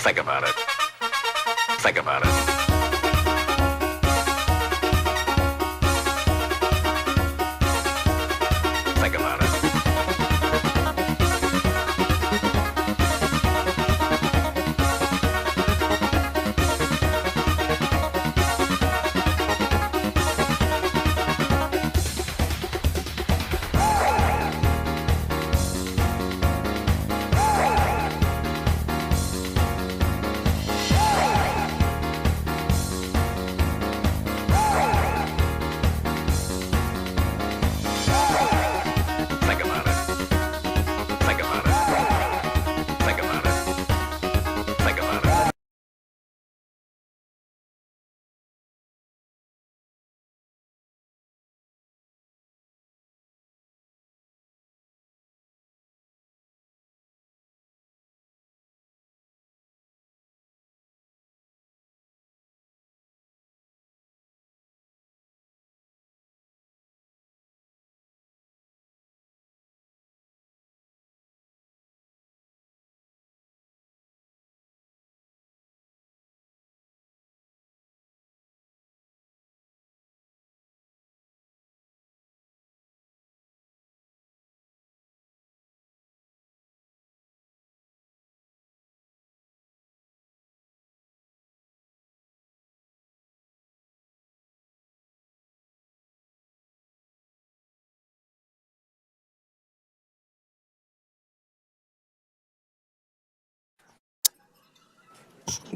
Think about it. Think about it. Think about it. Think about it. Think about it. Think about it. Think about it.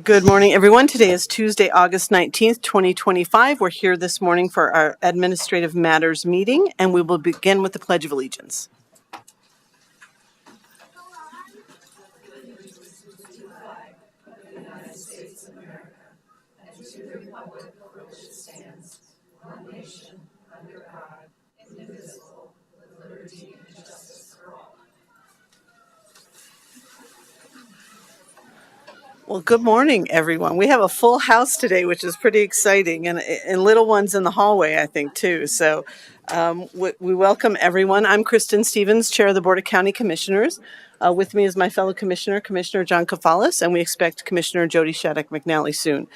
Good morning, everyone. Today is Tuesday, August 19th, 2025. We're here this morning for our Administrative Matters meeting, and we will begin with the Pledge of Allegiance. Well, good morning, everyone. We have a full house today, which is pretty exciting, and little ones in the hallway, I think, too. So we welcome everyone. I'm Kristen Stevens, Chair of the Board of County Commissioners. With me is my fellow commissioner, Commissioner John Kafalis, and we expect Commissioner Jody Shattuck McNally soon.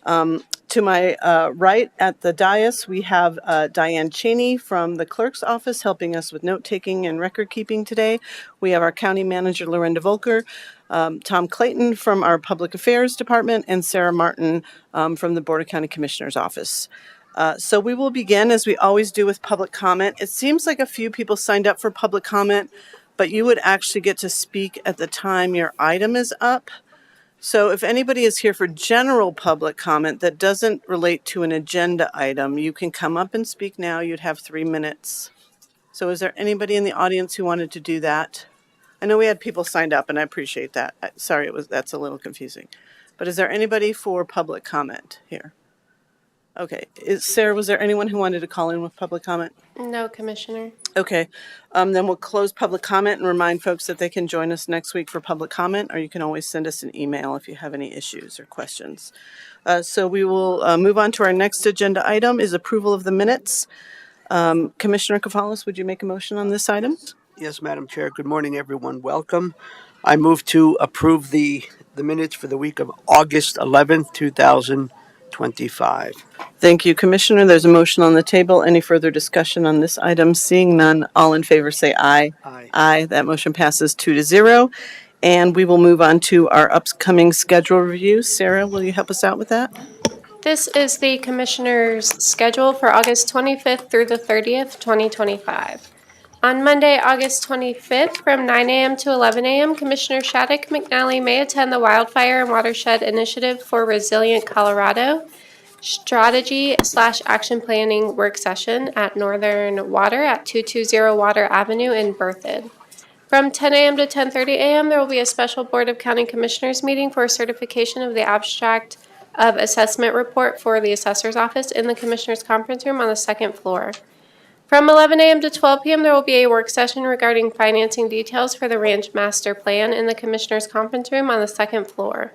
To my right at the dais, we have Diane Cheney from the clerk's office helping us with note-taking and record-keeping today. We have our county manager, Lorinda Volker, Tom Clayton from our Public Affairs Department, and Sarah Martin from the Board of County Commissioners office. So we will begin, as we always do, with public comment. It seems like a few people signed up for public comment, but you would actually get to speak at the time your item is up. So if anybody is here for general public comment that doesn't relate to an agenda item, you can come up and speak now. You'd have 3 minutes. So is there anybody in the audience who wanted to do that? I know we had people signed up, and I appreciate that. Sorry, that's a little confusing. But is there anybody for public comment here? Okay. Sarah, was there anyone who wanted to call in with public comment? No, Commissioner. Okay. Then we'll close public comment and remind folks that they can join us next week for public comment, or you can always send us an email if you have any issues or questions. So we will move on to our next agenda item is approval of the minutes. Commissioner Kafalis, would you make a motion on this item? Yes, Madam Chair. Good morning, everyone. Welcome. I move to approve the minutes for the week of August 11th, 2025. Thank you, Commissioner. There's a motion on the table. Any further discussion on this item? Seeing none, all in favor say aye. Aye. Aye. That motion passes 2-0. And we will move on to our upcoming schedule review. Sarah, will you help us out with that? This is the Commissioner's schedule for August 25th through the 30th, 2025. On Monday, August 25th, from 9 a.m. to 11 a.m., Commissioner Shattuck McNally may attend the Wildfire and Watershed Initiative for Resilient Colorado Strategy/Action Planning Work Session at Northern Water at 220 Water Avenue in Berthoud. From 10 a.m. to 10:30 a.m., there will be a special Board of County Commissioners meeting for certification of the abstract of assessment report for the Assessor's Office in the Commissioners' Conference Room on the second floor. From 11 a.m. to 12 p.m., there will be a work session regarding financing details for the Ranch Master Plan in the Commissioners' Conference Room on the second floor.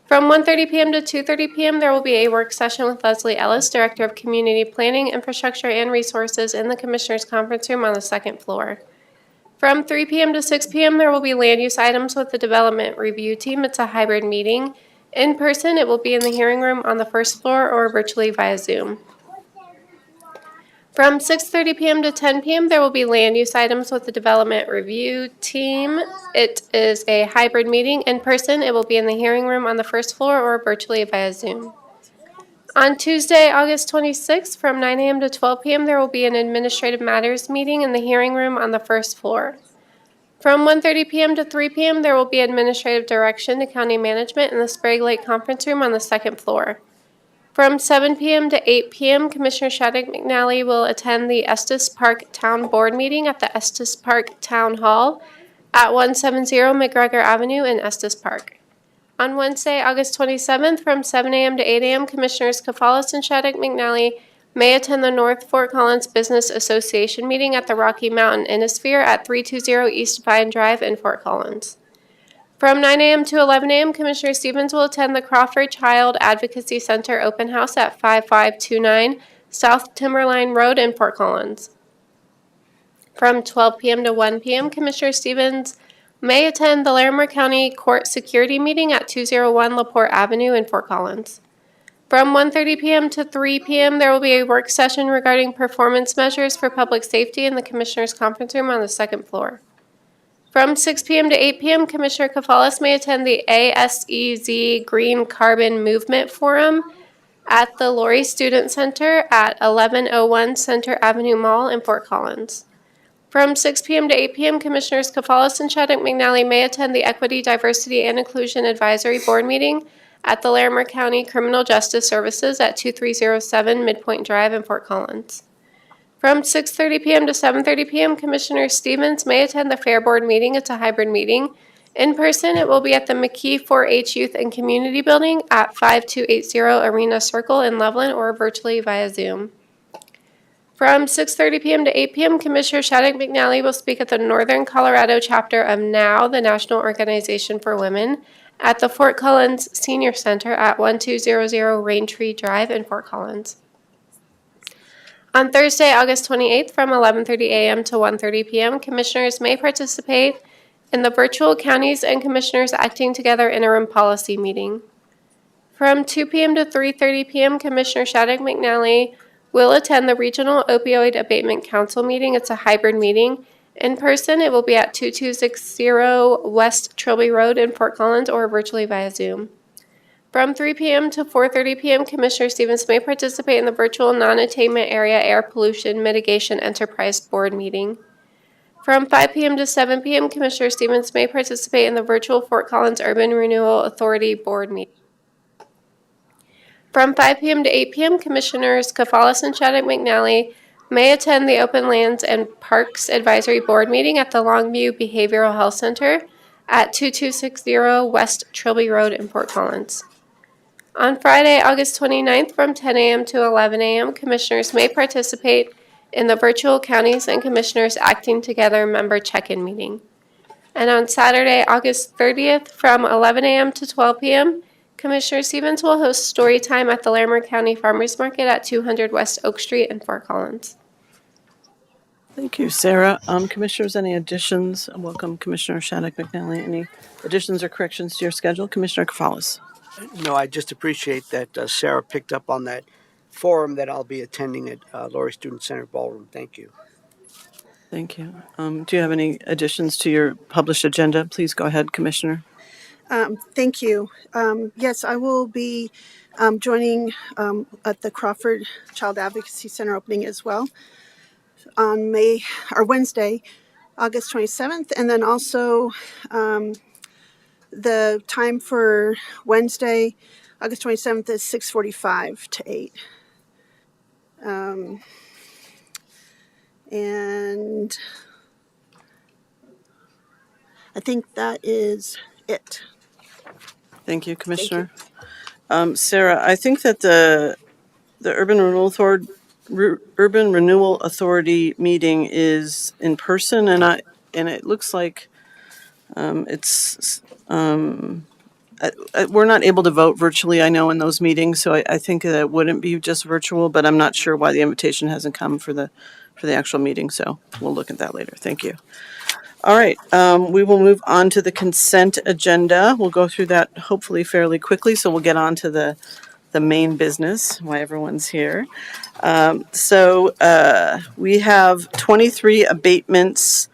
From 1:30 p.m. to 2:30 p.m., there will be a work session with Leslie Ellis, Director of Community Planning, Infrastructure, and Resources in the Commissioners' Conference Room on the second floor. From 3 p.m. to 6 p.m., there will be land use items with the development review team. It's a hybrid meeting. In person, it will be in the hearing room on the first floor or virtually via Zoom. From 6:30 p.m. to 10 p.m., there will be land use items with the development review team. It is a hybrid meeting. In person, it will be in the hearing room on the first floor or virtually via Zoom. On Tuesday, August 26th, from 9 a.m. to 12 p.m., there will be an administrative matters meeting in the hearing room on the first floor. From 1:30 p.m. to 3 p.m., there will be administrative direction to county management in the Sprague Lake Conference Room on the second floor. From 7 p.m. to 8 p.m., Commissioner Shattuck McNally will attend the Estes Park Town Board meeting at the Estes Park Town Hall at 170 McGregor Avenue in Estes Park. On Wednesday, August 27th, from 7 a.m. to 8 a.m., Commissioners Kafalas and Shattuck McNally may attend the North Fort Collins Business Association meeting at the Rocky Mountain Innisphere at 320 East Vine Drive in Fort Collins. From 9 a.m. to 11 a.m., Commissioner Stevens will attend the Crawford Child Advocacy Center open house at 5529 South Timberline Road in Fort Collins. From 12 p.m. to 1 p.m., Commissioner Stevens may attend the Larimer County Court Security Meeting at 201 LaPorte Avenue in Fort Collins. From 1:30 p.m. to 3 p.m., there will be a work session regarding performance measures for public safety in the Commissioners' Conference Room on the second floor. From 6 p.m. to 8 p.m., Commissioner Kafalas may attend the ASEZ Green Carbon Movement Forum at the Laurie Student Center at 1101 Center Avenue Mall in Fort Collins. From 6 p.m. to 8 p.m., Commissioners Kafalas and Shattuck McNally may attend the Equity, Diversity, and Inclusion Advisory Board meeting at the Larimer County Criminal Justice Services at 2307 Midpoint Drive in Fort Collins. From 6:30 p.m. to 7:30 p.m., Commissioner Stevens may attend the Fair Board meeting. It's a hybrid meeting. In person, it will be at the McKee 4-H Youth and Community Building at 5280 Arena Circle in Loveland or virtually via Zoom. From 6:30 p.m. to 8 p.m., Commissioner Shattuck McNally will speak at the Northern Colorado chapter of NOW, the National Organization for Women, at the Fort Collins Senior Center at 1200 Raintree Drive in Fort Collins. On Thursday, August 28th, from 11:30 a.m. to 1:30 p.m., Commissioners may participate in the virtual Counties and Commissioners Acting Together Interim Policy Meeting. From 2 p.m. to 3:30 p.m., Commissioner Shattuck McNally will attend the Regional Opioid Abatement Council meeting. It's a hybrid meeting. In person, it will be at 2260 West Trilby Road in Fort Collins or virtually via Zoom. From 3 p.m. to 4:30 p.m., Commissioner Stevens may participate in the virtual Non-Attainment Area Air Pollution Mitigation Enterprise Board meeting. From 5 p.m. to 7 p.m., Commissioner Stevens may participate in the virtual Fort Collins Urban Renewal Authority Board meeting. From 5 p.m. to 8 p.m., Commissioners Kafalas and Shattuck McNally may attend the Open Lands and Parks Advisory Board meeting at the Longview Behavioral Health Center at 2260 West Trilby Road in Fort Collins. On Friday, August 29th, from 10 a.m. to 11 a.m., Commissioners may participate in the virtual Counties and Commissioners Acting Together member check-in meeting. And on Saturday, August 30th, from 11 a.m. to 12 p.m., Commissioner Stevens will host story time at the Larimer County Farmers Market at 200 West Oak Street in Fort Collins. Thank you, Sarah. Commissioners, any additions? Welcome, Commissioner Shattuck McNally. Any additions or corrections to your schedule? Commissioner Kafalas. No, I just appreciate that Sarah picked up on that forum that I'll be attending at Laurie Student Center Ballroom. Thank you. Thank you. Do you have any additions to your published agenda? Please go ahead, Commissioner. Thank you. Yes, I will be joining at the Crawford Child Advocacy Center opening as well on Wednesday, August 27th, and then also the time for Wednesday, August 27th is 6:45 to 8. And I think that is it. Thank you, Commissioner. Sarah, I think that the Urban Renewal Authority meeting is in person, and it looks like we're not able to vote virtually, I know, in those meetings, so I think that it wouldn't be just virtual, but I'm not sure why the invitation hasn't come for the actual meeting, so we'll look at that later. Thank you. All right, we will move on to the consent agenda. We'll go through that hopefully fairly quickly, so we'll get on to the main business, why everyone's here. We have 23 abatements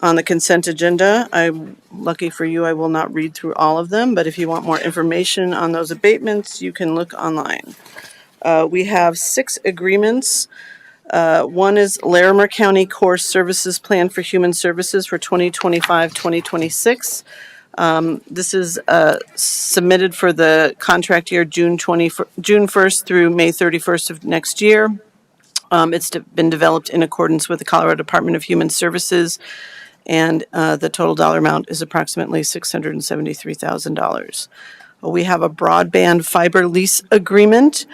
on the consent agenda. I'm lucky for you, I will not read through all of them, but if you want more information on those abatements, you can look online. We have 6 agreements. One is Larimer County Core Services Plan for Human Services for 2025-2026. This is submitted for the contract year June 1st through May 31st of next year. It's been developed in accordance with the Colorado Department of Human Services, and the total dollar amount is approximately $673,000. We have a broadband fiber lease agreement.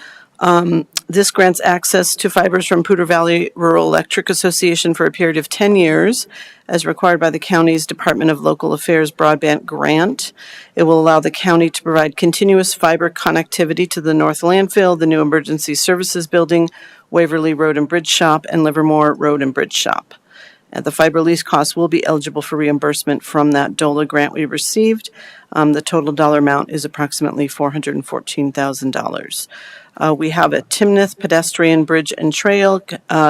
This grants access to fibers from Poudre Valley Rural Electric Association for a period of 10 years, as required by the county's Department of Local Affairs broadband grant. It will allow the county to provide continuous fiber connectivity to the North Landfill, the new Emergency Services Building, Waverly Road and Bridge Shop, and Livermore Road and Bridge Shop. The fiber lease costs will be eligible for reimbursement from that DOLA grant we received. The total dollar amount is approximately $414,000. We have a Timnath pedestrian bridge and trail.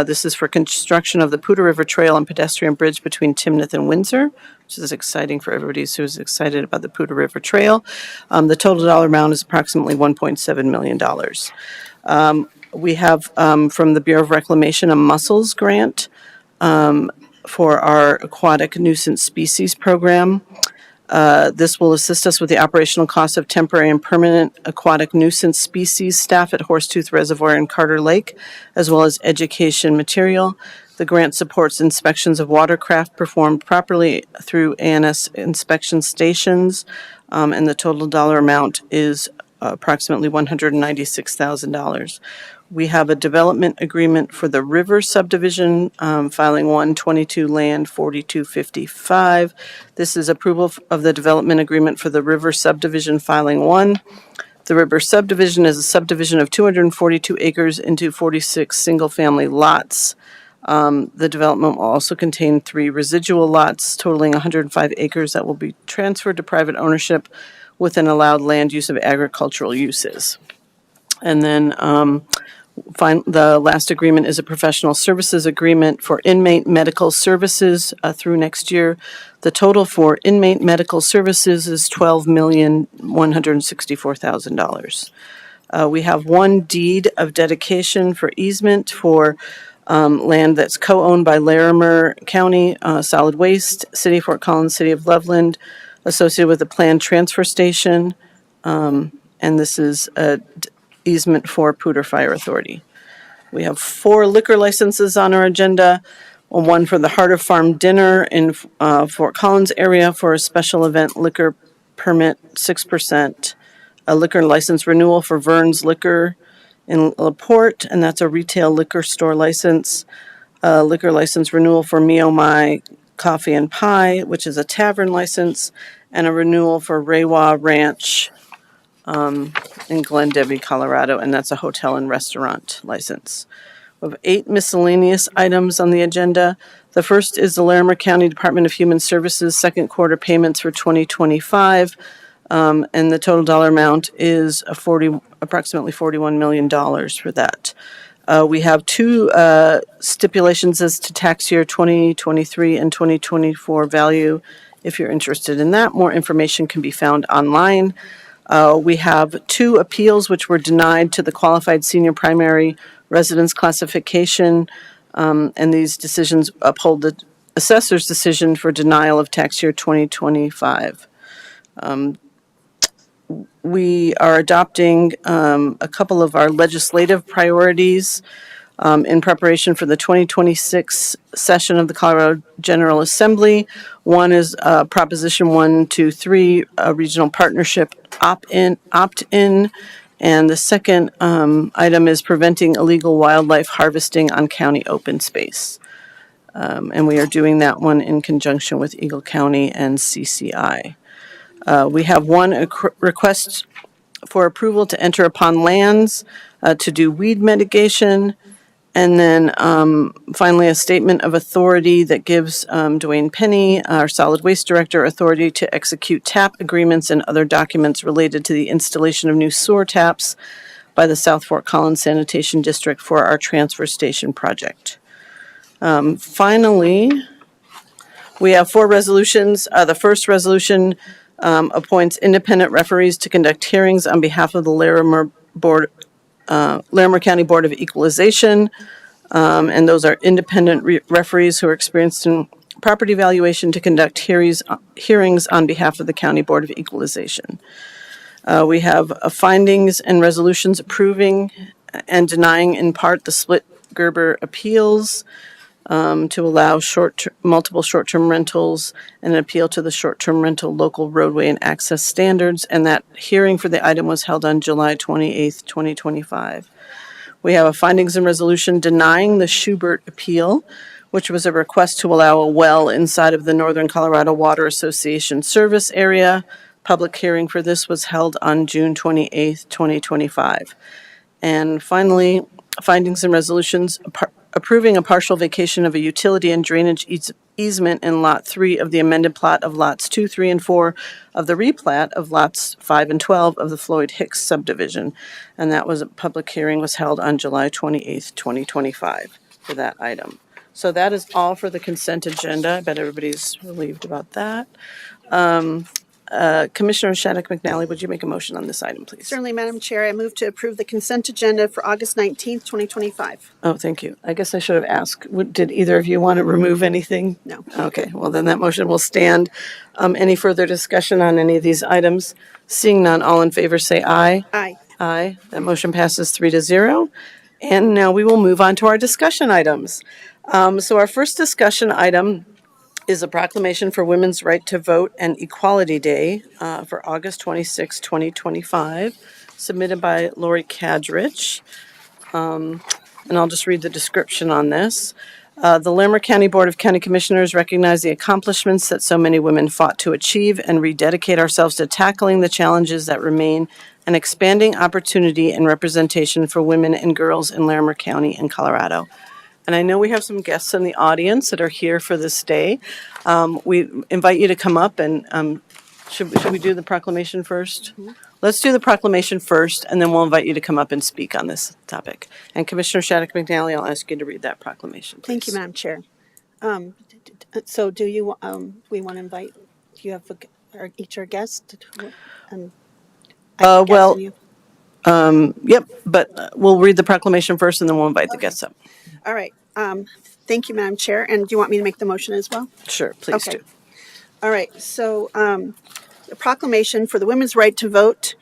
This is for construction of the Poudre River Trail and pedestrian bridge between Timnath and Windsor, which is exciting for everybody who's excited about the Poudre River Trail. The total dollar amount is approximately $1.7 million. We have from the Bureau of Reclamation a mussels grant for our aquatic nuisance species program. This will assist us with the operational costs of temporary and permanent aquatic nuisance species staff at Horsetooth Reservoir and Carter Lake, as well as education material. The grant supports inspections of watercraft performed properly through ANS inspection stations, and the total dollar amount is approximately $196,000. We have a development agreement for the River subdivision, filing 122 land 4255. This is approval of the development agreement for the River subdivision, filing 1. The River subdivision is a subdivision of 242 acres into 46 single-family lots. The development will also contain 3 residual lots totaling 105 acres that will be transferred to private ownership with an allowed land use of agricultural uses. And then the last agreement is a professional services agreement for inmate medical services through next year. The total for inmate medical services is $12,164,000. We have one deed of dedication for easement for land that's co-owned by Larimer County Solid Waste, City of Fort Collins, City of Loveland, associated with the planned transfer station. And this is a easement for Poudre Fire Authority. We have 4 liquor licenses on our agenda. One for the Heart of Farm Dinner in Fort Collins area for a special event liquor permit, 6%. A liquor license renewal for Vern's Liquor in LaPorte, and that's a retail liquor store license. A liquor license renewal for Mio My Coffee and Pie, which is a tavern license, and a renewal for Rewa Ranch in Glen Debby, Colorado, and that's a hotel and restaurant license. We have 8 miscellaneous items on the agenda. The first is the Larimer County Department of Human Services second quarter payments for 2025, and the total dollar amount is approximately $41 million for that. We have 2 stipulations as to tax year 2023 and 2024 value. If you're interested in that, more information can be found online. We have 2 appeals which were denied to the qualified senior primary residence classification, and these decisions uphold the assessor's decision for denial of tax year 2025. We are adopting a couple of our legislative priorities in preparation for the 2026 session of the Colorado General Assembly. One is Proposition 123, a regional partnership opt-in, and the second item is preventing illegal wildlife harvesting on county open space. And we are doing that one in conjunction with Eagle County and CCI. We have one request for approval to enter upon lands to do weed mitigation, And then finally, a statement of authority that gives Dwayne Penny, our solid waste director, authority to execute tap agreements and other documents related to the installation of new sewer taps by the South Fort Collins Sanitation District for our transfer station project. Finally, we have 4 resolutions. The first resolution appoints independent referees to conduct hearings on behalf of the Larimer County Board of Equalization. And those are independent referees who are experienced in property valuation to conduct hearings on behalf of the County Board of Equalization. We have findings and resolutions approving and denying in part the split Gerber appeals to allow multiple short-term rentals and an appeal to the short-term rental local roadway and access standards. And that hearing for the item was held on July 28th, 2025. We have a findings and resolution denying the Schubert appeal, which was a request to allow a well inside of the Northern Colorado Water Association service area. Public hearing for this was held on June 28th, 2025. And finally, findings and resolutions approving a partial vacation of a utility and drainage easement in Lot 3 of the amended plat of Lots 2, 3, and 4 of the replat of Lots 5 and 12 of the Floyd Hicks subdivision. And that was a public hearing was held on July 28th, 2025 for that item. So that is all for the consent agenda. I bet everybody's relieved about that. Commissioner Shattuck McNally, would you make a motion on this item, please? Certainly, Madam Chair. I move to approve the consent agenda for August 19th, 2025. Oh, thank you. I guess I should have asked, did either of you want to remove anything? No. Okay, well, then that motion will stand. Any further discussion on any of these items? Seeing none, all in favor say aye. Aye. Aye. That motion passes 3-0. And now we will move on to our discussion items. So our first discussion item is a proclamation for Women's Right to Vote and Equality Day for August 26, 2025, submitted by Lori Kadrich. And I'll just read the description on this. The Larimer County Board of County Commissioners recognize the accomplishments that so many women fought to achieve and rededicate ourselves to tackling the challenges that remain and expanding opportunity and representation for women and girls in Larimer County and Colorado. And I know we have some guests in the audience that are here for this day. We invite you to come up and should we do the proclamation first? Mm-hmm. Let's do the proclamation first, and then we'll invite you to come up and speak on this topic. And Commissioner Shattuck McNally, I'll ask you to read that proclamation, please. Thank you, Madam Chair. So do you, we want to invite, do you have each our guest? Well, yep, but we'll read the proclamation first, and then we'll invite the guests up. All right. Thank you, Madam Chair. And do you want me to make the motion as well? Sure, please do. All right. So the proclamation for the Women's Right to Vote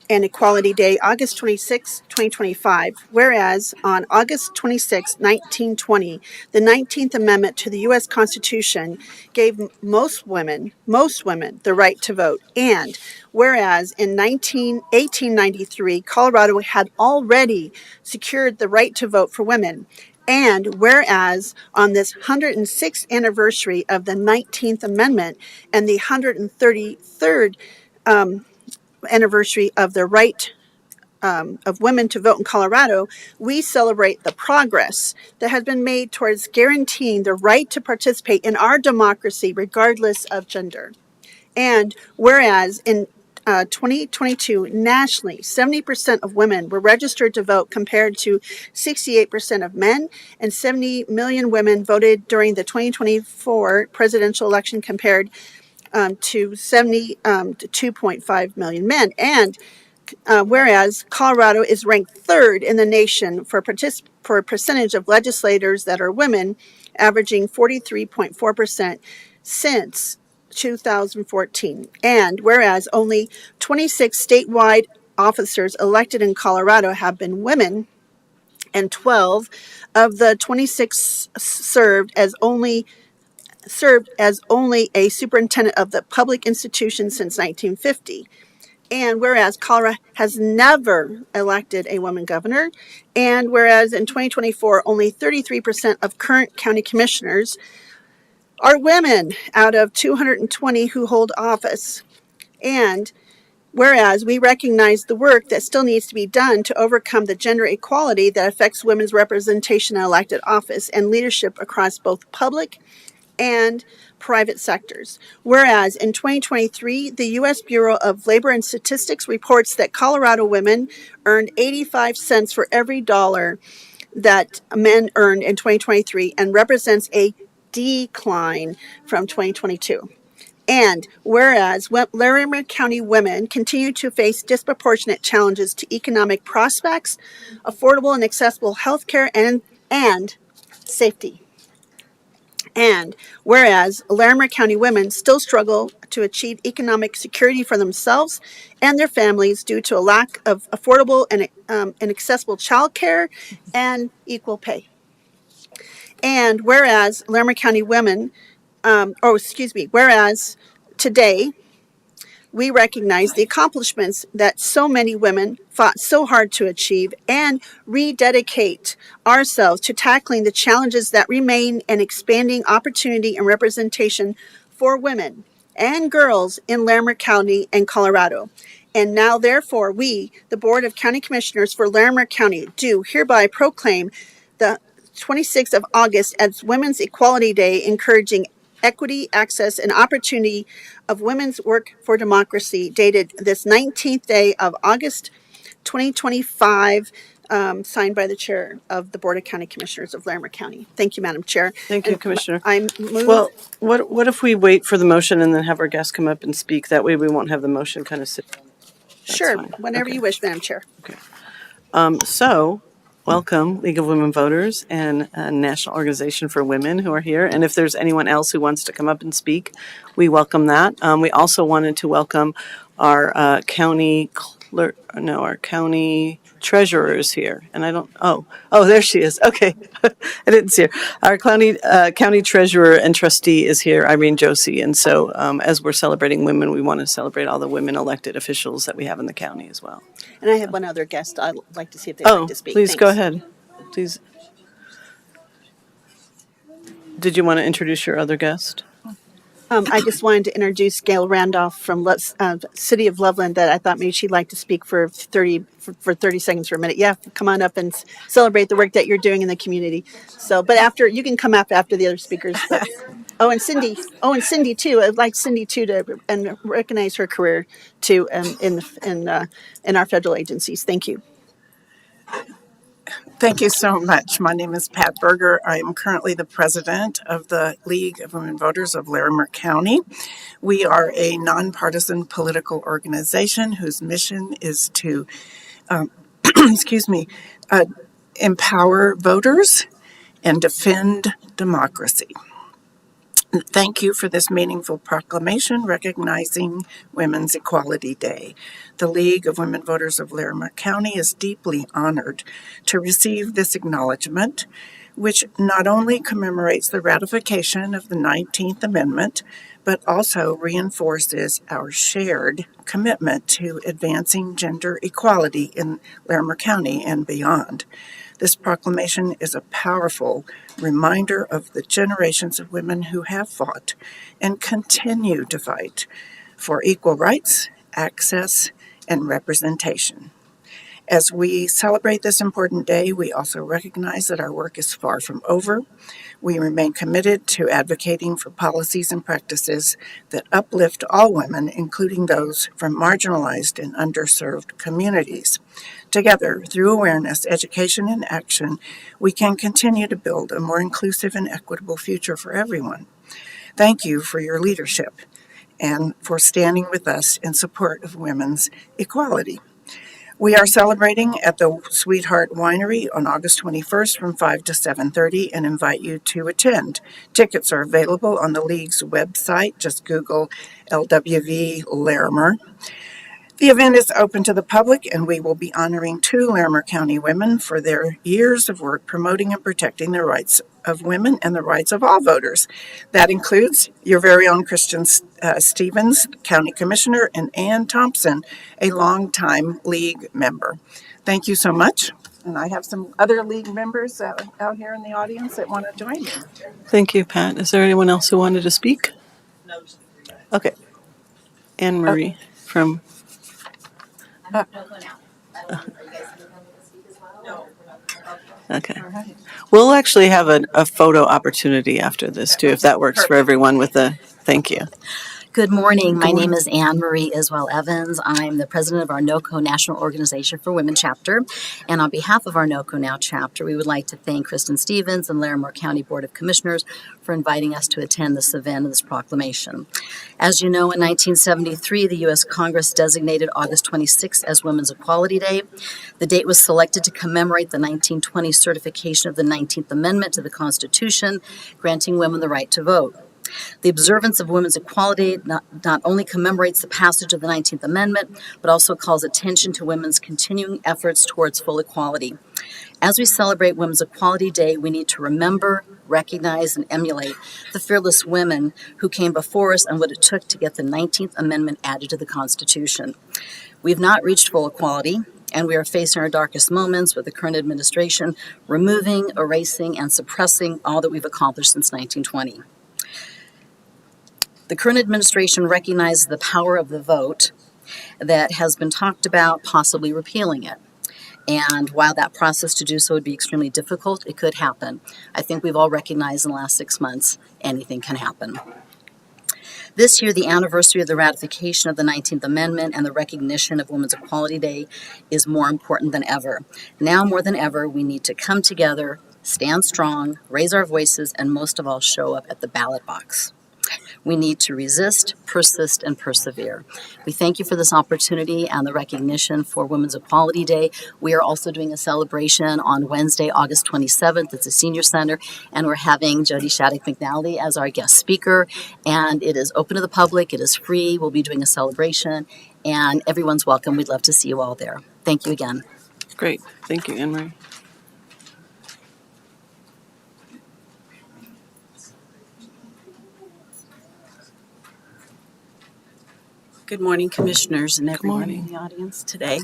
and Equality Day, August 26, 2025. Whereas on August 26, 1920, the 19th Amendment to the U.S. Constitution gave most women the right to vote. And whereas in 1893, Colorado had already secured the right to vote for women. And whereas on this 106th anniversary of the 19th Amendment and the 133rd anniversary of the right of women to vote in Colorado, we celebrate the progress that has been made towards guaranteeing the right to participate in our democracy regardless of gender. And whereas in 2022, nationally, 70% of women were registered to vote compared to 68% of men, and 70 million women voted during the 2024 presidential election compared to 2.5 million men. And whereas Colorado is ranked third in the nation for a percentage of legislators that are women, averaging 43.4% since 2014. And whereas only 26 statewide officers elected in Colorado have been women, and 12 of the 26 served as only a superintendent of the public institution since 1950. And whereas Colorado has never elected a woman governor, and whereas in 2024, only 33% of current county commissioners are women out of 220 who hold office. And whereas we recognize the work that still needs to be done to overcome the gender equality that affects women's representation in elected office and leadership across both public and private sectors. Whereas in 2023, the U.S. Bureau of Labor and Statistics reports that Colorado women earned 85 cents for every dollar that men earned in 2023 and represents a decline from 2022. And whereas Larimer County women continue to face disproportionate challenges to economic prospects, affordable and accessible health care, and safety. And whereas Larimer County women still struggle to achieve economic security for themselves and their families due to a lack of affordable and accessible childcare and equal pay. And whereas Larimer County women, whereas today we recognize the accomplishments that so many women fought so hard to achieve and rededicate ourselves to tackling the challenges that remain and expanding opportunity and representation for women and girls in Larimer County and Colorado. And now, therefore, we, the Board of County Commissioners for Larimer County, do hereby proclaim the 26th of August as Women's Equality Day, encouraging equity, access, and opportunity of women's work for democracy, dated this 19th day of August 2025, signed by the chair of the Board of County Commissioners of Larimer County. Thank you, Madam Chair. Thank you, And Commissioner. I move. Well, what if we wait for the motion and then have our guests come up and speak? That way we won't have the motion kind of sit. Sure, fine. whenever Okay. you wish, Madam Chair. So, welcome, League of Women Voters and National Organization for Women who are here. And if there's anyone else who wants to come up and speak, we welcome that. We also wanted to welcome our county treasurer is here. And there she is. Okay. I didn't see her. Our county treasurer and trustee is here, Irene Josie. And so as we're celebrating women, we want to celebrate all the women elected officials that we have in the county as well. And I have one other guest I'd like to see if they'd like to speak. Please go Thanks. ahead. Please. Did you want to introduce your other guest? I just wanted to introduce Gail Randolph from City of Loveland, that I thought maybe she'd like to speak for 30 seconds or a minute. Yeah, come on up and celebrate the work that you're doing in the community. So, but you can come up after the other speakers. But, and Cindy too. I'd like Cindy too and recognize her career too in our federal agencies. Thank you. Thank you so much. My name is Pat Berger. I am currently the president of the League of Women Voters of Larimer County. We are a nonpartisan political organization whose mission is to, empower voters and defend democracy. Thank you for this meaningful proclamation recognizing Women's Equality Day. The League of Women Voters of Larimer County is deeply honored to receive this acknowledgement, which not only commemorates the ratification of the 19th Amendment, but also reinforces our shared commitment to advancing gender equality in Larimer County and beyond. This proclamation is a powerful reminder of the generations of women who have fought and continue to fight for equal rights, access, and representation. As we celebrate this important day, we also recognize that our work is far from over. We remain committed to advocating for policies and practices that uplift all women, including those from marginalized and underserved communities. Together, through awareness, education, and action, we can continue to build a more inclusive and equitable future for everyone. Thank you for your leadership and for standing with us in support of women's equality. We are celebrating at the Sweetheart Winery on August 21st from 5 to 7:30 and invite you to attend. Tickets are available on the League's website. Just Google LWV Larimer. The event is open to the public, and we will be honoring 2 Larimer County women for their years of work promoting and protecting the rights of women and the rights of all voters. That includes your very own Kristen Stevens, County Commissioner, and Ann Thompson, a longtime League member. Thank you so much. And I have some other League members out here in the audience that want to join me. Thank you, Pat. Is there anyone else who wanted to speak? Okay. Anne Marie from Okay. We'll actually have a photo opportunity after this too, if that works for everyone with the, thank you. Good morning. My Good name morning. is Anne Marie Iswell Evans. I'm the president of our NOCO National Organization for Women chapter. And on behalf of our NOCO Now chapter, we would like to thank Kristen Stevens and Larimer County Board of Commissioners for inviting us to attend this event of this proclamation. As you know, in 1973, the U.S. Congress designated August 26th as Women's Equality Day. The date was selected to commemorate the 1920 certification of the 19th Amendment to the Constitution, granting women the right to vote. The observance of women's equality not only commemorates the passage of the 19th Amendment, but also calls attention to women's continuing efforts towards full equality. As we celebrate Women's Equality Day, we need to remember, recognize, and emulate the fearless women who came before us and what it took to get the 19th Amendment added to the Constitution. We have not reached full equality, and we are facing our darkest moments with the current administration removing, erasing, and suppressing all that we've accomplished since 1920. The current administration recognizes the power of the vote that has been talked about, possibly repealing it. And while that process to do so would be extremely difficult, it could happen. I think we've all recognized in the last 6 months, anything can happen. This year, the anniversary of the ratification of the 19th Amendment and the recognition of Women's Equality Day is more important than ever. Now more than ever, we need to come together, stand strong, raise our voices, and most of all, show up at the ballot box. We need to resist, persist, and persevere. We thank you for this opportunity and the recognition for Women's Equality Day. We are also doing a celebration on Wednesday, August 27th. It's a senior center, and we're having Jody Shattuck McNally as our guest speaker. And it is open to the public. It is free. We'll be doing a celebration, and everyone's welcome. We'd love to see you all there. Thank you again. Great. Thank you, Anne Marie. Good morning, Commissioners and everyone morning. in the audience today.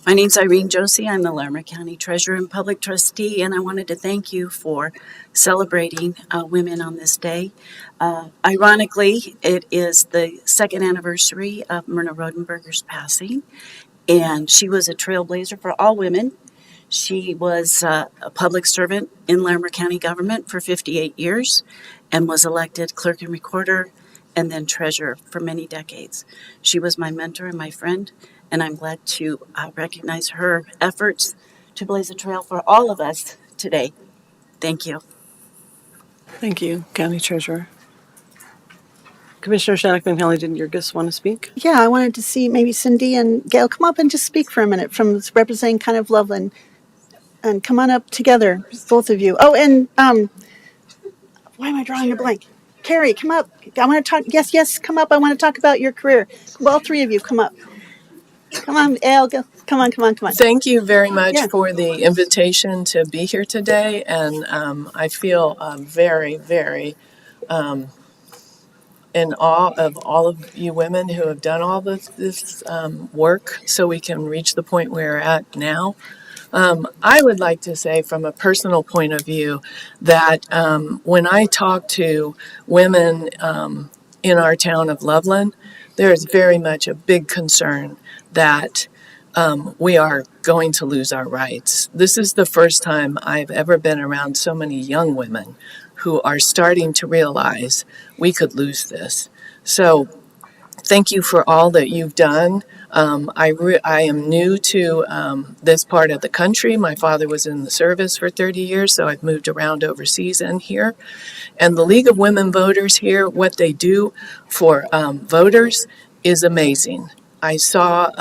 My name's Irene Josie. I'm the Larimer County Treasurer and Public Trustee, and I wanted to thank you for celebrating women on this day. Ironically, it is the second anniversary of Myrna Rodenberger's passing, and she was a trailblazer for all women. She was a public servant in Larimer County government for 58 years and was elected clerk and recorder and then treasurer for many decades. She was my mentor and my friend, and I'm glad to recognize her efforts to blaze a trail for all of us today. Thank you. Thank you, County Treasurer. Commissioner Shattuck McNally, didn't your guests want to speak? Yeah, I wanted to see maybe Cindy and Gail come up and just speak for a minute from representing kind of Loveland. And come on up together, both of you. Oh, and why am I drawing a blank? Carrie, come up. I want to talk. Yes, come up. I want to talk about your career. Well, all three of you, come up. Come on, Al. Come on. Thank you very much Yeah. for the invitation to be here today, and I feel very, very in awe of all of you women who have done all this work so we can reach the point we're at now. I would like to say from a personal point of view that when I talk to women in our town of Loveland, there is very much a big concern that we are going to lose our rights. This is the first time I've ever been around so many young women who are starting to realize we could lose this. So thank you for all that you've done. I am new to this part of the country. My father was in the service for 30 years, so I've moved around overseas and here. And the League of Women Voters here, what they do for voters is amazing. I saw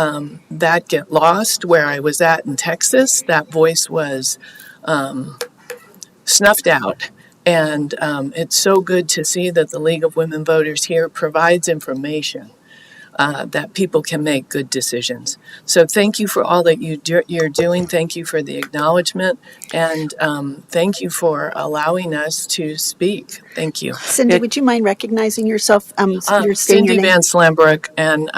that get lost where I was at in Texas. That voice was snuffed out. And it's so good to see that the League of Women Voters here provides information that people can make good decisions. So thank you for all that you're doing. Thank you for the acknowledgement. And thank you for allowing us to speak. Thank you. Cindy, would you mind recognizing yourself? You're stating Cindy your name. Van Slambrook, and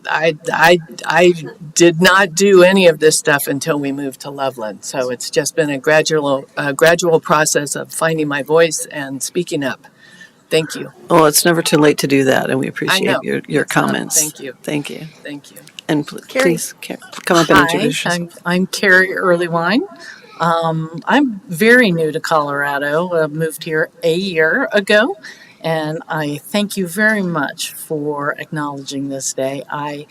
I did not do any of this stuff until we moved to Loveland. So it's just been a gradual process of finding my voice and speaking up. Thank you. Well, it's never too late to do that, and we I appreciate know. your It's not. comments. Thank you. Thank you. Thank you. And Carrie. please come up and Hi, introduce yourself. I'm Carrie Earlywine. I'm very new to Colorado. I moved here a year ago, and I thank you very much for acknowledging this day. I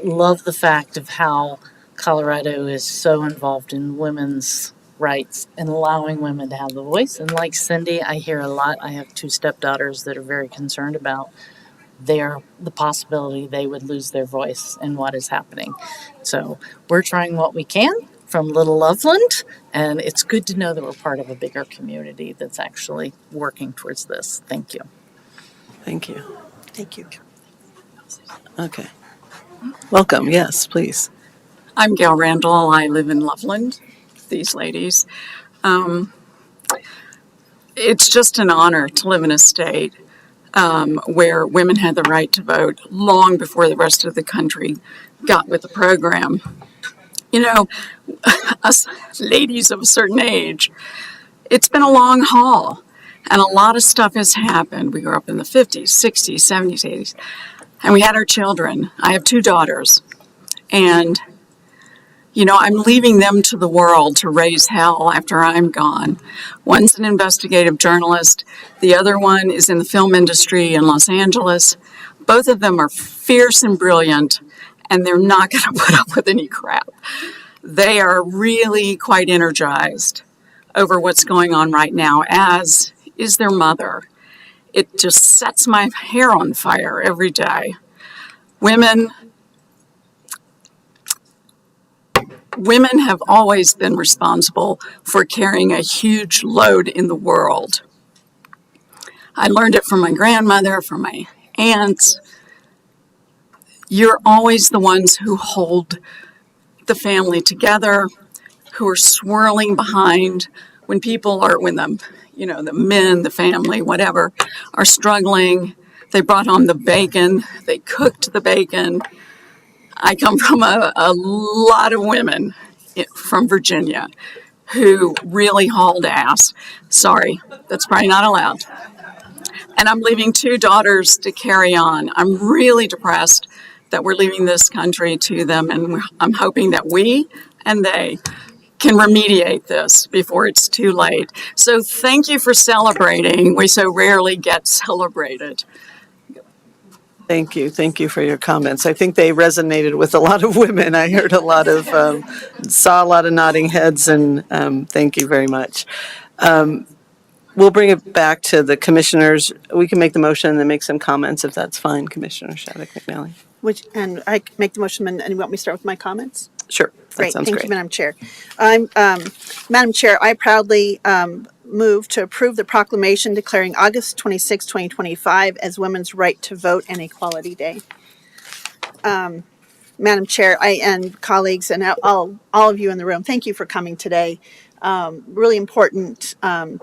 love the fact of how Colorado is so involved in women's rights and allowing women to have the voice. And like Cindy, I hear a lot. I have two stepdaughters that are very concerned about the possibility they would lose their voice in what is happening. So we're trying what we can from Little Loveland, and it's good to know that we're part of a bigger community that's actually working towards this. Thank you. Thank you. Thank you. Okay. Welcome. Yes, please. I'm Gail Randall. I live in Loveland. These ladies. It's just an honor to live in a state where women had the right to vote long before the rest of the country got with the program. You know, us ladies of a certain age, it's been a long haul, and a lot of stuff has happened. We grew up in the 50s, 60s, 70s, 80s, and we had our children. I have two daughters, and I'm leaving them to the world to raise hell after I'm gone. One's an investigative journalist. The other one is in the film industry in Los Angeles. Both of them are fierce and brilliant, and they're not going to put up with any crap. They are really quite energized over what's going on right now, as is their mother. It just sets my hair on fire every day. Women have always been responsible for carrying a huge load in the world. I learned it from my grandmother, from my aunts. You're always the ones who hold the family together, who are swirling behind when the men, the family, whatever, are struggling. They brought home the bacon. They cooked the bacon. I come from a lot of women from Virginia who really hauled ass. Sorry, that's probably not allowed. And I'm leaving two daughters to carry on. I'm really depressed that we're leaving this country to them, and I'm hoping that we and they can remediate this before it's too late. So thank you for celebrating. We so rarely get celebrated. Thank you. Thank you for your comments. I think they resonated with a lot of women. I heard saw a lot of nodding heads, and thank you very much. We'll bring it back to the commissioners. We can make the motion and then make some comments if that's fine, Commissioner Shattuck McNally. And I make the motion, and you want me to start with my comments? Sure. That Great. sounds Thank great. you, Madam Chair. Madam Chair, I proudly move to approve the proclamation declaring August 26, 2025 as Women's Right to Vote and Equality Day. Madam Chair, and colleagues, and all of you in the room, thank you for coming today. Really important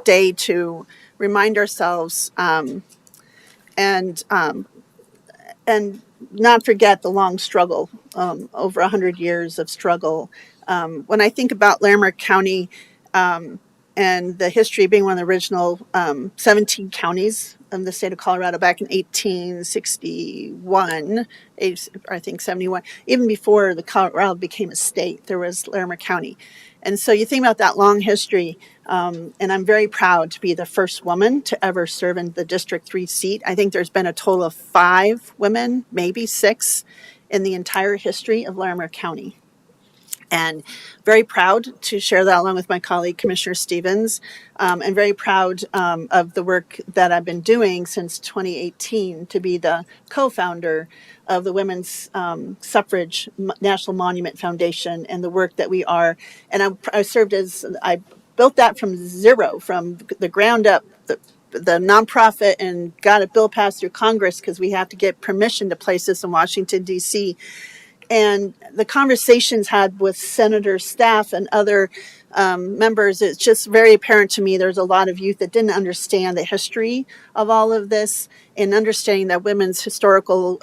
day to remind ourselves and not forget the long struggle, over 100 years of struggle. When I think about Larimer County and the history of being one of the original 17 counties of the state of Colorado back in 1861, I think 71, even before the Colorado became a state, there was Larimer County. And so you think about that long history, and I'm very proud to be the first woman to ever serve in the District 3 seat. I think there's been a total of 5 women, maybe 6, in the entire history of Larimer County. And very proud to share that along with my colleague, Commissioner Stevens, and very proud of the work that I've been doing since 2018 to be the co-founder of the Women's Suffrage National Monument Foundation and the work that we are. And I built that from zero, from the ground up, the nonprofit, and got a bill passed through Congress because we have to get permission to place this in Washington, D.C., and the conversations had with senator staff and other members, it's just very apparent to me there's a lot of youth that didn't understand the history of all of this, and understanding that women's historical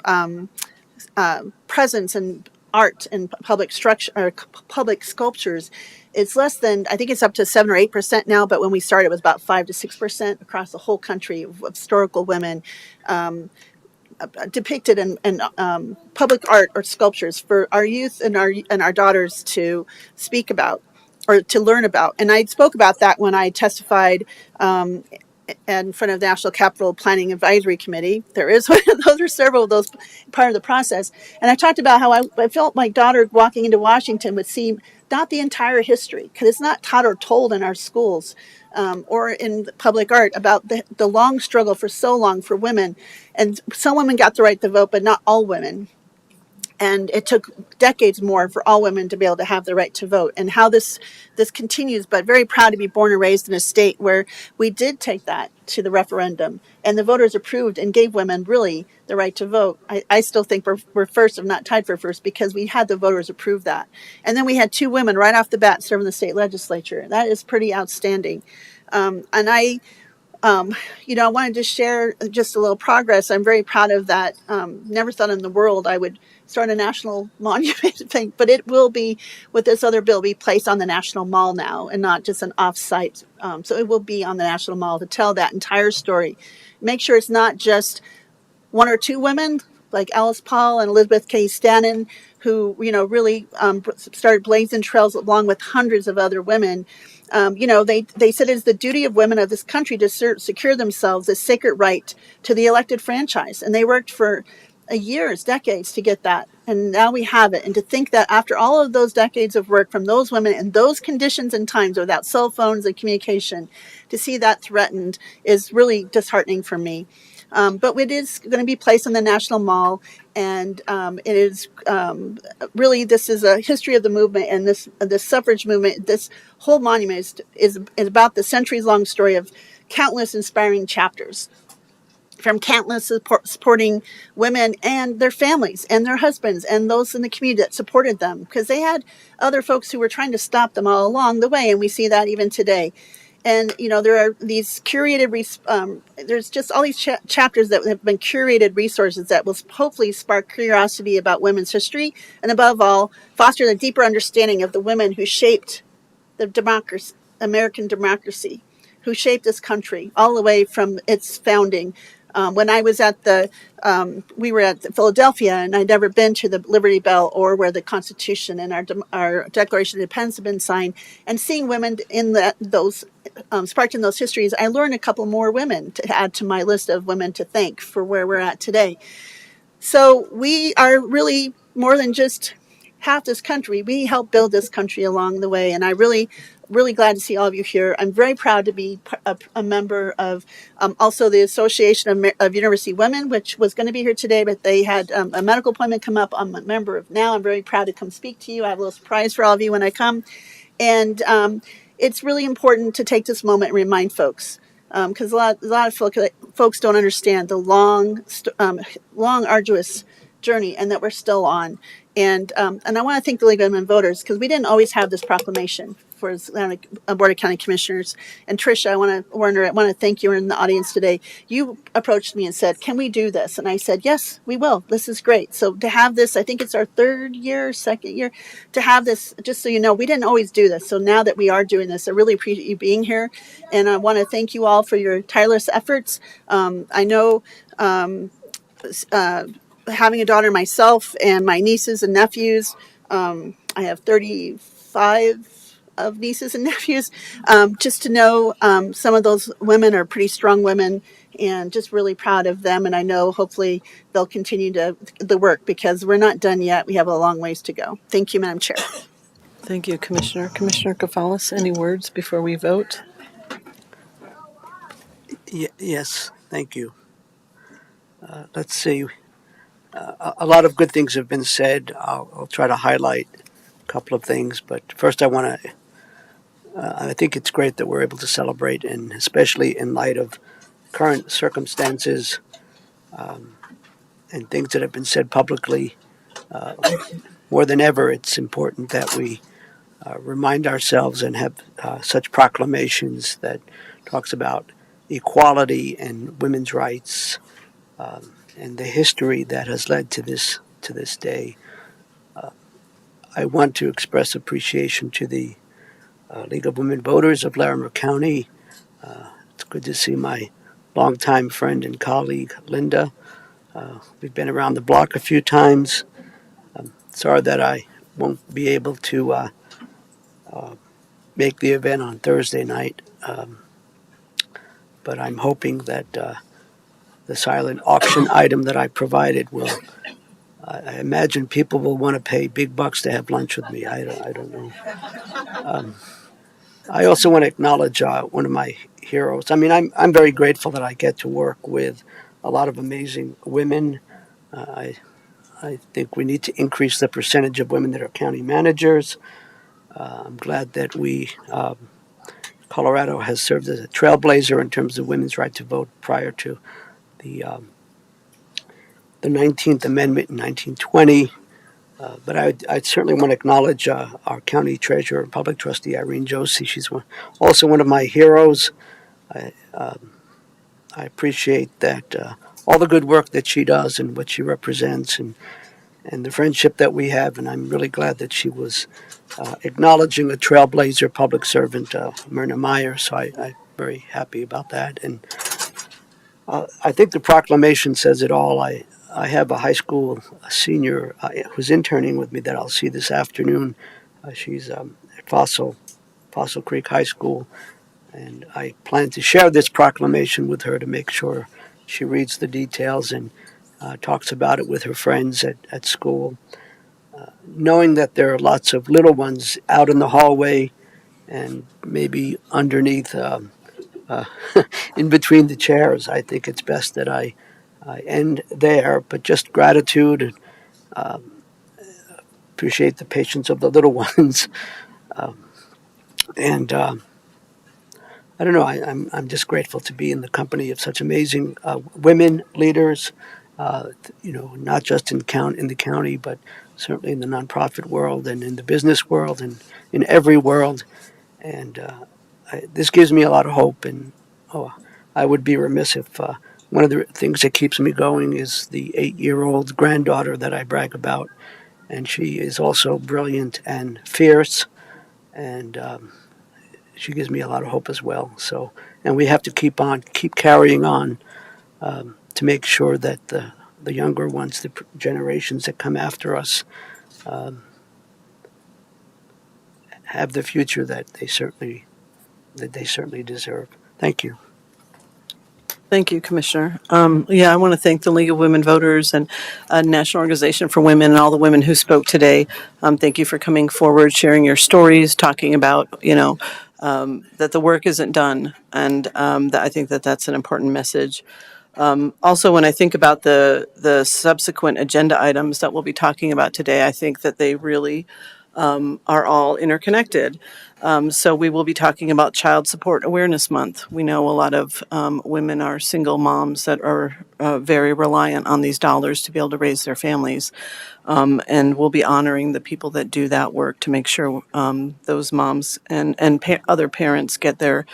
presence in art and public structure or public sculptures it's less than, I think it's up to 7 or 8% now, but when we started, it was about 5 to 6% across the whole country of historical women depicted in public art or sculptures for our youth and our daughters to speak about or to learn about. And I spoke about that when I testified in front of the National Capital Planning Advisory Committee. There is one of those, or several of those part of the process. And I talked about how I felt my daughter walking into Washington would see not the entire history, because it's not taught or told in our schools or in public art about the long struggle for so long for women. And some women got the right to vote, but not all women. And it took decades more for all women to be able to have the right to vote, and how this continues. But very proud to be born and raised in a state where we did take that to the referendum, and the voters approved and gave women really the right to vote. I still think we're first, if not tied for first, because we had the voters approve that. And then we had 2 women right off the bat serving the state legislature. That is pretty outstanding. And I wanted to share just a little progress. I'm very proud of that. Never thought in the world I would start a national monument thing, but it will be, with this other bill, be placed on the National Mall now and not just an off-site. So it will be on the National Mall to tell that entire story. Make sure it's not just 1 or 2 women like Alice Paul and Elizabeth Cady Stanton, who really started blazing trails along with hundreds of other women. They said it is the duty of women of this country to secure themselves a sacred right to the elected franchise, and they worked for years, decades to get that, and now we have it. And to think that after all of those decades of work from those women in those conditions and times without cell phones and communication, to see that threatened is really disheartening for me. But it is going to be placed on the National Mall, and it is really, this is a history of the movement, and this suffrage movement. This whole monument is about the centuries-long story of countless inspiring chapters, from countless supporting women and their families and their husbands and those in the community that supported them, because they had other folks who were trying to stop them all along the way, and we see that even today. And there are these curated, there's just all these chapters that have been curated resources that will hopefully spark curiosity about women's history, and above all, foster a deeper understanding of the women who shaped the democracy, American democracy, who shaped this country all the way from its founding. When I was we were at Philadelphia, and I'd never been to the Liberty Bell or where the Constitution and our Declaration of Independence have been signed, and seeing women in those sparked in those histories, I learned a couple more women to add to my list of women to thank for where we're at today. So we are really more than just half this country. We helped build this country along the way, and I really glad to see all of you here. I'm very proud to be a member of also the Association of University Women, which was going to be here today, but they had a medical appointment come up. I'm a member of now. I'm very proud to come speak to you. I have a little surprise for all of you when I come. And it's really important to take this moment and remind folks, because a lot of folks don't understand the long, arduous journey, and that we're still on. And I want to thank the League of Women Voters, because we didn't always have this proclamation for a Board of County Commissioners. And Tricia, I want to thank you in the audience today. You approached me and said, "Can we do this?" And I said, "Yes, we will. This is great." So to have this, I think it's our second year, to have this, just so you know, we didn't always do this. So now that we are doing this, I really appreciate you being here. And I want to thank you all for your tireless efforts. I know having a daughter myself and my nieces and nephews, I have 35 of nieces and nephews, just to know some of those women are pretty strong women, and just really proud of them. And I know hopefully they'll continue the work, because we're not done yet. We have a long ways to go. Thank you, Madam Chair. Thank you, Commissioner. Commissioner Kafalis, any words before we vote? Yes, thank you. Let's see. A lot of good things have been said. I'll try to highlight a couple of things, but first I think it's great that we're able to celebrate, and especially in light of current circumstances and things that have been said publicly. More than ever, it's important that we remind ourselves and have such proclamations that talks about equality and women's rights, and the history that has led to this day. I want to express appreciation to the League of Women Voters of Larimer County. It's good to see my longtime friend and colleague, Linda. We've been around the block a few times. Sorry that I won't be able to make the event on Thursday night, but I'm hoping that the silent auction item that I provided will. I imagine people will want to pay big bucks to have lunch with me. I don't know. I also want to acknowledge one of my heroes. I mean, I'm very grateful that I get to work with a lot of amazing women. I think we need to increase the percentage of women that are county managers. I'm glad that Colorado has served as a trailblazer in terms of women's right to vote prior to the the 19th Amendment in 1920. But I'd certainly want to acknowledge our county treasurer and public trustee, Irene Josie. She's also one of my heroes. I, I appreciate that all the good work that she does and what she represents and the friendship that we have. And I'm really glad that she was acknowledging a trailblazer public servant, Myrna Meyer. So I'm very happy about that. And I think the proclamation says it all. I have a high school senior who's interning with me that I'll see this afternoon. She's at Fossil Creek High School, and I plan to share this proclamation with her to make sure she reads the details and talks about it with her friends at school. Knowing that there are lots of little ones out in the hallway and maybe underneath, in between the chairs, I think it's best that I end there. But just gratitude and appreciate the patience of the little ones. And I don't know. I'm just grateful to be in the company of such amazing women leaders. Not just in the county, but certainly in the nonprofit world and in the business world and in every world. And this gives me a lot of hope. And I would be remiss if one of the things that keeps me going is the 8-year-old granddaughter that I brag about, and she is also brilliant and fierce. And she gives me a lot of hope as well. So, and we have to keep carrying on to make sure that the younger ones, the generations that come after us, have the future that they certainly deserve. Thank you. Thank you, Commissioner. Yeah, I want to thank the League of Women Voters and National Organization for Women and all the women who spoke today. Thank you for coming forward, sharing your stories, talking about, that the work isn't done. And that I think that that's an important message. Also, when I think about the subsequent agenda items that we'll be talking about today, I think that they really are all interconnected. So we will be talking about Child Support Awareness Month. We know a lot of women are single moms that are very reliant on these dollars to be able to raise their families. And we'll be honoring the people that do that work to make sure those moms and other parents get the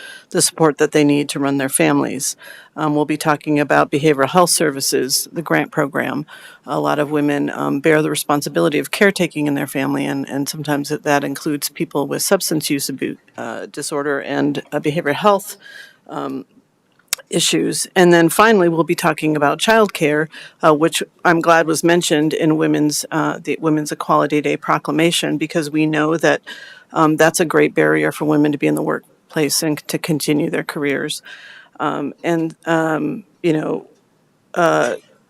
support that they need to run their families. We'll be talking about behavioral health services, the grant program. A lot of women bear the responsibility of caretaking in their family, and sometimes that includes people with substance use disorder and behavioral health issues. And then finally, we'll be talking about childcare, which I'm glad was mentioned in the Women's Equality Day proclamation, because we know that that's a great barrier for women to be in the workplace and to continue their careers.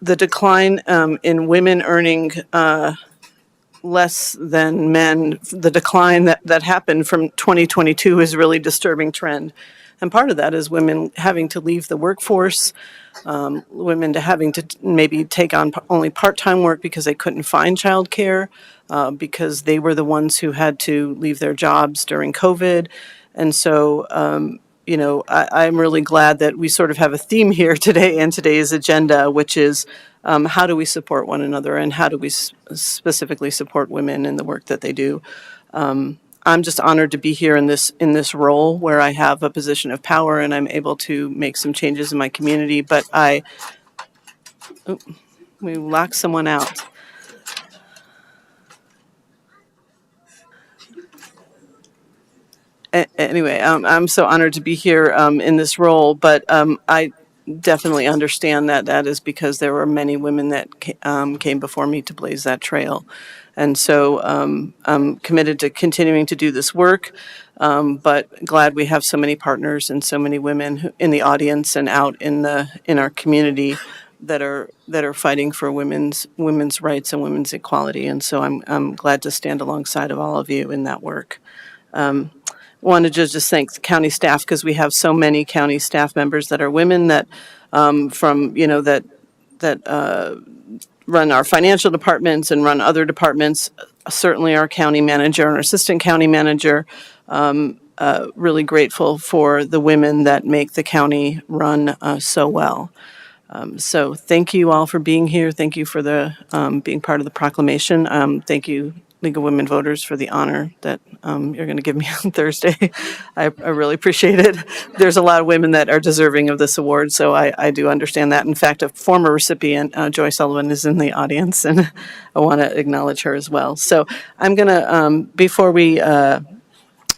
The decline in women earning less than men, the decline that happened from 2022 is really disturbing trend. And part of that is women having to leave the workforce, women having to maybe take on only part-time work because they couldn't find childcare, because they were the ones who had to leave their jobs during COVID. And so, I'm really glad that we sort of have a theme here today in today's agenda, which is how do we support one another and how do we specifically support women in the work that they do. I'm just honored to be here in this role where I have a position of power and I'm able to make some changes in my community. But we locked someone out. anyway, I'm so honored to be here in this role, but I definitely understand that that is because there were many women that came before me to blaze that trail. And so I'm committed to continuing to do this work, but glad we have so many partners and so many women in the audience and out in our community that are fighting for women's rights and women's equality. And so I'm glad to stand alongside of all of you in that work. Wanted to just thank the county staff because we have so many county staff members that are women that from that run our financial departments and run other departments. Certainly, our county manager and our assistant county manager. Really grateful for the women that make the county run so well. So thank you all for being here. Thank you for the being part of the proclamation. Thank you, League of Women Voters, for the honor that you're going to give me on Thursday. I really appreciate it. There's a lot of women that are deserving of this award, so I do understand that. In fact, a former recipient, Joy Sullivan, is in the audience, and I want to acknowledge her as well. So I'm going to, before we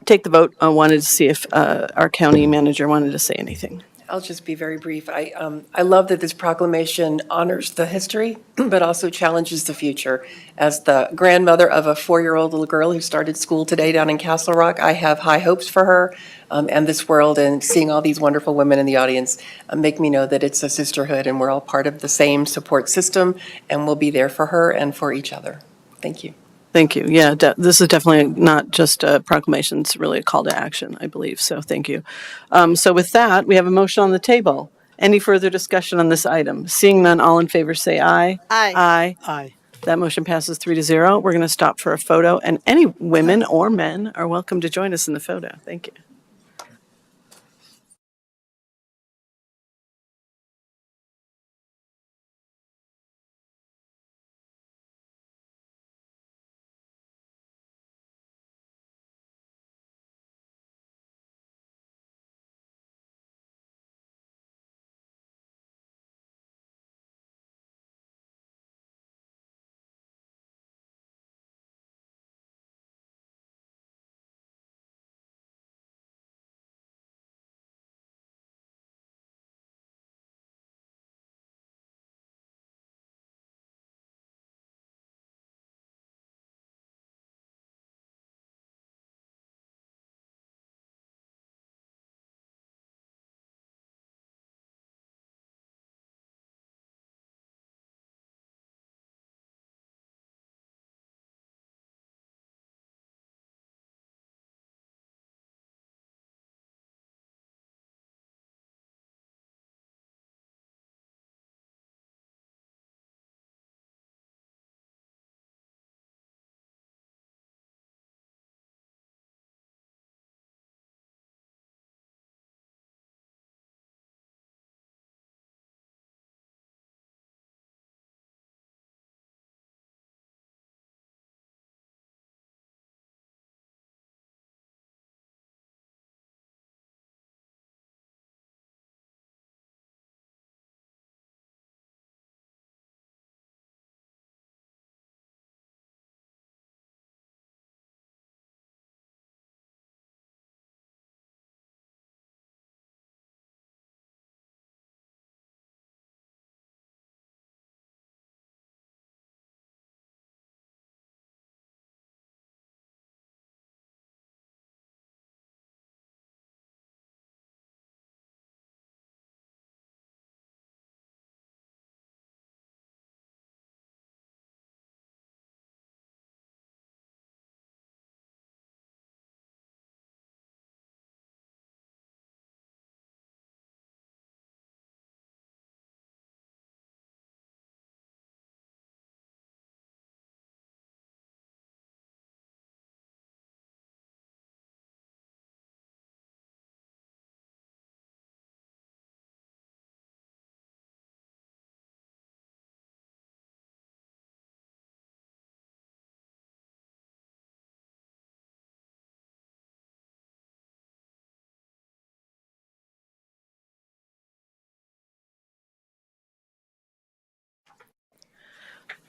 take the vote, I wanted to see if our county manager wanted to say anything. I'll just be very brief. I love that this proclamation honors the history, but also challenges the future. As the grandmother of a 4-year-old little girl who started school today down in Castle Rock, I have high hopes for her and this world, and seeing all these wonderful women in the audience make me know that it's a sisterhood and we're all part of the same support system, and we'll be there for her and for each other. Thank you. Thank you. Yeah, this is definitely not just a proclamation, it's really a call to action, I believe. So thank you. So with that, we have a motion on the table. Any further discussion on this item? Seeing none, all in favor say aye. Aye. Aye. Aye. That motion passes 3-0. We're going to stop for a photo, and any women or men are welcome to join us in the photo. Thank you.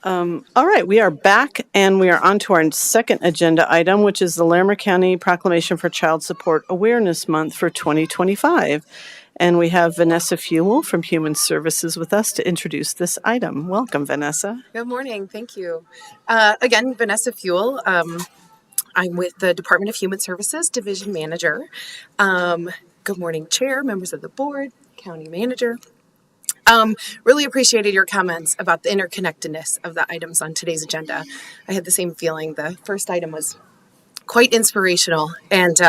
All right, we are back and we are on to our second agenda item, which is the Larimer County Proclamation for Child Support Awareness Month for 2025. And we have Vanessa Fuel from Human Services with us to introduce this item. Welcome, Vanessa. Good morning. Thank you. Again, Vanessa Fuel. I'm with the Department of Human Services Division Manager. Good morning, Chair, members of the board, County Manager. Really appreciated your comments about the interconnectedness of the items on today's agenda. I had the same feeling. The first item was quite inspirational. And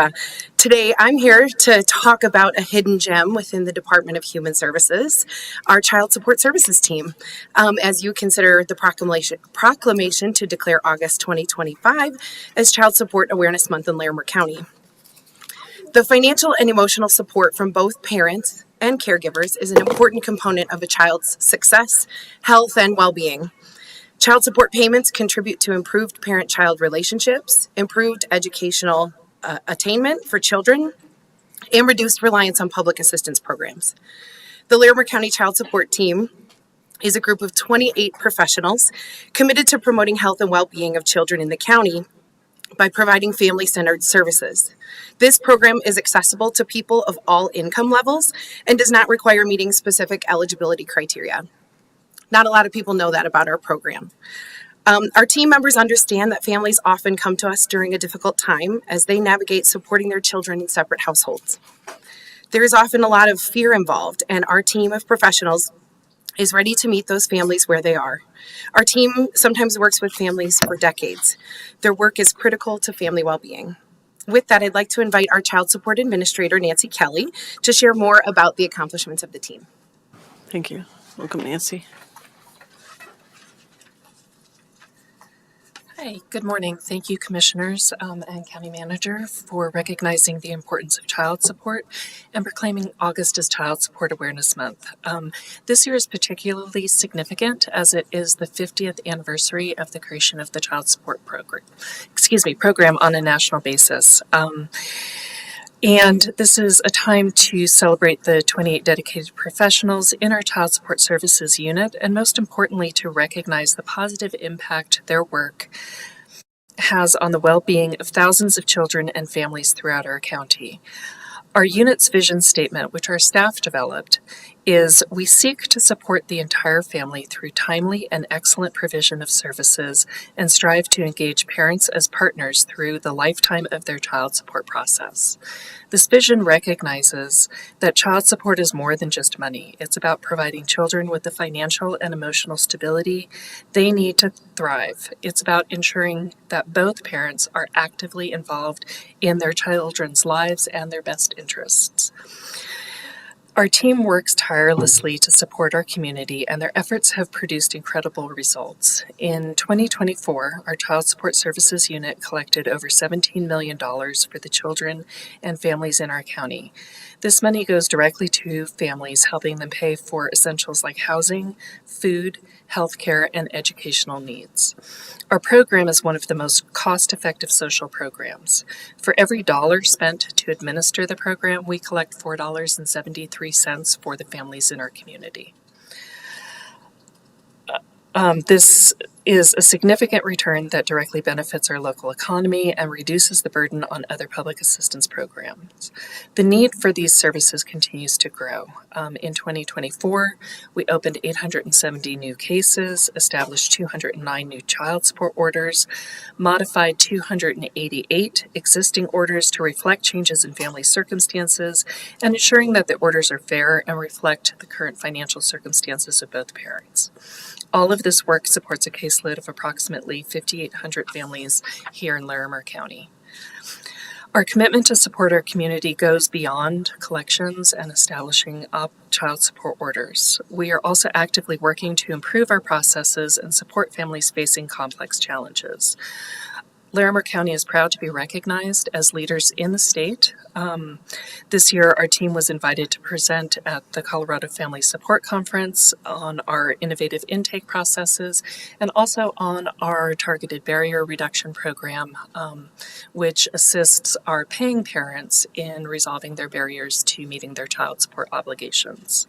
today I'm here to talk about a hidden gem within the Department of Human Services, our Child Support Services team, as you consider the proclamation to declare August 2025 as Child Support Awareness Month in Larimer County. The financial and emotional support from both parents and caregivers is an important component of a child's success, health, and well-being. Child support payments contribute to improved parent-child relationships, improved educational attainment for children, and reduced reliance on public assistance programs. The Larimer County Child Support Team is a group of 28 professionals committed to promoting health and well-being of children in the county by providing family-centered services. This program is accessible to people of all income levels and does not require meeting specific eligibility criteria. Not a lot of people know that about our program. Our team members understand that families often come to us during a difficult time as they navigate supporting their children in separate households. There is often a lot of fear involved, and our team of professionals is ready to meet those families where they are. Our team sometimes works with families for decades. Their work is critical to family well-being. With that, I'd like to invite our Child Support Administrator, Nancy Kelly, to share more about the accomplishments of the team. Thank you. Welcome, Nancy. Hi, good morning. Thank you, Commissioners and County Manager, for recognizing the importance of child support and proclaiming August as Child Support Awareness Month. This year is particularly significant as it is the 50th anniversary of the creation of the Child Support program on a national basis. And this is a time to celebrate the 28 dedicated professionals in our Child Support Services unit, and most importantly, to recognize the positive impact their work has on the well-being of thousands of children and families throughout our county. Our unit's vision statement, which our staff developed, is we seek to support the entire family through timely and excellent provision of services and strive to engage parents as partners through the lifetime of their child support process. This vision recognizes that child support is more than just money. It's about providing children with the financial and emotional stability they need to thrive. It's about ensuring that both parents are actively involved in their children's lives and their best interests. Our team works tirelessly to support our community, and their efforts have produced incredible results. In 2024, our Child Support Services unit collected over $17 million for the children and families in our county. This money goes directly to families, helping them pay for essentials like housing, food, healthcare, and educational needs. Our program is one of the most cost-effective social programs. For every dollar spent to administer the program, we collect $4.73 for the families in our community. This is a significant return that directly benefits our local economy and reduces the burden on other public assistance programs. The need for these services continues to grow. In 2024, we opened 870 new cases, established 209 new child support orders, modified 288 existing orders to reflect changes in family circumstances, and ensuring that the orders are fair and reflect the current financial circumstances of both parents. All of this work supports a caseload of approximately 5,800 families here in Larimer County. Our commitment to support our community goes beyond collections and establishing child support orders. We are also actively working to improve our processes and support families facing complex challenges. Larimer County is proud to be recognized as leaders in the state. This year, our team was invited to present at the Colorado Family Support Conference on our innovative intake processes and also on our targeted barrier reduction program, which assists our paying parents in resolving their barriers to meeting their child support obligations.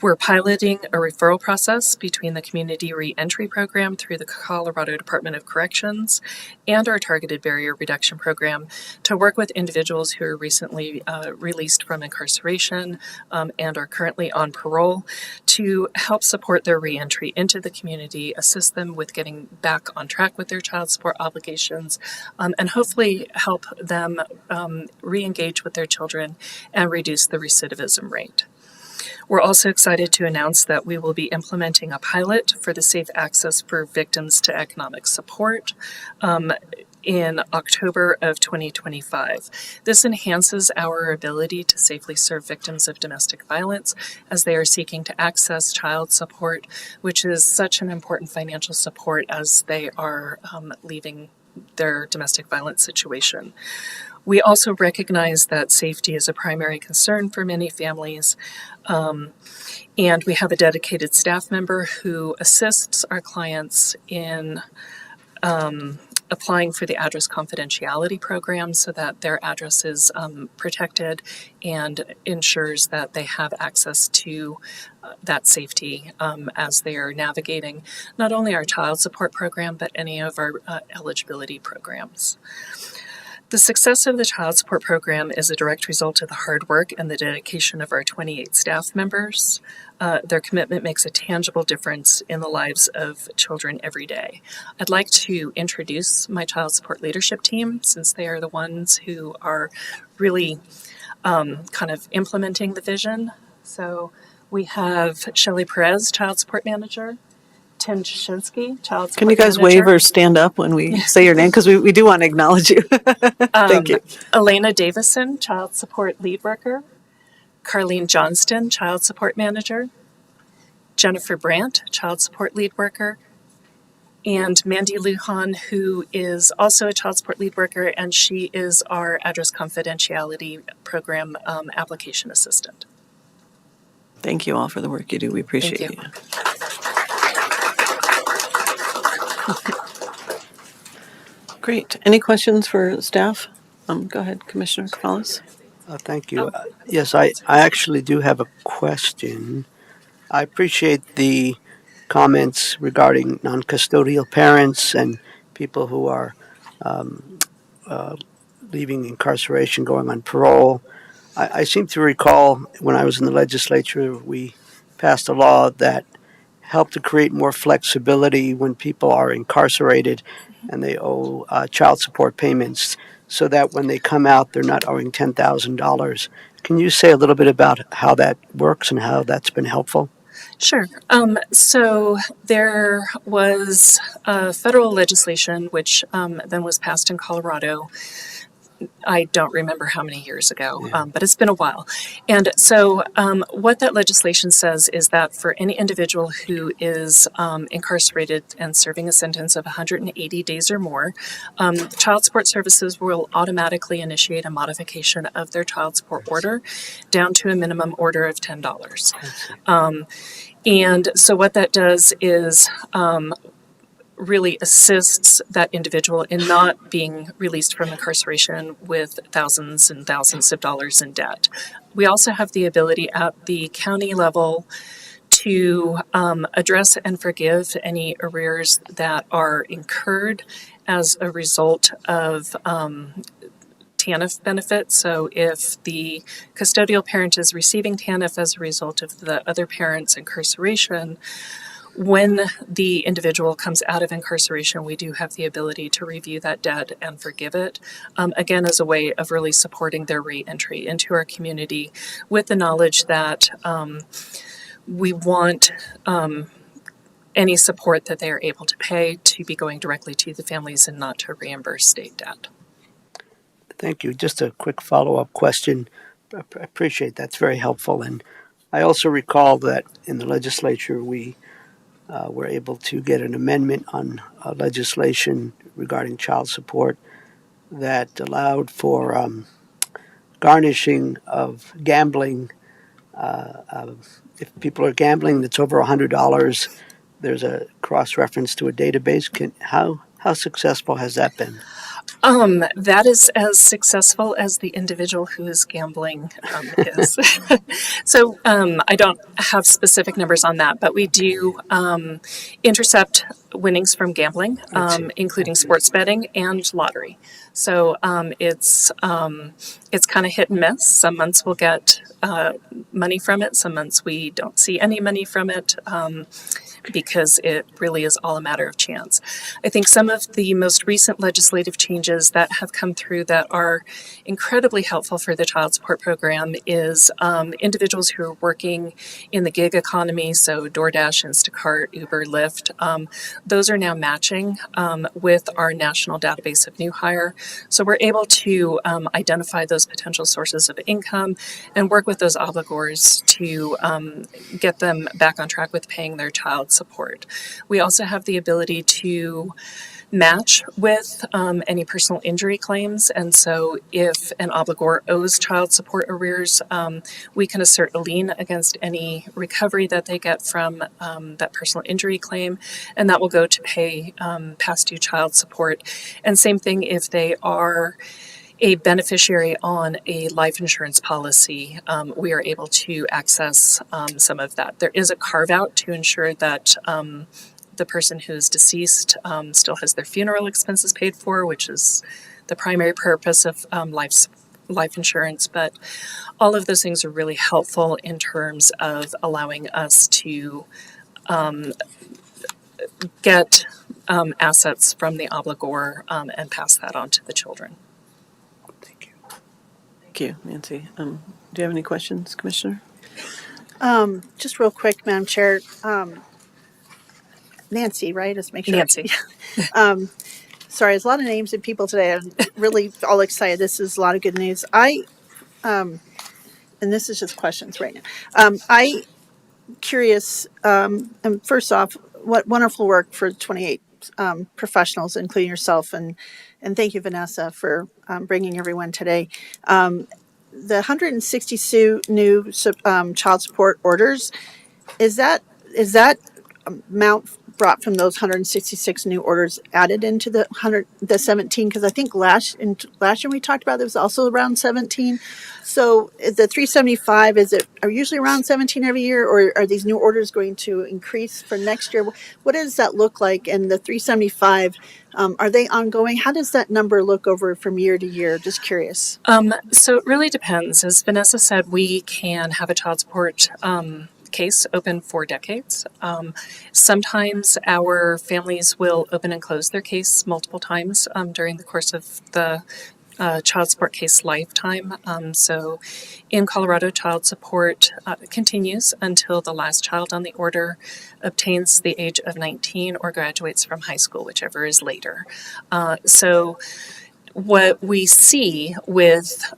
We're piloting a referral process between the Community Reentry Program through the Colorado Department of Corrections and our Targeted Barrier Reduction Program to work with individuals who are recently released from incarceration and are currently on parole to help support their reentry into the community, assist them with getting back on track with their child support obligations, and hopefully help them re-engage with their children and reduce the recidivism rate. We're also excited to announce that we will be implementing a pilot for the Safe Access for Victims to Economic Support in October of 2025. This enhances our ability to safely serve victims of domestic violence as they are seeking to access child support, which is such an important financial support as they are leaving their domestic violence situation. We also recognize that safety is a primary concern for many families, and we have a dedicated staff member who assists our clients in applying for the address confidentiality program so that their address is protected and ensures that they have access to that safety as they are navigating not only our child support program, but any of our eligibility programs. The success of the child support program is a direct result of the hard work and the dedication of our 28 staff members. Their commitment makes a tangible difference in the lives of children every day. I'd like to introduce my child support leadership team, since they are the ones who are really kind of implementing the vision. So we have Shelley Perez, child support manager. Tim Jashinsky, child support Can you guys manager. wave or stand up when we say your name? Because we do want to acknowledge you. Thank you. Elena Davison, child support lead worker. Carlene Johnston, child support manager. Jennifer Brandt, child support lead worker. And Mandy Lujan, who is also a child support lead worker, and she is our address confidentiality program application assistant. Thank you all for the work you do. We appreciate Thank you. Great. Any questions for staff? Go ahead, Commissioner Collins. Thank you. Yes, I actually do have a question. I appreciate the comments regarding non-custodial parents and people who are leaving incarceration, going on parole. I seem to recall when I was in the legislature, we passed a law that helped to create more flexibility when people are incarcerated and they owe child support payments, so that when they come out, they're not owing $10,000. Can you say a little bit about how that works and how that's been helpful? Sure. So there was federal legislation which then was passed in Colorado. I don't remember how many years ago, but it's been a while. And so what that legislation says is that for any individual who is incarcerated and serving a sentence of 180 days or more, child support services will automatically initiate a modification of their child support order down to a minimum order of $10. And so what that does is really assists that individual in not being released from incarceration with thousands and thousands of dollars in debt. We also have the ability at the county level to address and forgive any arrears that are incurred as a result of TANF benefits. So if the custodial parent is receiving TANF as a result of the other parent's incarceration, when the individual comes out of incarceration, we do have the ability to review that debt and forgive it, again, as a way of really supporting their reentry into our community with the knowledge that we want any support that they are able to pay to be going directly to the families and not to reimburse state debt. Thank you. Just a quick follow-up question. I appreciate that's very helpful. And I also recall that in the legislature we were able to get an amendment on legislation regarding child support that allowed for garnishing of gambling. If people are gambling that's over $100, there's a cross reference to a database. How successful has that been? That is as successful as the individual who is gambling is. So I don't have specific numbers on that, but we do intercept winnings from gambling, including sports betting and lottery. So it's kind of hit and miss. Some months we'll get money from it. Some months we don't see any money from it. Because it really is all a matter of chance. I think some of the most recent legislative changes that have come through that are incredibly helpful for the child support program is individuals who are working in the gig economy, so DoorDash, Instacart, Uber, Lyft. Those are now matching with our national database of new hire. So we're able to identify those potential sources of income and work with those obligors to get them back on track with paying their child support. We also have the ability to match with any personal injury claims. And so if an obligor owes child support arrears, we can assert a lien against any recovery that they get from that personal injury claim, and that will go to pay past due child support. And same thing if they are a beneficiary on a life insurance policy, we are able to access some of that. There is a carve out to ensure that the person who's deceased still has their funeral expenses paid for, which is the primary purpose of life insurance. But all of those things are really helpful in terms of allowing us to get assets from the obligor and pass that on to the children. Thank you, Nancy. Do you have any questions, Commissioner? Just real quick, Madam Chair. Nancy, right? Let's make sure. Nancy. Sorry, there's a lot of names and people today. I'm really all excited. This is a lot of good news. And this is just questions right now. I curious. And first off, what wonderful work for 28 professionals, including yourself, and thank you, Vanessa, for bringing everyone today. The 162 new child support orders, is that amount brought from those 166 new orders added into the 17? Because I think last year we talked about there was also around 17. So the 375, are usually around 17 every year, or are these new orders going to increase for next year? What does that look like? And the 375, are they ongoing? How does that number look over from year to year? Just curious. So it really depends. As Vanessa said, we can have a child support case open for decades. Sometimes our families will open and close their case multiple times during the course of the child support case lifetime. So in Colorado, child support continues until the last child on the order obtains the age of 19 or graduates from high school, whichever is later. So what we see with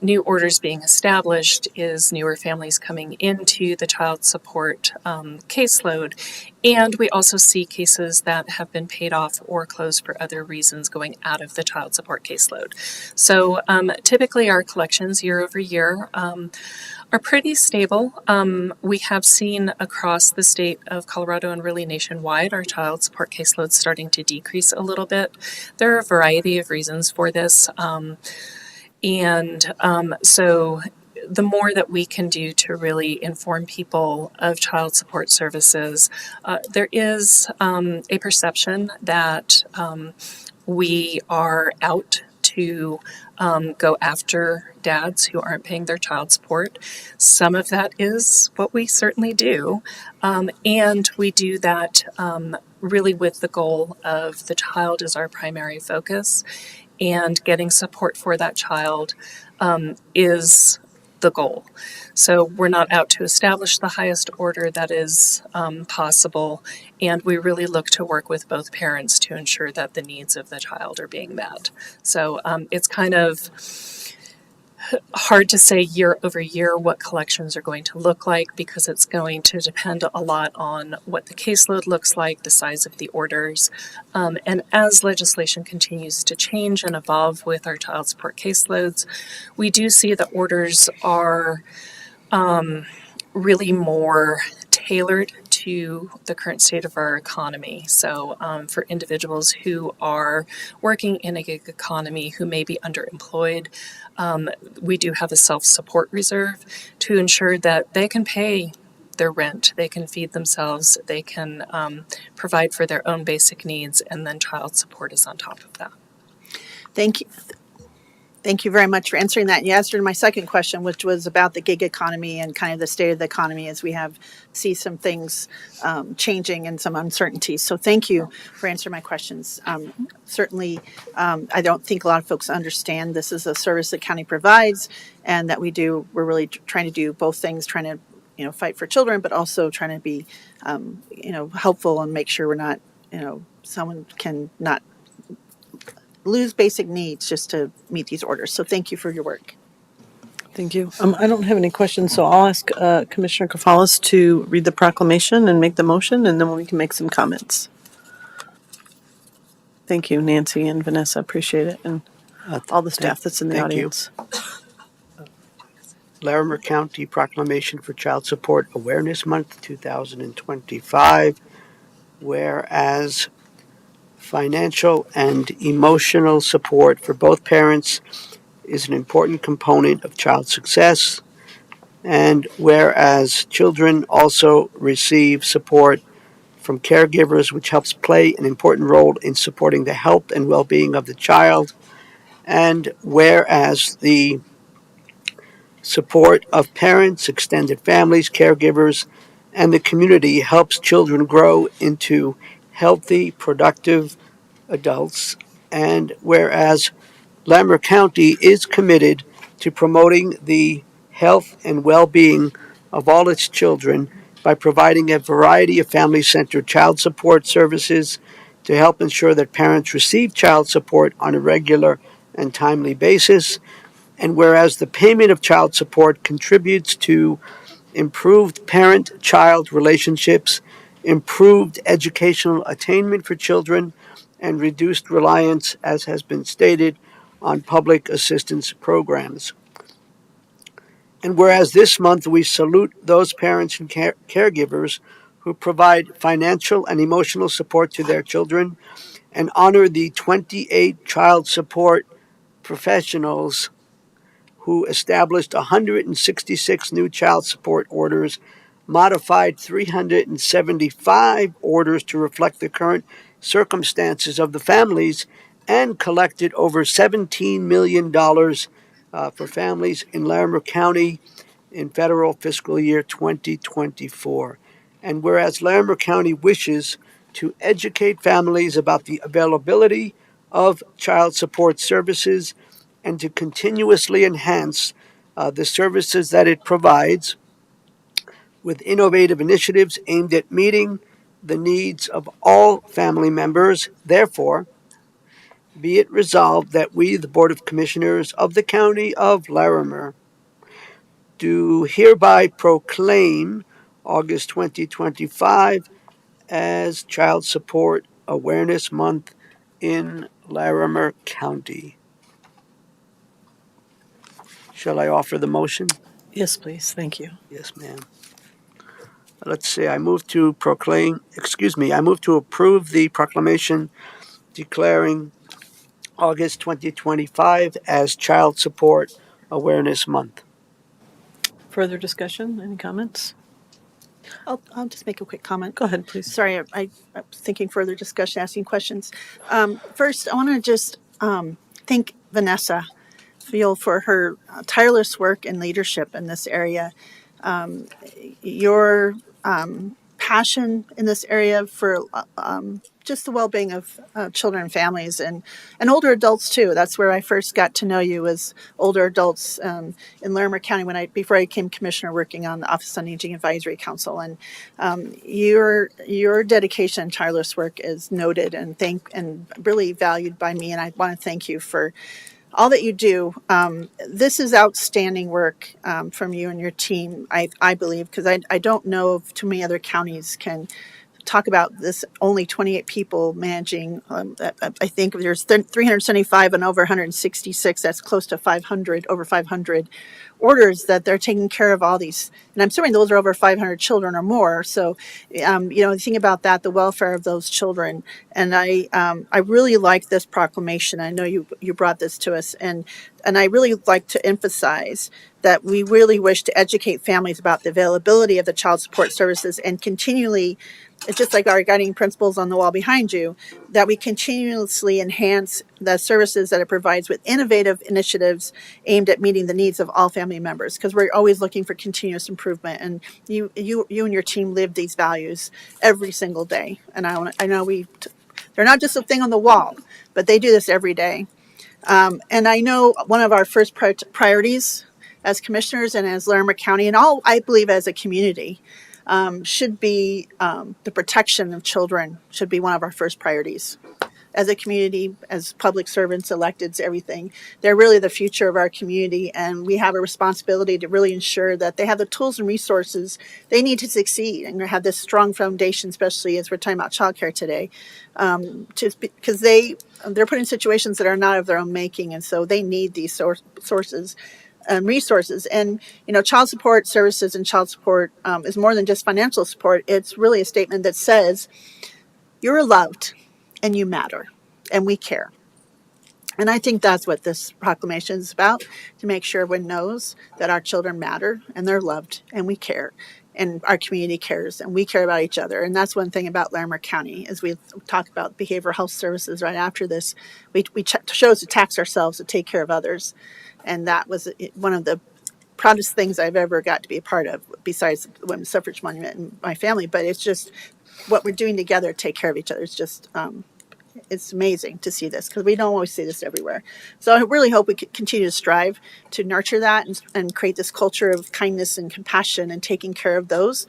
new orders being established is newer families coming into the child support caseload, and we also see cases that have been paid off or closed for other reasons going out of the child support caseload. So typically our collections year over year are pretty stable. We have seen across the state of Colorado and really nationwide our child support caseload starting to decrease a little bit. There are a variety of reasons for this. So the more that we can do to really inform people of child support services, there is a perception that we are out to go after dads who aren't paying their child support. Some of that is what we certainly do. And we do that really with the goal of the child as our primary focus, and getting support for that child is the goal. So we're not out to establish the highest order that is possible, and we really look to work with both parents to ensure that the needs of the child are being met. So it's kind of hard to say year over year what collections are going to look like because it's going to depend a lot on what the caseload looks like, the size of the orders. And as legislation continues to change and evolve with our child support caseloads, we do see that orders are really more tailored to the current state of our economy. So, for individuals who are working in a gig economy who may be underemployed, we do have a self support reserve to ensure that they can pay their rent, they can feed themselves, they can provide for their own basic needs, and then child support is on top of that. Thank you. Thank you very much for answering that. You answered my second question, which was about the gig economy and kind of the state of the economy as we see some things changing and some uncertainties. So thank you for answering my questions. Certainly, I don't think a lot of folks understand this is a service that county provides, and that we're really trying to do both things, trying to fight for children, but also trying to be helpful and make sure we're not someone can not lose basic needs just to meet these orders. So thank you for your work. Thank you. I don't have any questions, so I'll ask Commissioner Kafalis to read the proclamation and make the motion, and then we can make some comments. Thank you, Nancy and Vanessa. Appreciate it, and all the staff that's in the audience. Larimer County Proclamation for Child Support Awareness Month 2025, whereas financial and emotional support for both parents is an important component of child success, and whereas children also receive support from caregivers, which helps play an important role in supporting the health and well-being of the child, and whereas the support of parents, extended families, caregivers, and the community helps children grow into healthy, productive adults, and whereas Larimer County is committed to promoting the health and well-being of all its children by providing a variety of family-centered child support services to help ensure that parents receive child support on a regular and timely basis, and whereas the payment of child support contributes to improved parent-child relationships, improved educational attainment for children, and reduced reliance, as has been stated, on public assistance programs. And whereas this month we salute those parents and caregivers who provide financial and emotional support to their children and honor the 28 child support professionals who established 166 new child support orders, modified 375 orders to reflect the current circumstances of the families, and collected over $17 million for families in Larimer County in federal fiscal year 2024. And whereas Larimer County wishes to educate families about the availability of child support services and to continuously enhance the services that it provides with innovative initiatives aimed at meeting the needs of all family members. Therefore, be it resolved that we, the Board of Commissioners of the County of Larimer, do hereby proclaim August 2025 as Child Support Awareness Month in Larimer County. Shall I offer the motion? Yes, please. Thank you. Yes, ma'am. Let's see, I move to approve the proclamation declaring August 2025 as Child Support Awareness Month. Further discussion? Any comments? I'll just make a quick comment. Go ahead, please. Sorry, I was thinking further discussion, asking questions. First, I want to just thank Vanessa Fiel for her tireless work and leadership in this area. Your passion in this area for just the well-being of children and families and older adults too. That's where I first got to know you, as older adults in Larimer County before I became commissioner, working on the Office on Aging Advisory Council. And your dedication and tireless work is noted and really valued by me. And I want to thank you for all that you do. This is outstanding work from you and your team, I believe, because I don't know if too many other counties can talk about this. Only 28 people managing. I think there's 375 and over 166. That's close to 500, over 500 orders that they're taking care of all these. And I'm assuming those are over 500 children or more. So, think about that, the welfare of those children. And I really like this proclamation. I know you brought this to us, and I really like to emphasize that we really wish to educate families about the availability of the child support services and continually, it's just like our guiding principles on the wall behind you, that we continuously enhance the services that it provides with innovative initiatives aimed at meeting the needs of all family members, because we're always looking for continuous improvement. And you and your team live these values every single day. And I know they're not just a thing on the wall, but they do this every day. And I know one of our first priorities as commissioners and as Larimer County, and all, I believe, as a community, should be the protection of children should be one of our first priorities. As a community, as public servants, electeds, everything, they're really the future of our community, and we have a responsibility to really ensure that they have the tools and resources they need to succeed and have this strong foundation, especially as we're talking about childcare today, because they're put in situations that are not of their own making, and so they need these sources and resources. And child support services and child support is more than just financial support. It's really a statement that says you're loved and you matter and we care. And I think that's what this proclamation is about, to make sure everyone knows that our children matter and they're loved and we care, and our community cares and we care about each other. And that's one thing about Larimer County, as we talk about behavioral health services right after this, we chose to tax ourselves to take care of others. And that was one of the proudest things I've ever got to be a part of, besides the Women's Suffrage Monument and my family. But it's just what we're doing together to take care of each other. It's just it's amazing to see this, because we don't always see this everywhere. So I really hope we continue to strive to nurture that and create this culture of kindness and compassion and taking care of those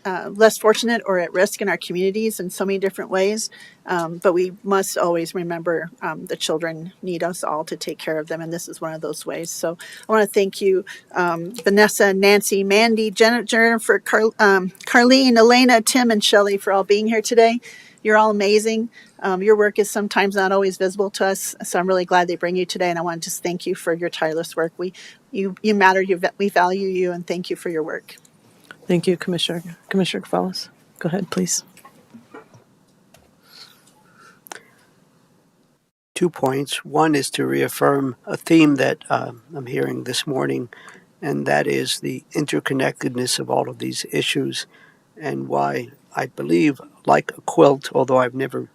less fortunate or at risk in our communities in so many different ways. But we must always remember the children need us all to take care of them, and this is one of those ways. So I want to thank you, Vanessa, Nancy, Mandy, Jennifer, Carlene, Elena, Tim, and Shelley, for all being here today. You're all amazing. Your work is sometimes not always visible to us, so I'm really glad they bring you today, and I want to just thank you for your tireless work. You matter, we value you, and thank you for your work. Thank you, Commissioner Gonzalez. Go ahead, please. 2 points. One is to reaffirm a theme that I'm hearing this morning, and that is the interconnectedness of all of these issues, and why I believe, like a quilt, although I've never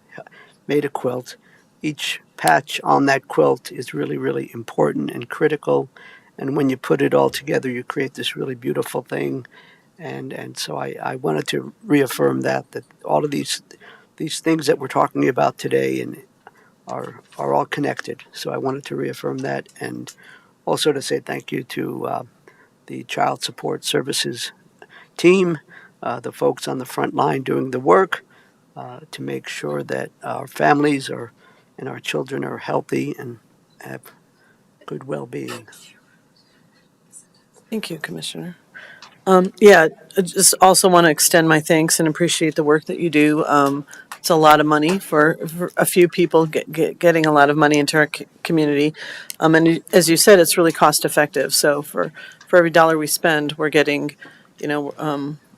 made a quilt, each patch on that quilt is really, really important and critical. And when you put it all together, you create this really beautiful thing. And so I wanted to reaffirm that all of these things that we're talking about today and are all connected. So I wanted to reaffirm that, and also to say thank you to the Child Support Services team, the folks on the front line doing the work to make sure that our families and our children are healthy and have good well-being. Thank you, Commissioner. I just also want to extend my thanks and appreciate the work that you do. It's a lot of money for a few people getting a lot of money into our community. And as you said, it's really cost effective. So for every dollar we spend, we're getting,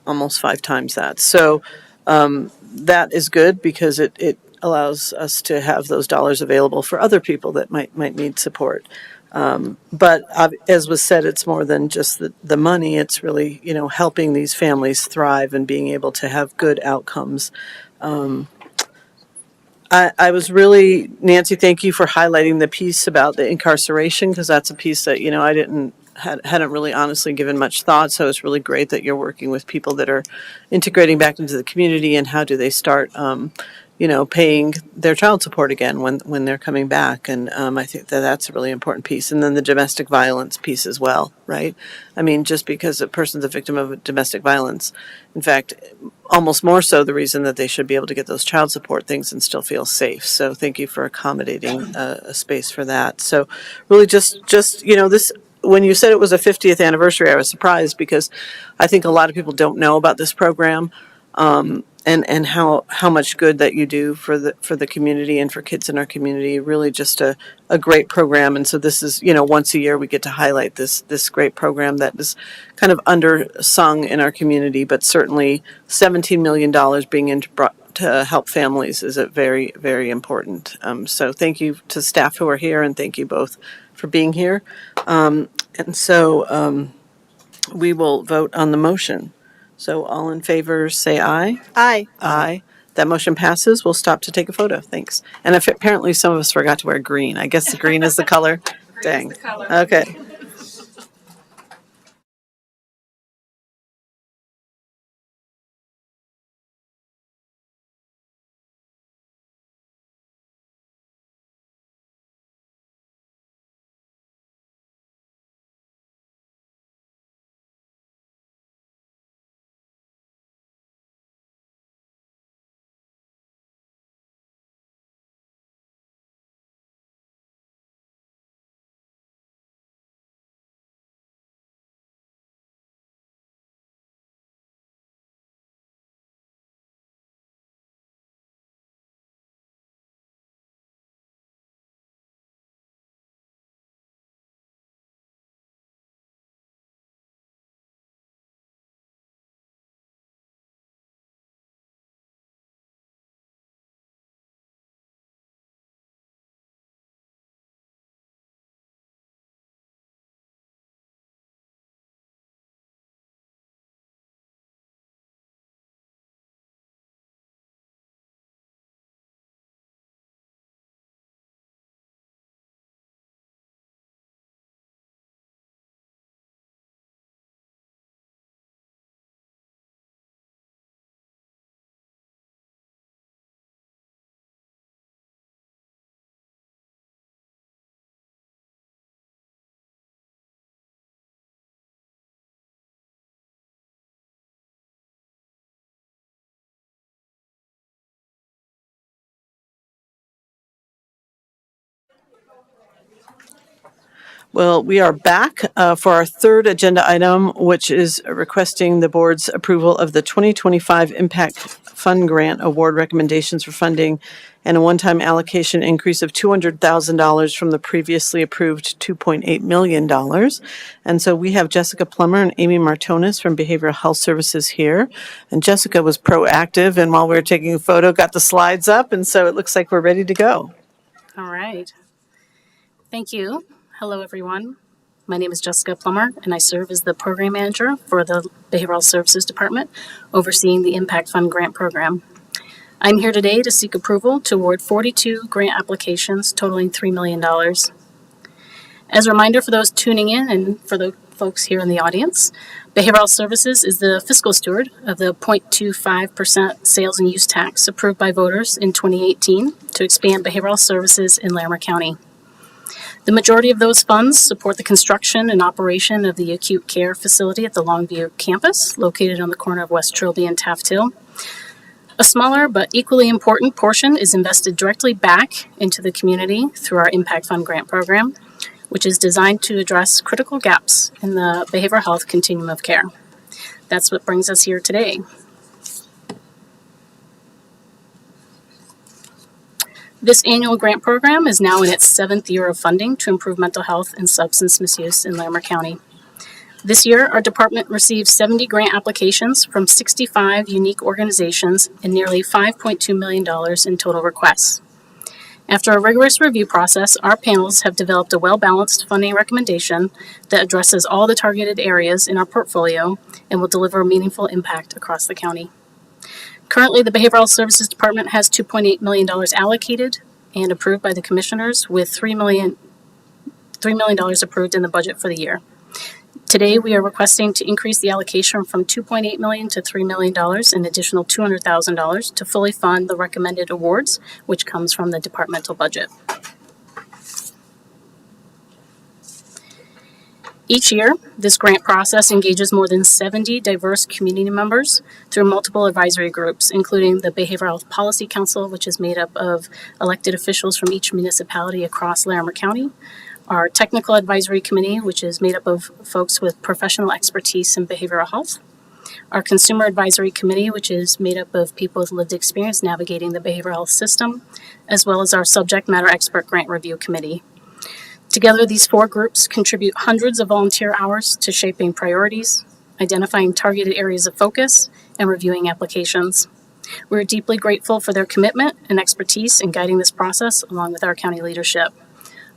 almost 5 times that. So that is good, because it allows us to have those dollars available for other people that might need support. But as was said, it's more than just the money. It's really, helping these families thrive and being able to have good outcomes. I was really, Nancy, thank you for highlighting the piece about the incarceration, because that's a piece that, I hadn't really honestly given much thought. So it's really great that you're working with people that are integrating back into the community, and how do they start, paying their child support again when they're coming back. And I think that's a really important piece. And then the domestic violence piece as well, right? I mean, just because a person's a victim of domestic violence, in fact, almost more so the reason that they should be able to get those child support things and still feel safe. So thank you for accommodating a space for that. So really just this, when you said it was a 50th anniversary, I was surprised because I think a lot of people don't know about this program. And how much good that you do for the community and for kids in our community. Really just a great program. And so this is, once a year we get to highlight this great program that is kind of undersung in our community, but certainly $17 million being brought to help families is a very, very important. So thank you to staff who are here, and thank you both for being here. And so we will vote on the motion. So all in favor, say aye. Aye. Aye. That motion passes. We'll stop to take a photo. Thanks. And apparently some of us forgot to wear green. I guess the green is the color. Dang. Okay. Well, we are back for our third agenda item, which is requesting the board's approval of the 2025 Impact Fund Grant Award recommendations for funding and a one-time allocation increase of $200,000 from the previously approved $2.8 million. And so we have Jessica Plummer and Amy Martonis from Behavioral Health Services here. And Jessica was proactive, and while we were taking a photo, got the slides up, and so it looks like we're ready to go. All right. Thank you. Hello, everyone. My name is Jessica Plummer, and I serve as the Program Manager for the Behavioral Services Department, overseeing the Impact Fund Grant Program. I'm here today to seek approval to award 42 grant applications totaling $3 million. As a reminder for those tuning in and for the folks here in the audience, Behavioral Services is the fiscal steward of the 0.25% sales and use tax approved by voters in 2018 to expand behavioral services in Larimer County. The majority of those funds support the construction and operation of the acute care facility at the Longview campus, located on the corner of West Trilby and Taft Hill. A smaller but equally important portion is invested directly back into the community through our Impact Fund Grant Program, which is designed to address critical gaps in the behavioral health continuum of care. That's what brings us here today. This annual grant program is now in its 7th year of funding to improve mental health and substance misuse in Larimer County. This year, our department received 70 grant applications from 65 unique organizations and nearly $5.2 million in total requests. After a rigorous review process, our panels have developed a well-balanced funding recommendation that addresses all the targeted areas in our portfolio and will deliver meaningful impact across the county. Currently, the Behavioral Services Department has $2.8 million allocated and approved by the commissioners, with $3 million approved in the budget for the year. Today, we are requesting to increase the allocation from $2.8 million to $3 million, an additional $200,000 to fully fund the recommended awards, which comes from the departmental budget. Each year, this grant process engages more than 70 diverse community members through multiple advisory groups, including the Behavioral Health Policy Council, which is made up of elected officials from each municipality across Larimer County, our Technical Advisory Committee, which is made up of folks with professional expertise in behavioral health, our Consumer Advisory Committee, which is made up of people with lived experience navigating the behavioral health system, as well as our Subject Matter Expert Grant Review Committee. Together, these four groups contribute hundreds of volunteer hours to shaping priorities, identifying targeted areas of focus, and reviewing applications. We're deeply grateful for their commitment and expertise in guiding this process along with our county leadership.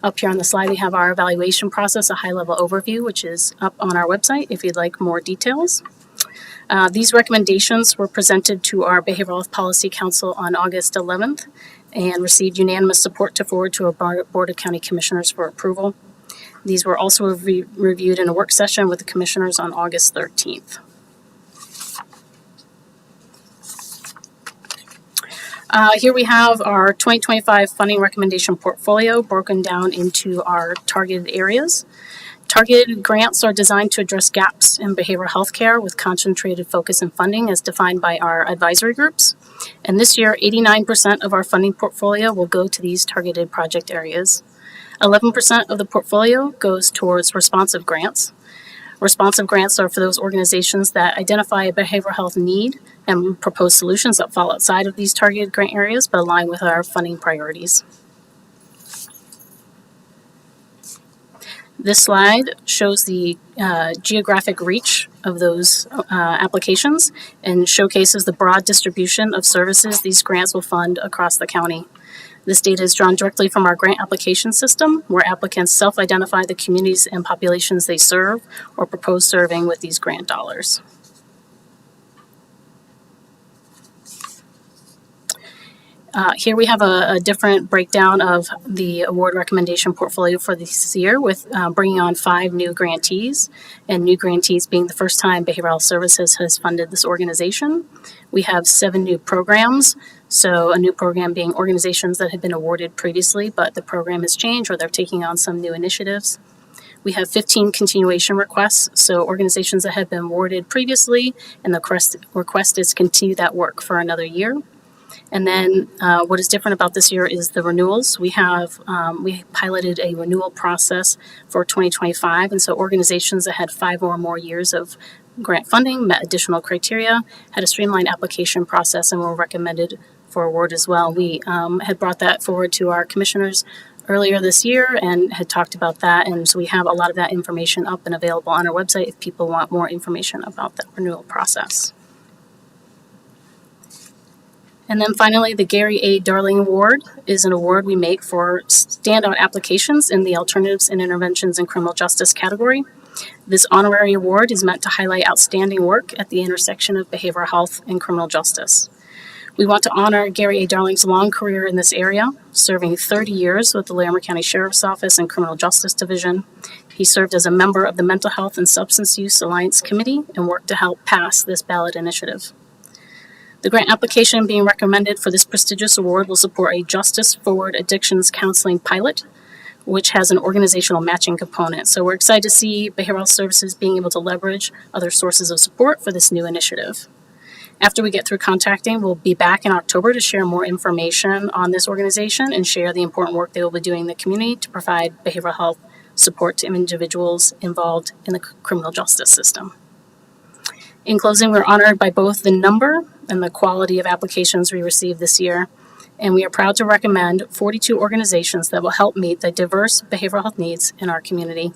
Up here on the slide, we have our evaluation process, a high-level overview, which is up on our website if you'd like more details. These recommendations were presented to our Behavioral Health Policy Council on August 11th and received unanimous support to forward to our Board of County Commissioners for approval. These were also reviewed in a work session with the commissioners on August 13th. Here we have our 2025 funding recommendation portfolio broken down into our targeted areas. Targeted grants are designed to address gaps in behavioral health care with concentrated focus and funding as defined by our advisory groups. And this year, 89% of our funding portfolio will go to these targeted project areas. 11% of the portfolio goes towards responsive grants. Responsive grants are for those organizations that identify a behavioral health need and propose solutions that fall outside of these targeted grant areas but align with our funding priorities. This slide shows the geographic reach of those applications and showcases the broad distribution of services these grants will fund across the county. This data is drawn directly from our grant application system, where applicants self-identify the communities and populations they serve or propose serving with these grant dollars. Here we have a different breakdown of the award recommendation portfolio for this year with bringing on 5 new grantees, and new grantees being the first time Behavioral Health Services has funded this organization. We have 7 new programs, so a new program being organizations that had been awarded previously, but the program has changed or they're taking on some new initiatives. We have 15 continuation requests, so organizations that have been awarded previously, and the request is to continue that work for another year. And then what is different about this year is the renewals. We piloted a renewal process for 2025, and so organizations that had 5 or more years of grant funding met additional criteria, had a streamlined application process, and were recommended for award as well. We had brought that forward to our commissioners earlier this year and had talked about that, and so we have a lot of that information up and available on our website if people want more information about that renewal process. And then finally, the Gary A. Darling Award is an award we make for standout applications in the Alternatives and Interventions in Criminal Justice category. This honorary award is meant to highlight outstanding work at the intersection of behavioral health and criminal justice. We want to honor Gary A. Darling's long career in this area, serving 30 years with the Larimer County Sheriff's Office and Criminal Justice Division. He served as a member of the Mental Health and Substance Use Alliance Committee and worked to help pass this ballot initiative. The grant application being recommended for this prestigious award will support a Justice Forward Addictions Counseling pilot, which has an organizational matching component. So we're excited to see Behavioral Health Services being able to leverage other sources of support for this new initiative. After we get through contacting, we'll be back in October to share more information on this organization and share the important work they will be doing in the community to provide behavioral health support to individuals involved in the criminal justice system. In closing, we're honored by both the number and the quality of applications we received this year, and we are proud to recommend 42 organizations that will help meet the diverse behavioral health needs in our community.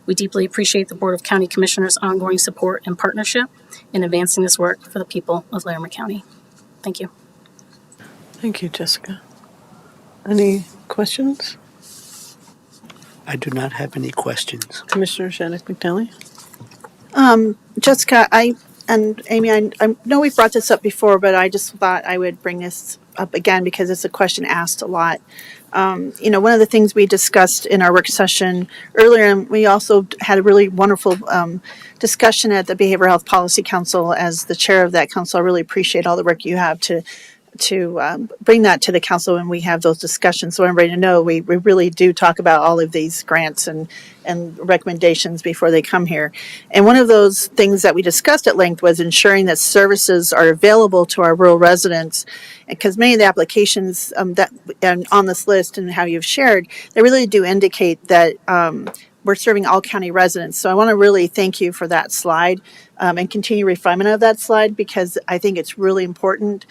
We deeply appreciate the Board of County Commissioners' ongoing support and partnership in advancing this work for the people of Larimer County. Thank you. Thank you, Jessica. Any questions? I do not have any questions. Commissioner Shannon McNally? Jessica, I And Amy, I know we've brought this up before, but I just thought I would bring this up again because it's a question asked a lot. One of the things we discussed in our work session earlier, and we also had a really wonderful discussion at the Behavioral Health Policy Council. As the chair of that council, I really appreciate all the work you have to bring that to the council when we have those discussions. So everybody to know we really do talk about all of these grants and recommendations before they come here. And one of those things that we discussed at length was ensuring that services are available to our rural residents, because many of the applications that and on this list and how you've shared, they really do indicate that we're serving all county residents. So I want to really thank you for that slide and continue refinement of that slide, because I think it's really important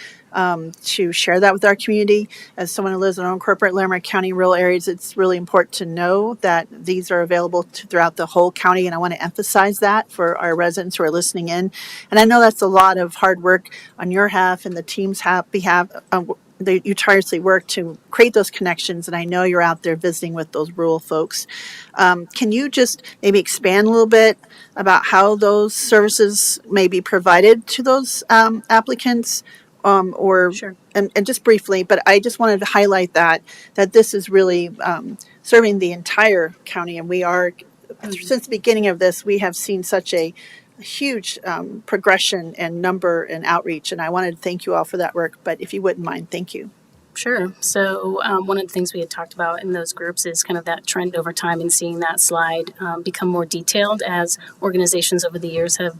to share that with our community. As someone who lives in unincorporated Larimer County rural areas, it's really important to know that these are available throughout the whole county, and I want to emphasize that for our residents who are listening in. And I know that's a lot of hard work on your half and the team's behalf. You tirelessly work to create those connections, and I know you're out there visiting with those rural folks. Can you just maybe expand a little bit about how those services may be provided to those applicants? Sure. And just briefly, but I just wanted to highlight that this is really serving the entire county, and we are, since the beginning of this, we have seen such a huge progression and number and outreach, and I wanted to thank you all for that work. But if you wouldn't mind, thank you. Sure. So one of the things we had talked about in those groups is kind of that trend over time and seeing that slide become more detailed as organizations over the years have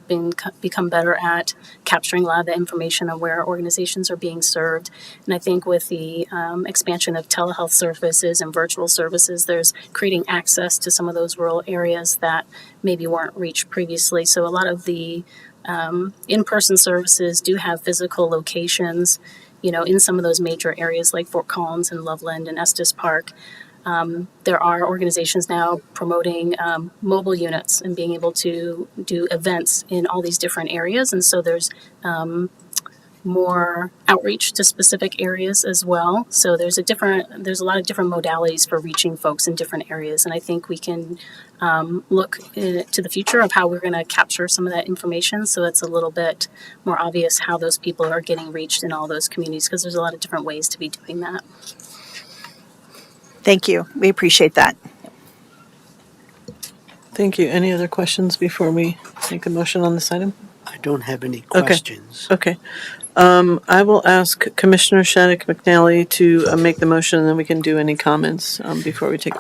become better at capturing a lot of the information on where organizations are being served. And I think with the expansion of telehealth services and virtual services, there's creating access to some of those rural areas that maybe weren't reached previously. So a lot of the in-person services do have physical locations, in some of those major areas like Fort Collins and Loveland and Estes Park. There are organizations now promoting mobile units and being able to do events in all these different areas. And so there's more outreach to specific areas as well. So there's a lot of different modalities for reaching folks in different areas. And I think we can look to the future of how we're going to capture some of that information, so it's a little bit more obvious how those people are getting reached in all those communities, because there's a lot of different ways to be doing that. Thank you. We appreciate that. Thank you. Any other questions before we make a motion on this item? I don't have any questions. Okay. I will ask Commissioner Shattuck McNally to make the motion, and then we can do any comments before we take.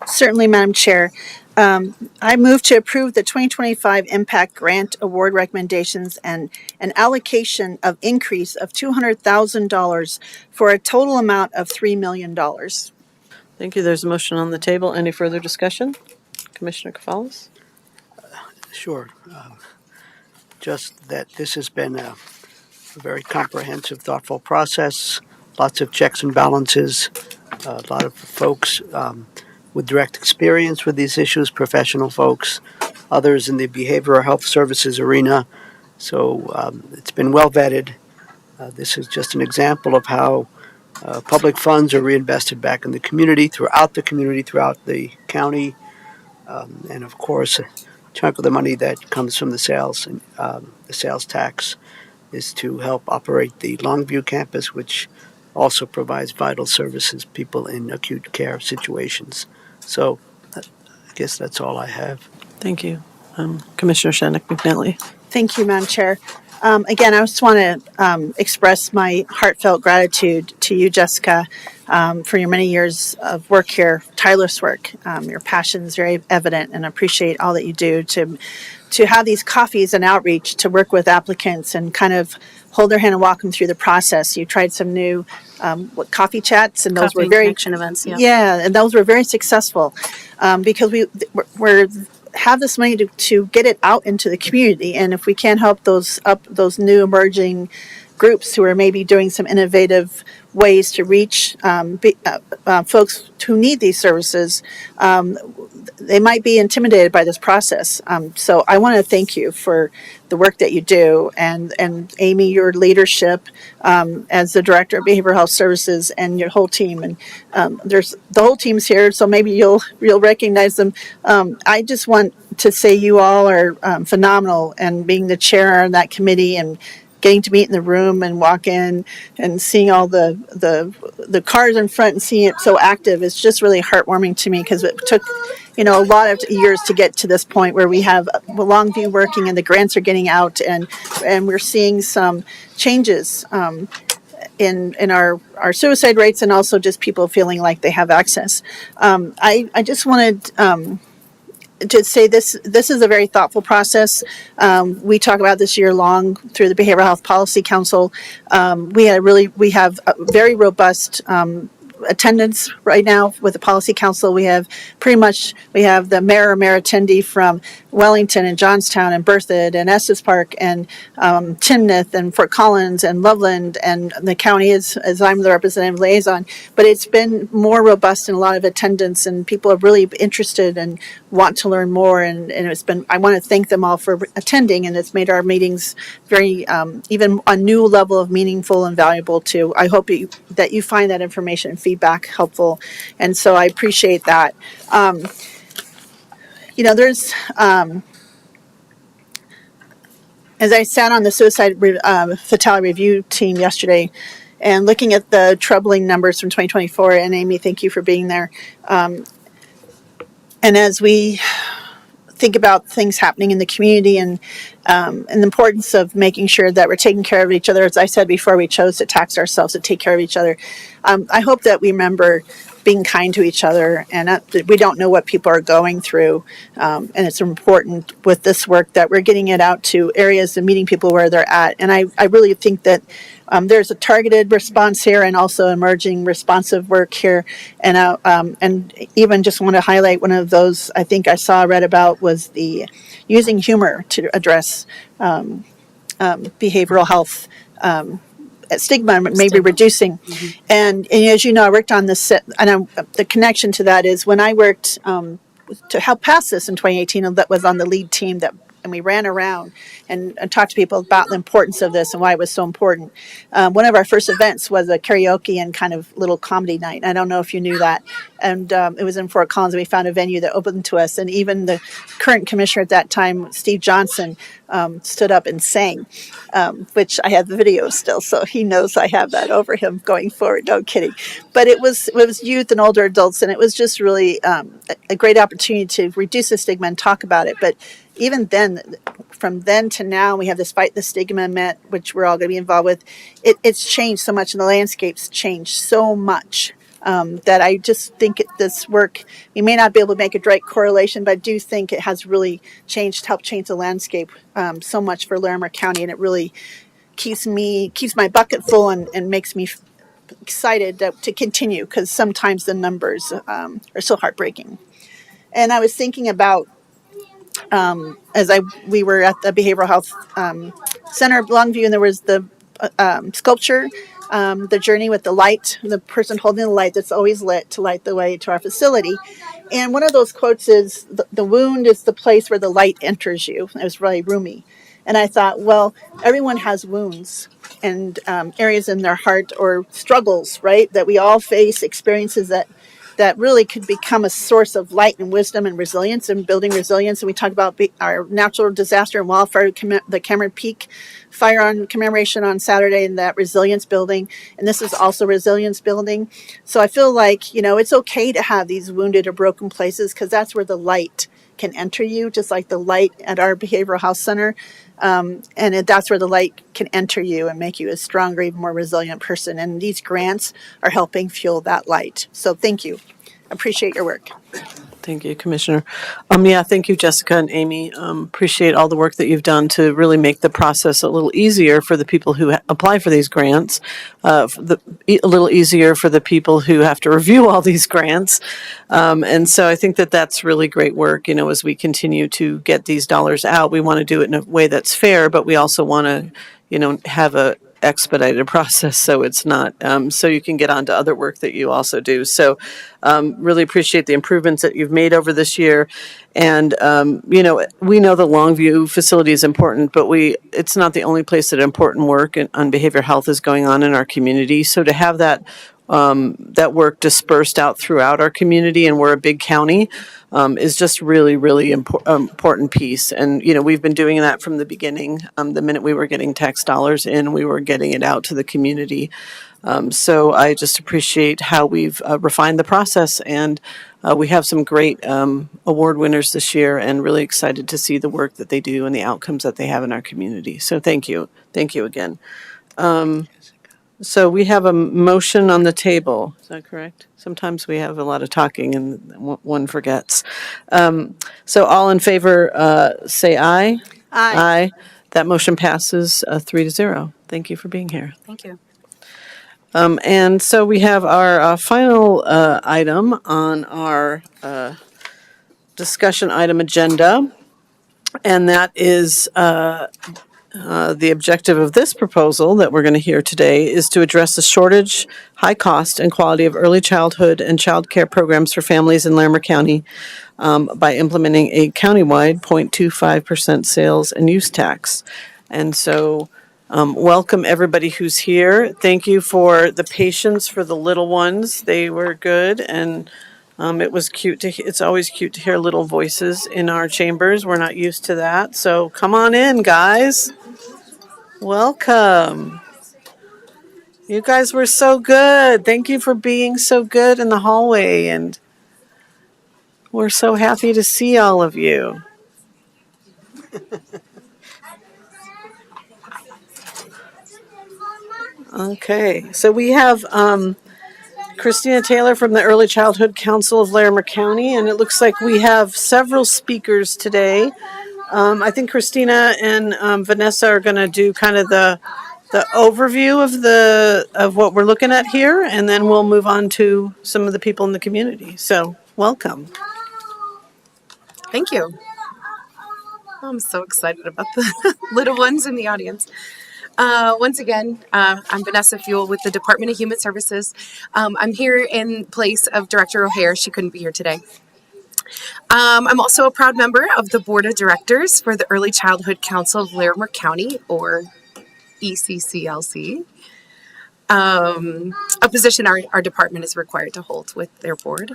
Certainly, Madam Chair. I move to approve the 2025 Impact Grant Award recommendations and an allocation of increase of $200,000 for a total amount of $3 million. Thank you. There's a motion on the table. Any further discussion? Commissioner Cafalas? Sure. Just that this has been a very comprehensive, thoughtful process, lots of checks and balances, a lot of folks with direct experience with these issues, professional folks, others in the behavioral health services arena. So it's been well vetted. This is just an example of how public funds are reinvested back in the community, throughout the county, and of course, a chunk of the money that comes from the sales tax is to help operate the Longview campus, which also provides vital services, people in acute care situations. So I guess that's all I have. Thank you. Commissioner Shattuck McNally. Thank you, Madam Chair. Again, I just want to express my heartfelt gratitude to you, Jessica, for your many years of work here, tireless work. Your passion is very evident, and I appreciate all that you do to have these coffees and outreach to work with applicants and kind of hold their hand and walk them through the process. You tried some new coffee chats, and those Coffee were very connection events. yeah, and those were very successful because we're have this money to get it out into the community, and if we can help those new emerging groups who are maybe doing some innovative ways to reach folks who need these services, they might be intimidated by this process. So I want to thank you for the work that you do, and Amy, your leadership as the director of behavioral health services, and your whole team. And there's the whole team's here, so maybe you'll recognize them. I just want to say you all are phenomenal, and being the chair of that committee and getting to meet in the room and walk in and seeing all the cars in front and seeing it so active, it's just really heartwarming to me, because it took a lot of years to get to this point where we have Longview working and the grants are getting out, and we're seeing some changes in our suicide rates, and also just people feeling like they have access. I just wanted to say this is a very thoughtful process. We talk about this year long through the Behavioral Health Policy Council. We have a very robust attendance right now with the Policy Council. We have the mayor attendee from Wellington and Johnstown and Berthoud and Estes Park and Timnath and Fort Collins and Loveland, and the county as I'm the representative liaison. But it's been more robust in a lot of attendance, and people are really interested and want to learn more. And I want to thank them all for attending, and it's made our meetings very even a new level of meaningful and valuable too. I hope that you find that information and feedback helpful, and so I appreciate that. There's as I sat on the suicide fatality review team yesterday and looking at the troubling numbers from 2024, and Amy, thank you for being there. And as we think about things happening in the community and the importance of making sure that we're taking care of each other, as I said before, we chose to tax ourselves to take care of each other. I hope that we remember being kind to each other, and we don't know what people are going through, and it's important with this work that we're getting it out to areas and meeting people where they're at. And I really think that there's a targeted response here, and also emerging responsive work here. And even just want to highlight one of those I think I read about was the using humor to address behavioral health stigma, maybe reducing. Mm-hmm. And as you know, I worked on this, and the connection to that is when I worked to help pass this in 2018, and that was on the lead team and we ran around and talked to people about the importance of this and why it was so important. One of our first events was a karaoke and kind of little comedy night. I don't know if you knew that. And it was in Fort Collins, and we found a venue that opened to us. And even the current commissioner at that time, Steve Johnson, stood up and sang, which I have the video still, so he knows I have that over him going forward. No kidding. But it was youth and older adults, and it was just really a great opportunity to reduce the stigma and talk about it. But even then, from then to now, we have this Fight the Stigma Met, which we're all going to be involved with. It's changed so much, and the landscape's changed so much that I just think this work, we may not be able to make a direct correlation, but I do think it has really helped change the landscape so much for Larimer County, and it really keeps my bucket full and makes me excited to continue, because sometimes the numbers are so heartbreaking. And I was thinking about we were at the Behavioral Health Center of Longview, and there was the sculpture, the journey with the light, the person holding the light that's always lit to light the way to our facility. And one of those quotes is, the wound is the place where the light enters you. It was really Rumi. And I thought, well, everyone has wounds and areas in their heart or struggles, right, that we all face, experiences that really could become a source of light and wisdom and resilience and building resilience. And we talk about our natural disaster and wildfire, the Cameron Peak fire on commemoration on Saturday, and that resilience building. And this is also resilience building. So I feel like, it's okay to have these wounded or broken places, because that's where the light can enter you, just like the light at our behavioral health center. That's where the light can enter you and make you a stronger, even more resilient person. And these grants are helping fuel that light. So thank you. Appreciate your work. Thank you, Commissioner. Thank you, Jessica and Amy. Appreciate all the work that you've done to really make the process a little easier for the people who apply for these grants, a little easier for the people who have to review all these grants. And so I think that that's really great work. As we continue to get these dollars out, we want to do it in a way that's fair, but we also want to, have expedited process, so it's not, so you can get on to other work that you also do. So really appreciate the improvements that you've made over this year. And, we know the Longview facility is important, but it's not the only place that important work on behavioral health is going on in our community. So to have that work dispersed out throughout our community, and we're a big county, is just really, really important piece. And, we've been doing that from the beginning. The minute we were getting tax dollars in, we were getting it out to the community. So I just appreciate how we've refined the process, and we have some great award winners this year, and really excited to see the work that they do and the outcomes that they have in our community. So thank you. Thank you again. So we have a motion on the table. Is that correct? Sometimes we have a lot of talking and one forgets. So all in favor, say aye. Aye. That motion passes 3-0. Thank you for being here. Thank you. And so we have our final item on our discussion item agenda, and that is the objective of this proposal that we're going to hear today is to address the shortage, high cost, and quality of early childhood and child care programs for families in Larimer County by implementing a countywide 0.25% sales and use tax. And so welcome everybody who's here. Thank you for the patience for the little ones. They were good, and it was cute it's always cute to hear little voices in our chambers. We're not used to that. So come on in, guys. Welcome. You guys were so good. Thank you for being so good in the hallway, and we're so happy to see all of you. Okay, so we have Christina Taylor from the Early Childhood Council of Larimer County, and it looks like we have several speakers today. I think Christina and Vanessa are going to do kind of the overview of what we're looking at here, and then we'll move on to some of the people in the community. So welcome. Thank you. I'm so excited about the little ones in the audience. Once again, I'm Vanessa Fuel with the Department of Human Services. I'm here in place of Director O'Hare. She couldn't be here today. I'm also a proud member of the Board of Directors for the Early Childhood Council of Larimer County, or ECCLC, a position our department is required to hold with their board.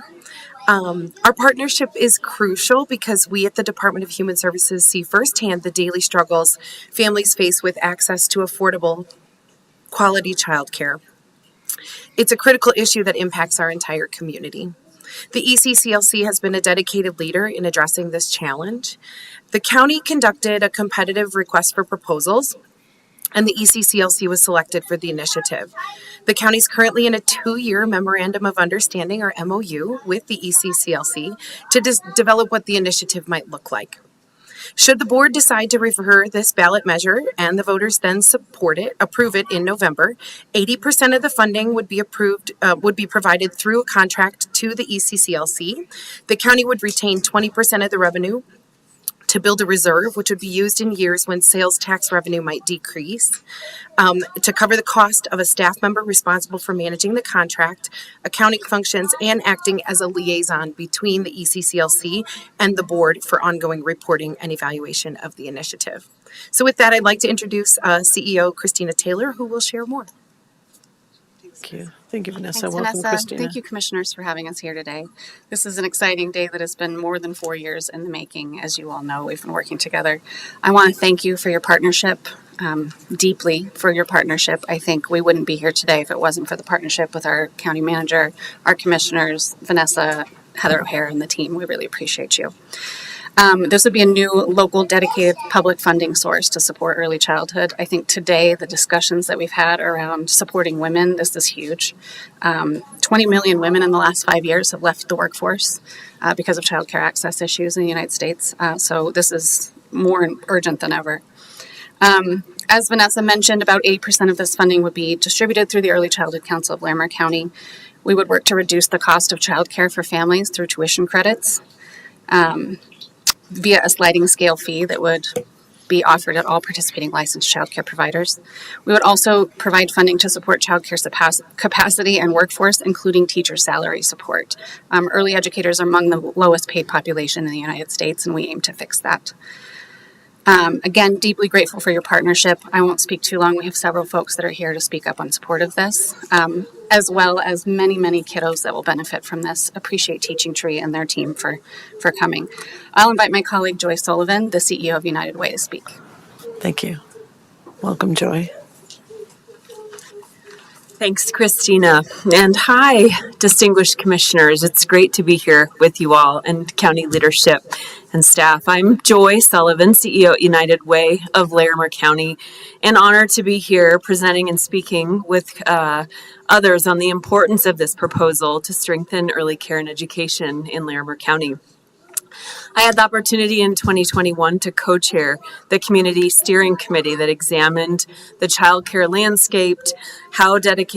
Our partnership is crucial because we at the Department of Human Services see firsthand the daily struggles families face with access to affordable, quality childcare. It's a critical issue that impacts our entire community. The ECCLC has been a dedicated leader in addressing this challenge. The county conducted a competitive request for proposals, and the ECCLC was selected for the initiative. The county is currently in a 2-year Memorandum of Understanding, or MOU, with the ECCLC to develop what the initiative might look like. Should the board decide to refer this ballot measure and the voters then approve it in November, 80% of the funding would be provided through a contract to the ECCLC. The county would retain 20% of the revenue to build a reserve, which would be used in years when sales tax revenue might decrease, to cover the cost of a staff member responsible for managing the contract, accounting functions, and acting as a liaison between the ECCLC and the board for ongoing reporting and evaluation of the initiative. So with that, I'd like to introduce CEO Christina Taylor, who will share more. Thank you. Thank you, Vanessa. Thanks, Welcome, Vanessa. Christina. Thank you, commissioners, for having us here today. This is an exciting day that has been more than 4 years in the making. As you all know, we've been working together. I want to thank you for your partnership, deeply for your partnership. I think we wouldn't be here today if it wasn't for the partnership with our county manager, our commissioners, Vanessa, Heather O'Hare, and the team. We really appreciate you. This would be a new local dedicated public funding source to support early childhood. I think today the discussions that we've had around supporting women, this is huge. 20 million women in the last 5 years have left the workforce because of childcare access issues in the United States. So this is more urgent than ever. As Vanessa mentioned, about 8% of this funding would be distributed through the Early Childhood Council of Larimer County. We would work to reduce the cost of childcare for families through tuition credits, via a sliding scale fee that would be offered at all participating licensed childcare providers. We would also provide funding to support childcare capacity and workforce, including teacher salary support. Early educators are among the lowest paid population in the United States, and we aim to fix that. Again, deeply grateful for your partnership. I won't speak too long. We have several folks that are here to speak up on support of this, as well as many, many kiddos that will benefit from this. Appreciate Teaching Tree and their team for coming. I'll invite my colleague Joy Sullivan, the CEO of United Way, to speak. Thank you. Welcome, Joy. Thanks, Christina. And hi, distinguished commissioners. It's great to be here with you all and county leadership and staff. I'm Joy Sullivan, CEO at United Way of Larimer County, and honored to be here presenting and speaking with others on the importance of this proposal to strengthen early care and education in Larimer County. I had the opportunity in 2021 to co-chair the community steering committee that examined the childcare landscape,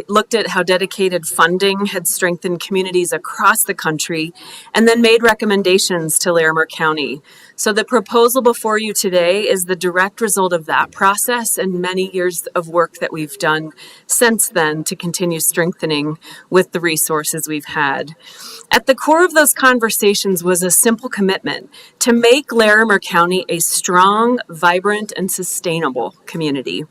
looked at how dedicated funding had strengthened communities across the country, and then made recommendations to Larimer County. So the proposal before you today is the direct result of that process and many years of work that we've done since then to continue strengthening with the resources we've had. At the core of those conversations was a simple commitment to make Larimer County a strong, vibrant, and sustainable community.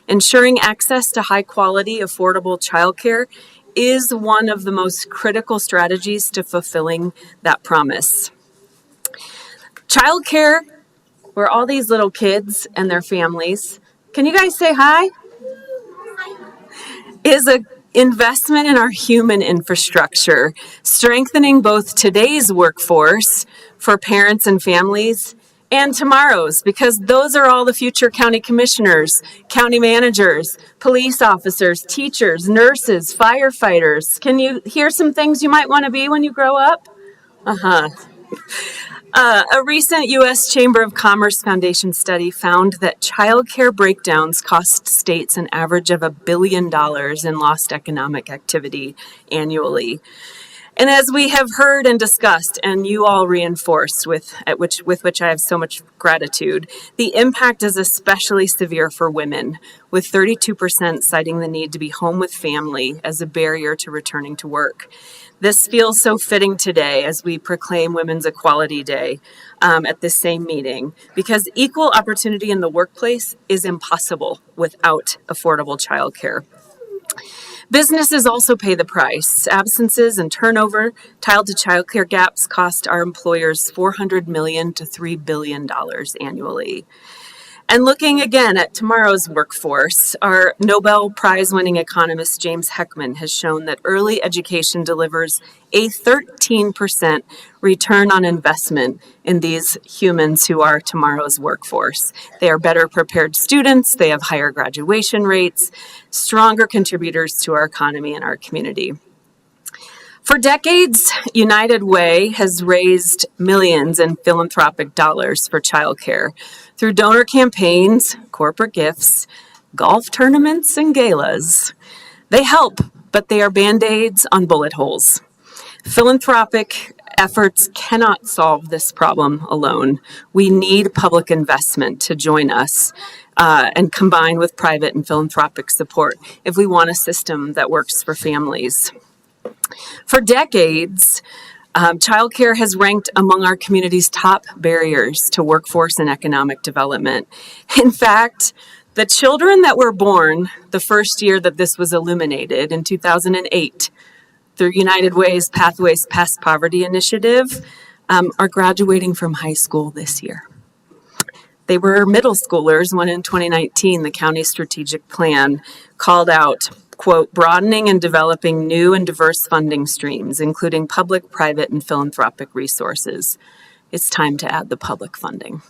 Ensuring access to high-quality, affordable childcare is one of the most critical strategies to fulfilling that promise. Childcare, where all these little kids and their families, can you guys say hi? Is an investment in our human infrastructure, strengthening both today's workforce for parents and families and tomorrow's, because those are all the future county commissioners, county managers, police officers, teachers, nurses, firefighters. Can you hear some things you might want to be when you grow up? A recent U.S. Chamber of Commerce Foundation study found that childcare breakdowns cost states an average of $1 billion in lost economic activity annually. And as we have heard and discussed, and you all reinforced with which I have so much gratitude, the impact is especially severe for women, with 32% citing the need to be home with family as a barrier to returning to work. This feels so fitting today as we proclaim Women's Equality Day at this same meeting, because equal opportunity in the workplace is impossible without affordable childcare. Businesses also pay the price. Absences and turnover tied to childcare gaps cost our employers $400 million to $3 billion annually. And looking again at tomorrow's workforce, our Nobel Prize-winning economist James Heckman has shown that early education delivers a 13% return on investment in these humans who are tomorrow's workforce. They are better prepared students, they have higher graduation rates, stronger contributors to our economy and our community. For decades, United Way has raised millions in philanthropic dollars for childcare through donor campaigns, corporate gifts, golf tournaments, and galas. They help, but they are Band-Aids on bullet holes. Philanthropic efforts cannot solve this problem alone. We need public investment to join us and combine with private and philanthropic support if we want a system that works for families. For decades, childcare has ranked among our community's top barriers to workforce and economic development. In fact, the children that were born the first year that this was illuminated in 2008 through United Way's Pathways Past Poverty initiative are graduating from high school this year. They were middle schoolers when in 2019 the county strategic plan called out, quote, broadening and developing new and diverse funding streams, including public, private, and philanthropic resources. It's time to add the public funding.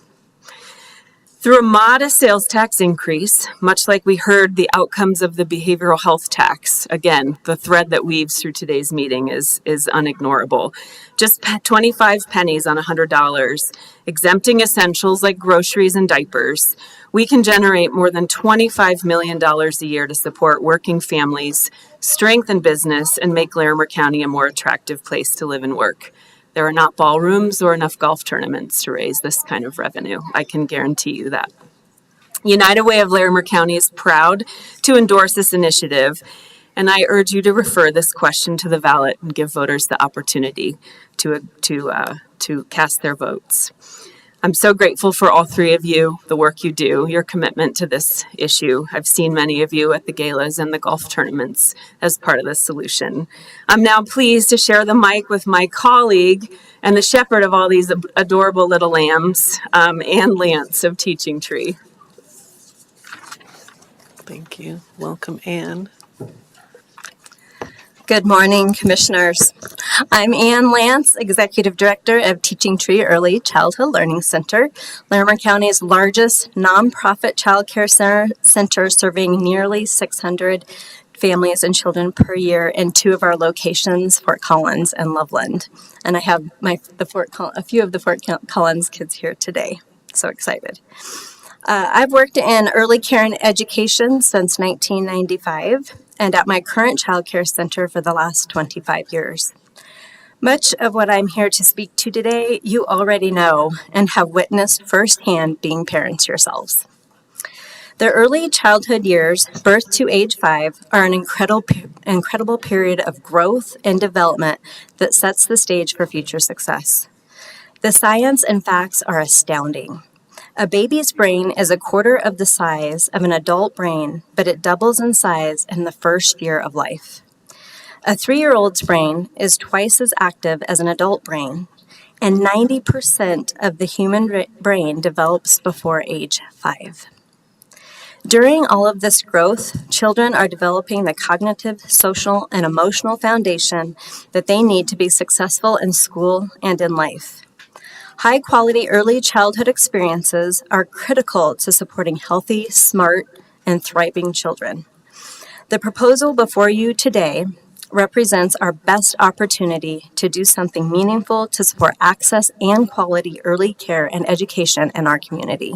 Through a modest sales tax increase, much like we heard the outcomes of the behavioral health tax, again, the thread that weaves through today's meeting is unignorable. Just 25 pennies on $100, exempting essentials like groceries and diapers, we can generate more than $25 million a year to support working families, strengthen business, and make Larimer County a more attractive place to live and work. There are not ballrooms or enough golf tournaments to raise this kind of revenue. I can guarantee you that. United Way of Larimer County is proud to endorse this initiative, and I urge you to refer this question to the ballot and give voters the opportunity to cast their votes. I'm so grateful for all three of you, the work you do, your commitment to this issue. I've seen many of you at the galas and the golf tournaments as part of the solution. I'm now pleased to share the mic with my colleague and the shepherd of all these adorable little lambs, Ann Lance of Teaching Tree. Thank you. Welcome, Anne. Good morning, Commissioners. I'm Ann Lance, Executive Director of Teaching Tree Early Childhood Learning Center, Larimer County's largest nonprofit child care center serving nearly 600 families and children per year in two of our locations, Fort Collins and Loveland. And I have a few of the Fort Collins kids here today. So excited. I've worked in early care and education since 1995 and at my current child care center for the last 25 years. Much of what I'm here to speak to today, you already know and have witnessed firsthand being parents yourselves. The early childhood years, birth to age 5, are an incredible period of growth and development that sets the stage for future success. The science and facts are astounding. A baby's brain is a quarter of the size of an adult brain, but it doubles in size in the first year of life. A 3-year-old's brain is twice as active as an adult brain, and 90% of the human brain develops before age 5. During all of this growth, children are developing the cognitive, social, and emotional foundation that they need to be successful in school and in life. High-quality early childhood experiences are critical to supporting healthy, smart, and thriving children. The proposal before you today represents our best opportunity to do something meaningful to support access and quality early care and education in our community.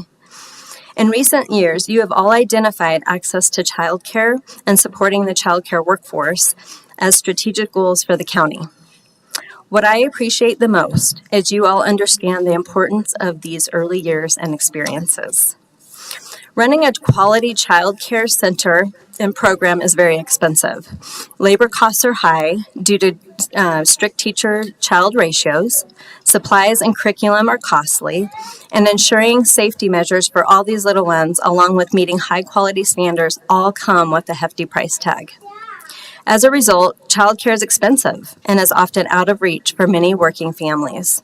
In recent years, you have all identified access to childcare and supporting the childcare workforce as strategic goals for the county. What I appreciate the most is you all understand the importance of these early years and experiences. Running a quality child care center and program is very expensive. Labor costs are high due to strict teacher-child ratios. Supplies and curriculum are costly, and ensuring safety measures for all these little ones, along with meeting high-quality standards, all come with a hefty price tag. As a result, childcare is expensive and is often out of reach for many working families.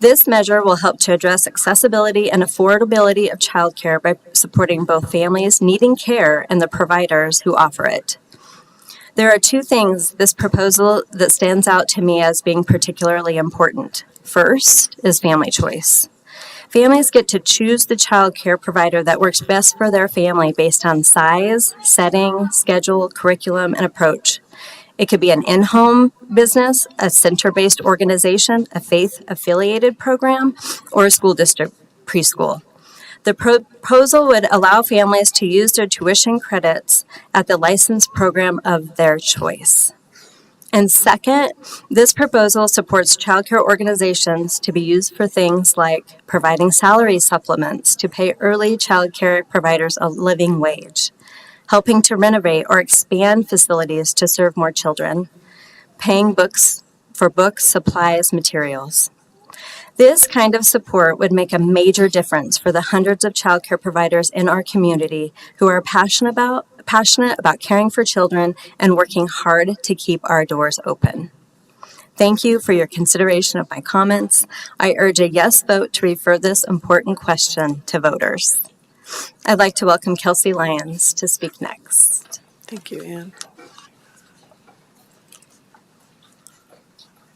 This measure will help to address accessibility and affordability of childcare by supporting both families needing care and the providers who offer it. There are two things this proposal that stands out to me as being particularly important. First is family choice. Families get to choose the child care provider that works best for their family based on size, setting, schedule, curriculum, and approach. It could be an in-home business, a center-based organization, a faith-affiliated program, or a school district preschool. The proposal would allow families to use their tuition credits at the licensed program of their choice. And second, this proposal supports childcare organizations to be used for things like providing salary supplements to pay early childcare providers a living wage, helping to renovate or expand facilities to serve more children, paying for books, supplies, materials. This kind of support would make a major difference for the hundreds of childcare providers in our community who are passionate about caring for children and working hard to keep our doors open. Thank you for your consideration of my comments. I urge a yes vote to refer this important question to voters. I'd like to welcome Kelsey Lyons to speak next. Thank you, Anne.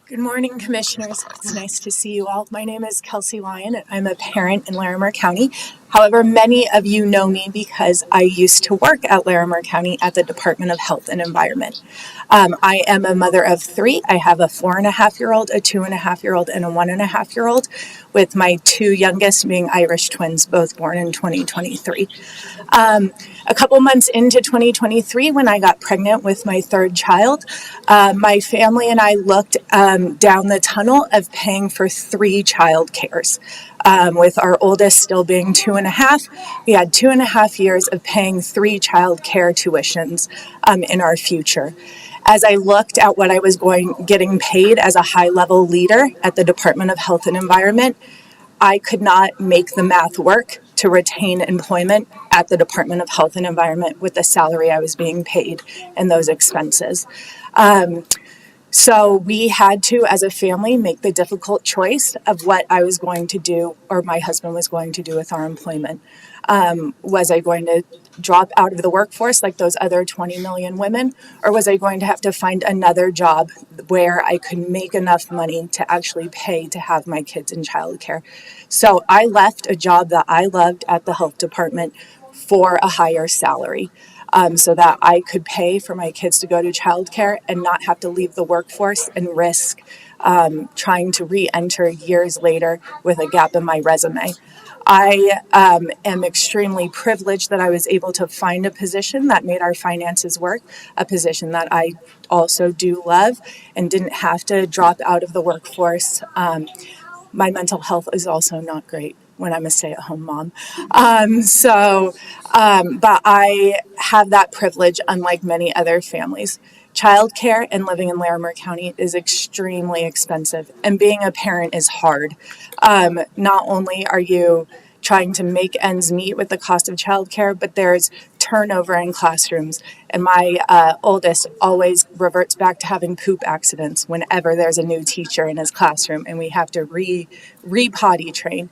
Good morning, Commissioners. It's nice to see you all. My name is Kelsey Lyon, and I'm a parent in Larimer County. However, many of you know me because I used to work at Larimer County at the Department of Health and Environment. I am a mother of 3. I have a 4.5-year-old, a 2.5-year-old, and a 1.5-year-old, with my 2 youngest being Irish twins, both born in 2023. A couple months into 2023, when I got pregnant with my 3rd child, my family and I looked down the tunnel of paying for 3 child cares. With our oldest still being 2.5, we had 2.5 years of paying 3 child care tuitions in our future. As I looked at what I was getting paid as a high-level leader at the Department of Health and Environment, I could not make the math work to retain employment at the Department of Health and Environment with the salary I was being paid and those expenses. So we had to, as a family, make the difficult choice of what I was going to do, or my husband was going to do with our employment. Was I going to drop out of the workforce like those other 20 million women, or was I going to have to find another job where I could make enough money to actually pay to have my kids in childcare? So I left a job that I loved at the health department for a higher salary. So that I could pay for my kids to go to childcare and not have to leave the workforce and risk trying to re-enter years later with a gap in my resume. I am extremely privileged that I was able to find a position that made our finances work, a position that I also do love, and didn't have to drop out of the workforce. My mental health is also not great when I'm a stay-at-home mom. But I have that privilege, unlike many other families. Childcare and living in Larimer County is extremely expensive, and being a parent is hard. Not only are you trying to make ends meet with the cost of childcare, but there's turnover in classrooms. And my oldest always reverts back to having poop accidents whenever there's a new teacher in his classroom and we have to re-potty train.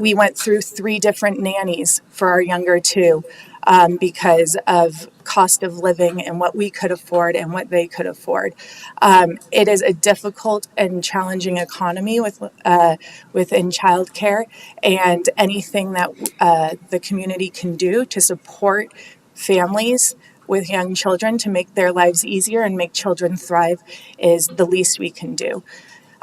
We went through 3 different nannies for our younger 2 because of cost of living and what we could afford and what they could afford. It is a difficult and challenging economy within childcare, and anything that the community can do to support families with young children to make their lives easier and make children thrive is the least we can do.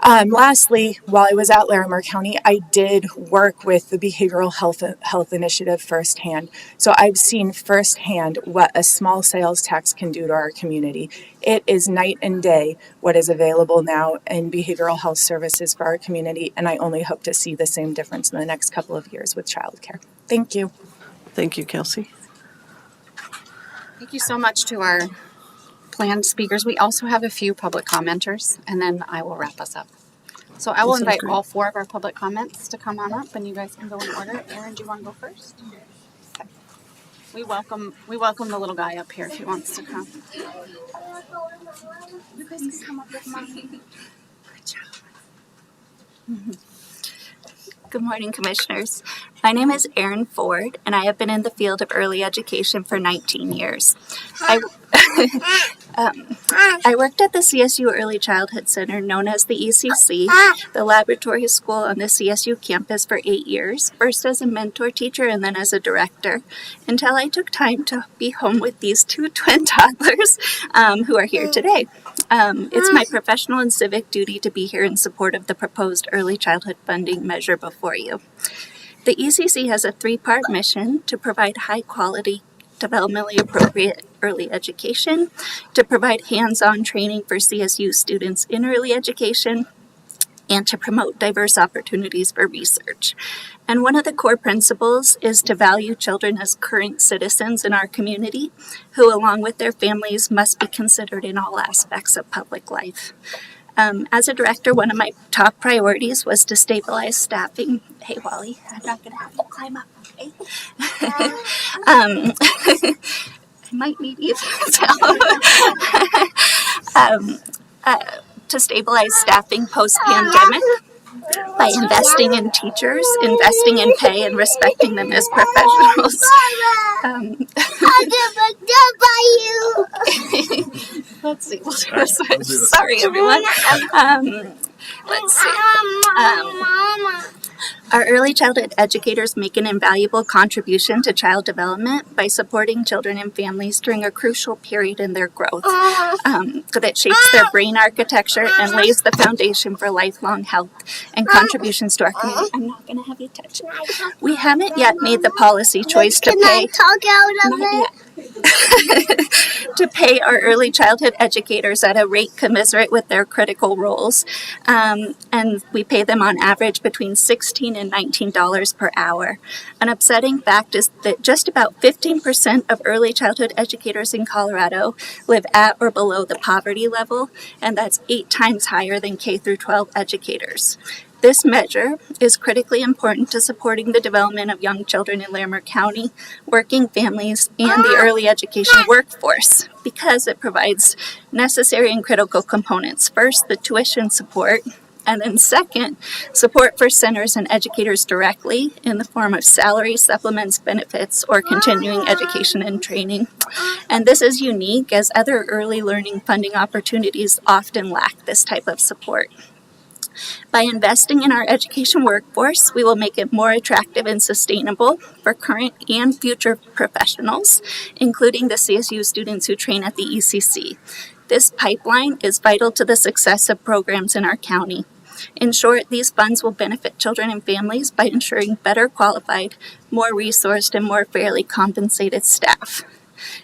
Lastly, while I was at Larimer County, I did work with the Behavioral Health Initiative firsthand. So I've seen firsthand what a small sales tax can do to our community. It is night and day what is available now in behavioral health services for our community, and I only hope to see the same difference in the next couple of years with childcare. Thank you. Thank you, Kelsey. Thank you so much to our planned speakers. We also have a few public commenters, and then I will wrap us up. So I will invite all 4 of our public comments to come on up, and you guys can go in order. Aaron, do you want to go first? Okay. We welcome the little guy up here if he wants to come. You guys can come up with Mommy. Good job. Good morning, Commissioners. My name is Erin Ford, and I have been in the field of early education for 19 years. I worked at the CSU Early Childhood Center, known as the ECC, the laboratory school on the CSU campus, for 8 years, first as a mentor teacher and then as a director, until I took time to be home with these 2 twin toddlers who are here today. It's my professional and civic duty to be here in support of the proposed early childhood funding measure before you. The ECC has a 3-part mission to provide high-quality, developmentally appropriate early education, to provide hands-on training for CSU students in early education, and to promote diverse opportunities for research. And one of the core principles is to value children as current citizens in our community, who, along with their families, must be considered in all aspects of public life. As a director, one of my top priorities was to stabilize staffing. Hey, Wally, I'm not going to have you climb up, okay? I might need you to stabilize staffing post-pandemic by investing in teachers, investing in pay, and respecting them as professionals. Let's see. Sorry, everyone. Let's see. Our early childhood educators make an invaluable contribution to child development by supporting children and families during a crucial period in their growth that shapes their brain architecture and lays the foundation for lifelong health and contributions to our community. I'm not going to have you touch it. We haven't yet made the policy choice to pay. Can I talk out of it? to pay our early childhood educators at a rate commensurate with their critical roles. And we pay them on average between $16 and $19 per hour. An upsetting fact is that just about 15% of early childhood educators in Colorado live at or below the poverty level, and that's 8 times higher than K through 12 educators. This measure is critically important to supporting the development of young children in Larimer County, working families, and the early education workforce because it provides necessary and critical components. First, the tuition support, and then second, support for centers and educators directly in the form of salary, supplements, benefits, or continuing education and training. And this is unique as other early learning funding opportunities often lack this type of support. By investing in our education workforce, we will make it more attractive and sustainable for current and future professionals, including the CSU students who train at the ECC. This pipeline is vital to the success of programs in our county. In short, these funds will benefit children and families by ensuring better qualified, more resourced, and more fairly compensated staff.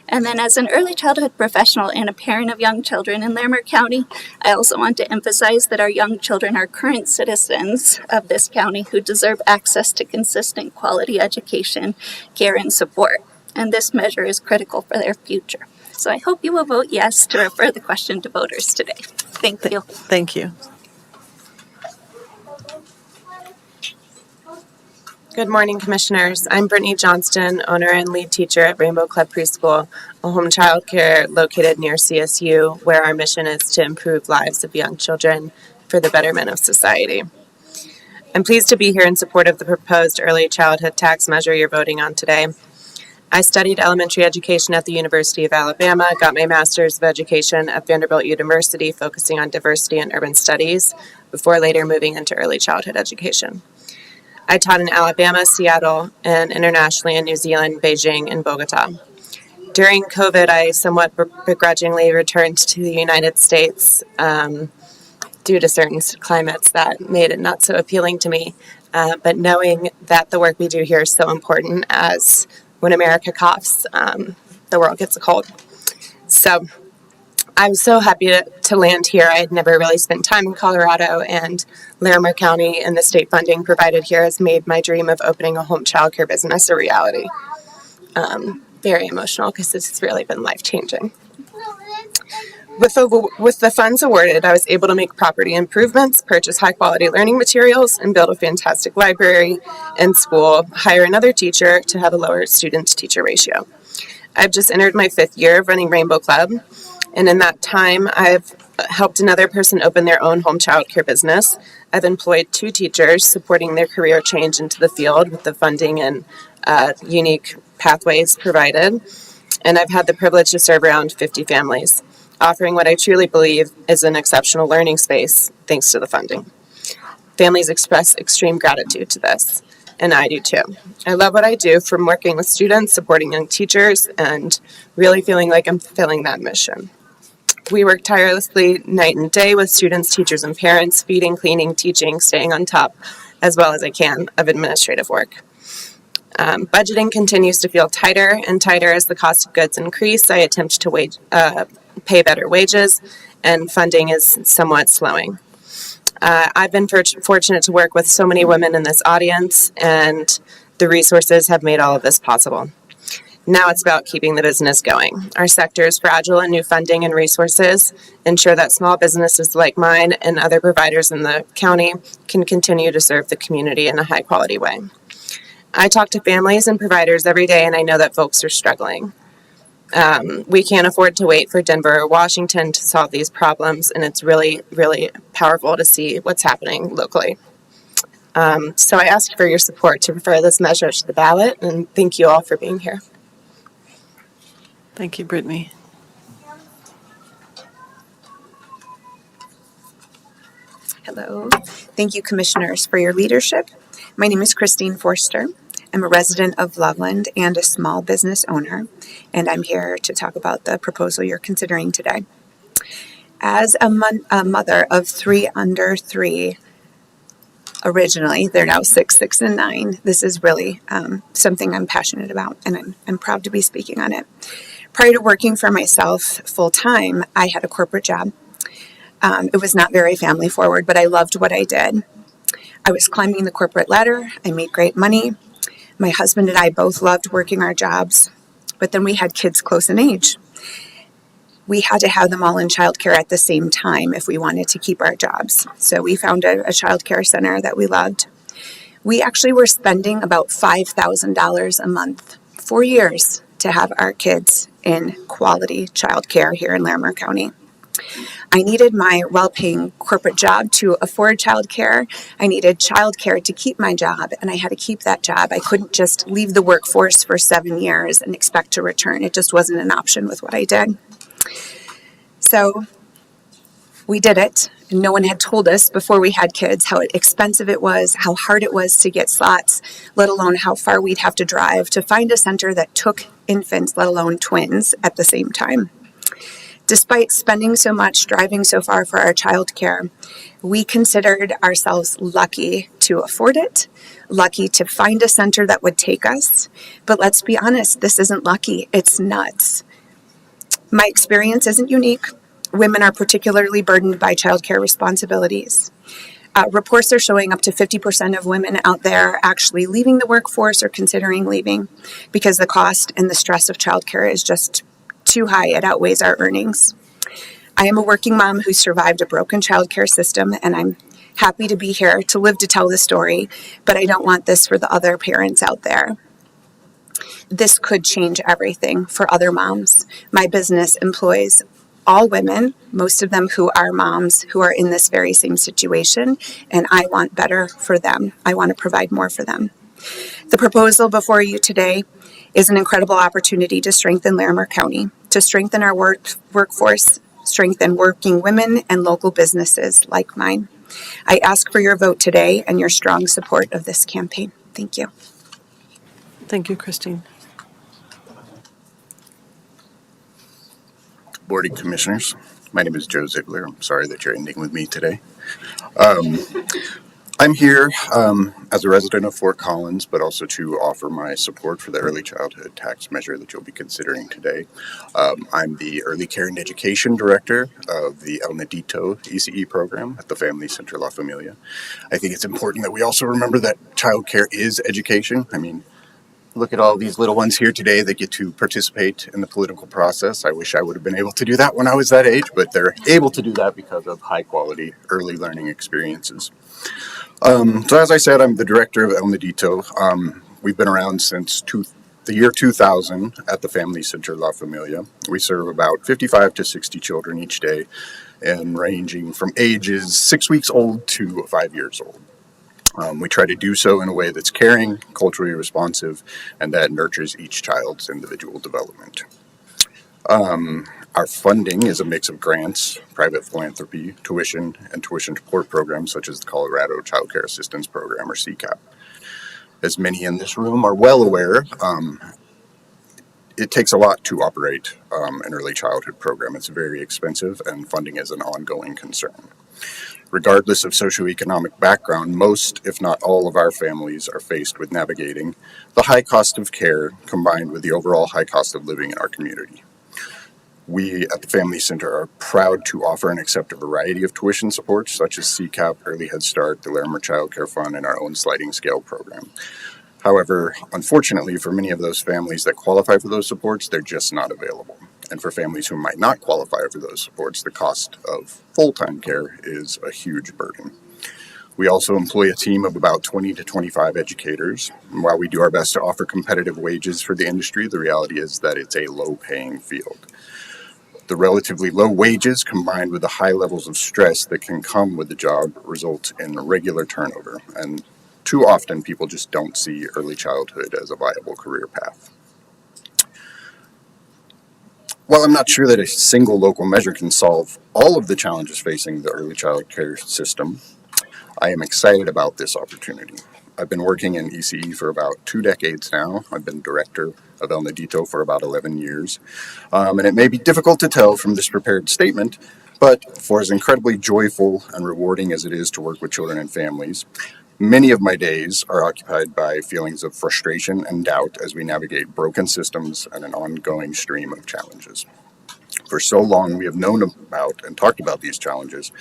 And then as an early childhood professional and a parent of young children in Larimer County, I also want to emphasize that our young children are current citizens of this county who deserve access to consistent quality education, care, and support. And this measure is critical for their future. So I hope you will vote yes to refer the question to voters today. Thank you. Thank you. Good morning, Commissioners. I'm Brittany Johnston, owner and lead teacher at Rainbow Club Preschool, a home childcare located near CSU, where our mission is to improve lives of young children for the betterment of society. I'm pleased to be here in support of the proposed early childhood tax measure you're voting on today. I studied elementary education at the University of Alabama, got my master's of education at Vanderbilt University, focusing on diversity and urban studies, before later moving into early childhood education. I taught in Alabama, Seattle, and internationally in New Zealand, Beijing, and Bogota. During COVID, I somewhat begrudgingly returned to the United States due to certain climates that made it not so appealing to me. But knowing that the work we do here is so important, as when America coughs, the world gets a cold. So I'm so happy to land here. I had never really spent time in Colorado, and Larimer County and the state funding provided here has made my dream of opening a home childcare business a reality. Very emotional because this has really been life-changing. With the funds awarded, I was able to make property improvements, purchase high-quality learning materials, and build a fantastic library and school, hire another teacher to have a lower student-to-teacher ratio. I've just entered my 5th year of running Rainbow Club, and in that time, I've helped another person open their own home childcare business. I've employed 2 teachers supporting their career change into the field with the funding and unique pathways provided. And I've had the privilege to serve around 50 families, offering what I truly believe is an exceptional learning space thanks to the funding. Families express extreme gratitude to this, and I do too. I love what I do, from working with students, supporting young teachers, and really feeling like I'm fulfilling that mission. We work tirelessly night and day with students, teachers, and parents, feeding, cleaning, teaching, staying on top, as well as I can, of administrative work. Budgeting continues to feel tighter and tighter as the cost of goods increase. I attempt to pay better wages, and funding is somewhat slowing. I've been fortunate to work with so many women in this audience, and the resources have made all of this possible. Now it's about keeping the business going. Our sector is fragile, and new funding and resources ensure that small businesses like mine and other providers in the county can continue to serve the community in a high-quality way. I talk to families and providers every day, and I know that folks are struggling. We can't afford to wait for Denver or Washington to solve these problems, and it's really, really powerful to see what's happening locally. So I ask for your support to refer this measure to the ballot, and thank you all for being here. Thank you, Brittany. Hello. Thank you, Commissioners, for your leadership. My name is Christine Forster. I'm a resident of Loveland and a small business owner, and I'm here to talk about the proposal you're considering today. As a mother of 3 under 3, originally, they're now 6, 6, and 9, this is really something I'm passionate about, and I'm proud to be speaking on it. Prior to working for myself full time, I had a corporate job. It was not very family forward, but I loved what I did. I was climbing the corporate ladder. I made great money. My husband and I both loved working our jobs, but then we had kids close in age. We had to have them all in childcare at the same time if we wanted to keep our jobs. So we found a childcare center that we loved. We actually were spending about $5,000 a month for years to have our kids in quality childcare here in Larimer County. I needed my well-paying corporate job to afford childcare. I needed childcare to keep my job, and I had to keep that job. I couldn't just leave the workforce for 7 years and expect to return. It just wasn't an option with what I did. So we did it. And no one had told us before we had kids how expensive it was, how hard it was to get slots, let alone how far we'd have to drive to find a center that took infants, let alone twins, at the same time. Despite spending so much, driving so far for our childcare, we considered ourselves lucky to afford it, lucky to find a center that would take us. But let's be honest, this isn't lucky, it's nuts. My experience isn't unique. Women are particularly burdened by childcare responsibilities. Reports are showing up to 50% of women out there actually leaving the workforce or considering leaving because the cost and the stress of childcare is just too high. It outweighs our earnings. I am a working mom who survived a broken childcare system, and I'm happy to be here to live to tell the story, but I don't want this for the other parents out there. This could change everything for other moms. My business employs all women, most of them who are moms who are in this very same situation, and I want better for them. I want to provide more for them. The proposal before you today is an incredible opportunity to strengthen Larimer County, to strengthen our workforce, strengthen working women and local businesses like mine. I ask for your vote today and your strong support of this campaign. Thank you. Thank you, Christine. Board of Commissioners. My name is Joe Ziegler. I'm sorry that you're ending with me today. I'm here as a resident of Fort Collins, but also to offer my support for the early childhood tax measure that you'll be considering today. I'm the Early Care and Education Director of the El Nidito ECE program at the Family Center La Familia. I think it's important that we also remember that childcare is education. I mean, look at all these little ones here today that get to participate in the political process. I wish I would have been able to do that when I was that age, but they're able to do that because of high quality early learning experiences. So as I said, I'm the director of El Nidito. We've been around since the year 2000 at the Family Center La Familia. We serve about 55 to 60 children each day, and ranging from ages 6 weeks old to 5 years old. We try to do so in a way that's caring, culturally responsive, and that nurtures each child's individual development. Our funding is a mix of grants, private philanthropy, tuition, and tuition support programs such as the Colorado Child Care Assistance Program, or CCAP. As many in this room are well aware, it takes a lot to operate an early childhood program. It's very expensive, and funding is an ongoing concern. Regardless of socioeconomic background, most, if not all, of our families are faced with navigating the high cost of care combined with the overall high cost of living in our community. We at the Family Center are proud to offer and accept a variety of tuition supports such as CCAP, Early Head Start, the Larimer Child Care Fund, and our own sliding scale program. However, unfortunately, for many of those families that qualify for those supports, they're just not available. And for families who might not qualify for those supports, the cost of full-time care is a huge burden. We also employ a team of about 20 to 25 educators. And while we do our best to offer competitive wages for the industry, the reality is that it's a low-paying field. The relatively low wages combined with the high levels of stress that can come with the job result in regular turnover. And too often people just don't see early childhood as a viable career path. While I'm not sure that a single local measure can solve all of the challenges facing the early child care system, I am excited about this opportunity. I've been working in ECE for about 2 decades now. I've been director of El Nidito for about 11 years. And it may be difficult to tell from this prepared statement, but for as incredibly joyful and rewarding as it is to work with children and families, Many of my days are occupied by feelings of frustration and doubt as we navigate broken systems and an ongoing stream of challenges. For so long, we have known about and talked about these challenges,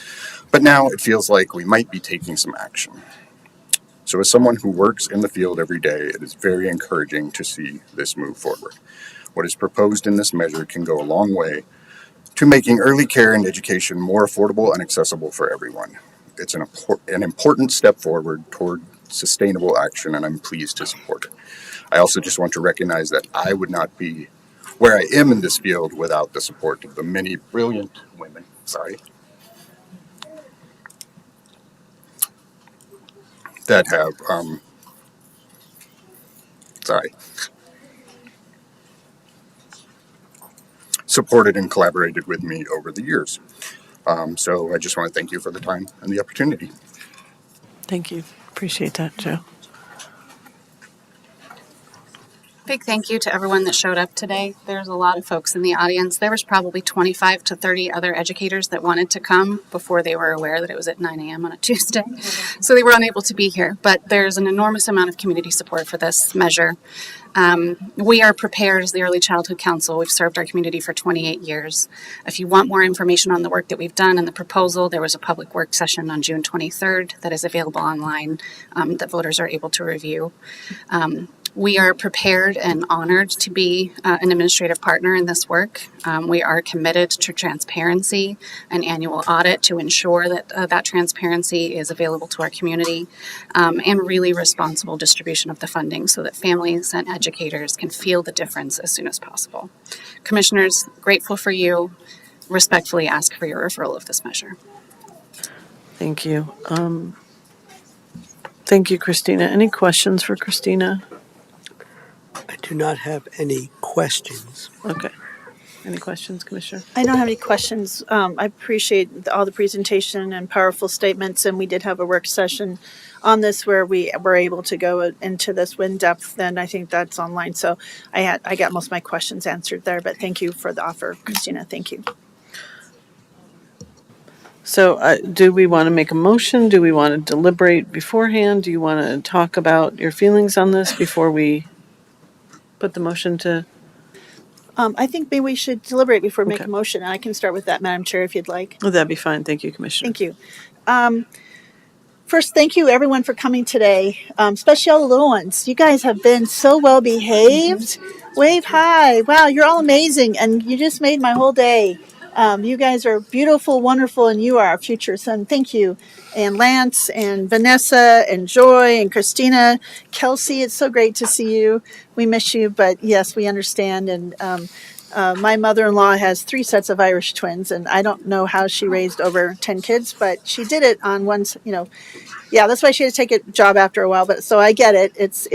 but now it feels like we might be taking some action. So, as someone who works in the field every day, it is very encouraging to see this move forward. What is proposed in this measure can go a long way to making early care and education more affordable and accessible for everyone. It's an important step forward toward sustainable action, and I'm pleased to support it. I also just want to recognize that I would not be where I am in this field without the support of the many brilliant women, that have, supported and collaborated with me over the years. So I just want to thank you for the time and the opportunity. Thank you. Appreciate that, Joe. Big thank you to everyone that showed up today. There's a lot of folks in the audience. There was probably 25 to 30 other educators that wanted to come before they were aware that it was at 9 a.m. on a Tuesday. So they were unable to be here. But there's an enormous amount of community support for this measure. We are prepared as the Early Childhood Council. We've served our community for 28 years. If you want more information on the work that we've done and the proposal, there was a public work session on June 23rd that is available online that voters are able to review. We are prepared and honored to be an administrative partner in this work. We are committed to transparency, an annual audit to ensure that that transparency is available to our community, and really responsible distribution of the funding so that families and educators can feel the difference as soon as possible. Commissioners, grateful for you. Respectfully ask for your referral of this measure. Thank you. Thank you, Christina. Any questions for Christina? I do not have any questions. Okay. Any questions, Commissioner? I don't have any questions. I appreciate all the presentation and powerful statements, and we did have a work session on this where we were able to go into this in depth, and I think that's online. So I got most of my questions answered there, but thank you for the offer, Christina. Thank you. So do we want to make a motion? Do we want to deliberate beforehand? Do you want to talk about your feelings on this before we put the motion to? I think maybe we should deliberate before we make a motion. And I can start with that, Madam Chair, if you'd like. Oh, that'd be fine. Thank you, Commissioner. Thank you. First, thank you everyone for coming today, especially all the little ones. You guys have been so well behaved. Wave hi. Wow, you're all amazing, and you just made my whole day. You guys are beautiful, wonderful, and you are our future. So thank you. And Lance and Vanessa and Joy and Christina, Kelsey, it's so great to see you. We miss you, but yes, we understand. And my mother-in-law has 3 sets of Irish twins, and I don't know how she raised over 10 kids, but she did it on one, yeah, that's why she had to take a job after a while. But so I get it. It's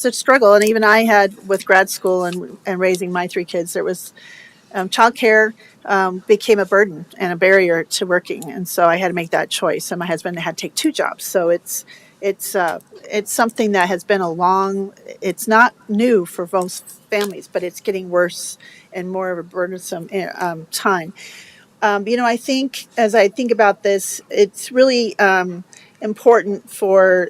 a struggle. And even I had with grad school and raising my 3 kids, there was childcare became a burden and a barrier to working. And so I had to make that choice. And my husband had to take 2 jobs. So it's something that has been it's not new for most families, but it's getting worse and more of a burdensome time. I think as I think about this, it's really important for,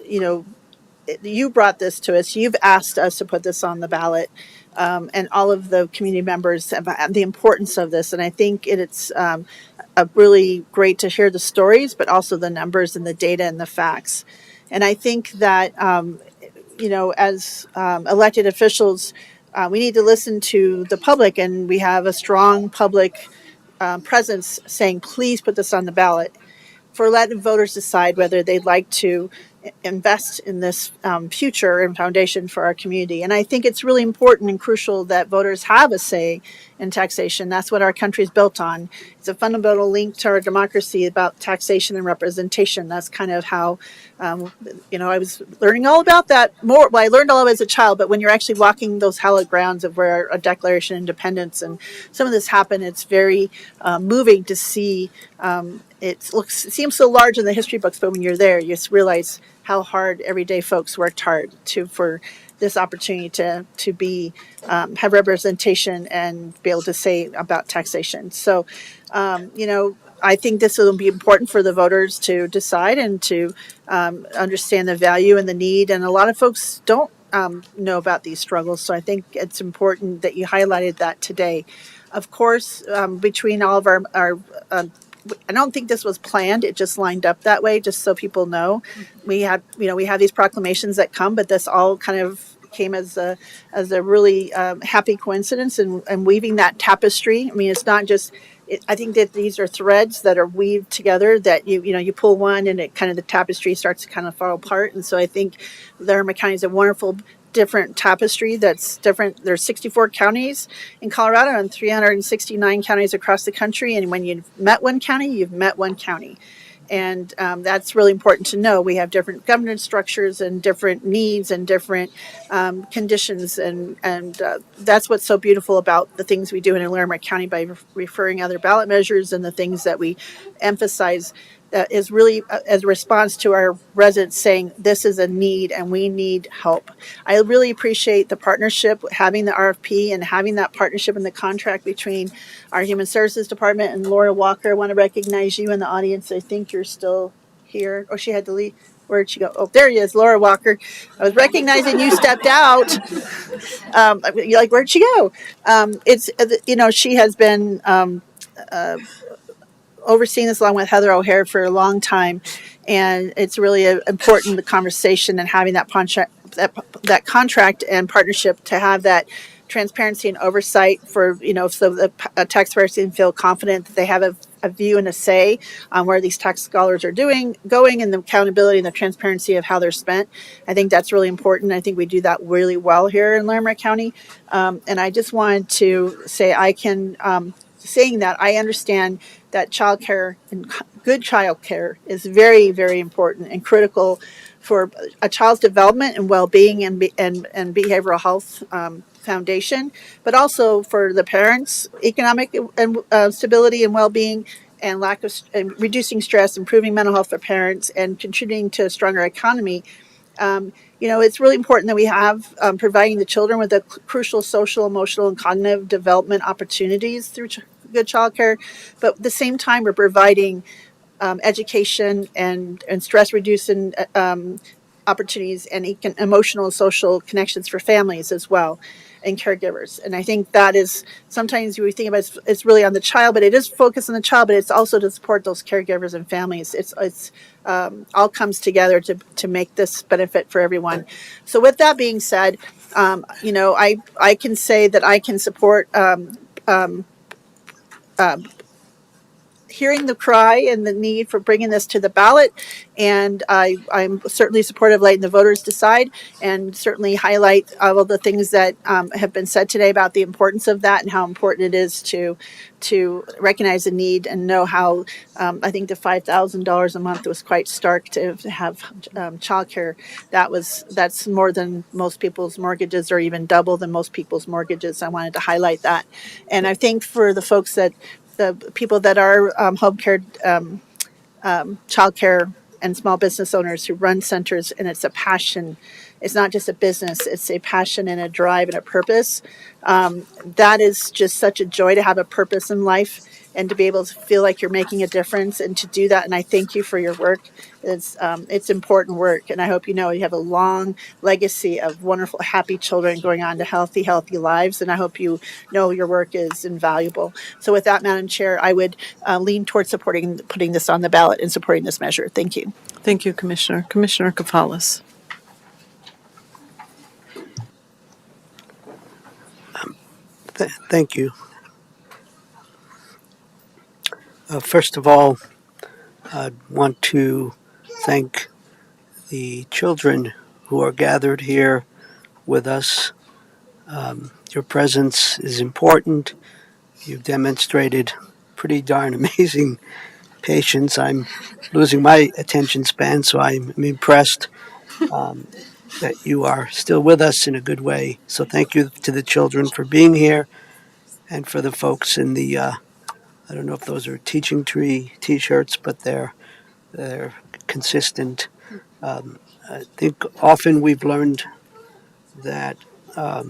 you brought this to us. You've asked us to put this on the ballot, and all of the community members about the importance of this. And I think it's really great to hear the stories, but also the numbers and the data and the facts. And I think that, as elected officials, we need to listen to the public, and we have a strong public presence saying, please put this on the ballot, for letting voters decide whether they'd like to invest in this future and foundation for our community. And I think it's really important and crucial that voters have a say in taxation. That's what our country is built on. It's a fundamental link to our democracy about taxation and representation. That's kind of how, I was learning all about that more. Well, I learned all of it as a child, but when you're actually walking those hallowed grounds of where a Declaration of Independence and some of this happened, it's very moving to see. It seems so large in the history books, but when you're there, you just realize how hard everyday folks worked hard for this opportunity to be have representation and be able to say about taxation. So, I think this will be important for the voters to decide and to understand the value and the need. And a lot of folks don't know about these struggles. So I think it's important that you highlighted that today. Of course, between all of our I don't think this was planned. It just lined up that way, just so people know. We have these proclamations that come, but this all kind of came as a really happy coincidence and weaving that tapestry. I mean, it's not just. I think that these are threads that are weaved together. That you pull one and it kind of the tapestry starts to kind of fall apart. And so I think Larimer County is a wonderful different tapestry that's different. There's 64 counties in Colorado and 369 counties across the country. And when you've met one county, you've met one county. And that's really important to know. We have different governance structures and different needs and different conditions. And that's what's so beautiful about the things we do in Larimer County by referring other ballot measures and the things that we emphasize is really as a response to our residents saying this is a need and we need help. I really appreciate the partnership, having the RFP and having that partnership in the contract between our Human Services Department and Laura Walker. I want to recognize you in the audience. I think you're still here. Oh, she had to leave. Where'd she go? Oh, there he is, Laura Walker. I was recognizing you stepped out. You're like, where'd she go? She has been overseeing this along with Heather O'Hare for a long time, and it's really important the conversation and having that contract and partnership to have that transparency and oversight for so the taxpayers can feel confident that they have a view and a say on where these tax dollars are going, and the accountability and the transparency of how they're spent. I think that's really important. I think we do that really well here in Larimer County, and I just wanted to say saying that I understand that childcare and good childcare is very, very important and critical for a child's development and well-being and behavioral health foundation, but also for the parents' economic and stability and well-being and and reducing stress, improving mental health for parents, and contributing to a stronger economy. It's really important that we have providing the children with the crucial social, emotional, and cognitive development opportunities through good childcare, but at the same time, we're providing education and stress reducing opportunities and emotional and social connections for families as well and caregivers. And I think that is sometimes we think about it's really on the child, but it is focused on the child, but it's also to support those caregivers and families. It's all comes together to make this benefit for everyone. So with that being said, I can say that I can support hearing the cry and the need for bringing this to the ballot. And I'm certainly supportive of letting the voters decide and certainly highlight all of the things that have been said today about the importance of that and how important it is to recognize the need and know how I think the $5,000 a month was quite stark to have childcare. That's more than most people's mortgages or even double than most people's mortgages. I wanted to highlight that. And I think for the folks the people that are home care, child care, and small business owners who run centers, and it's a passion. It's not just a business, it's a passion and a drive and a purpose. That is just such a joy to have a purpose in life and to be able to feel like you're making a difference and to do that. And I thank you for your work. It's important work. And I hope you have a long legacy of wonderful, happy children going on to healthy lives. And I hope you know your work is invaluable. So with that, Madam Chair, I would lean towards putting this on the ballot and supporting this measure. Thank you. Thank you, Commissioner. Commissioner Kafalis. Thank you. First of all, I want to thank the children who are gathered here with us. Your presence is important. You've demonstrated pretty darn amazing patience. I'm losing my attention span, so I'm impressed that you are still with us in a good way. So thank you to the children for being here and for the folks in the I don't know if those are Teaching Tree T-shirts, but they're consistent. I think often we've learned that a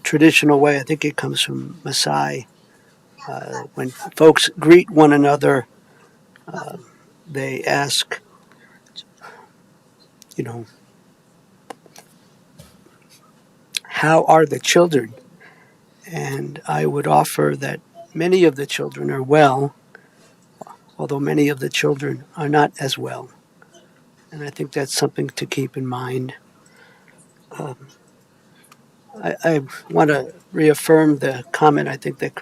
traditional way, I think it comes from Maasai, When folks greet one another, they ask, you know, how are the children? And I would offer that many of the children are well, although many of the children are not as well. And I think that's something to keep in mind. I want to reaffirm the comment I think that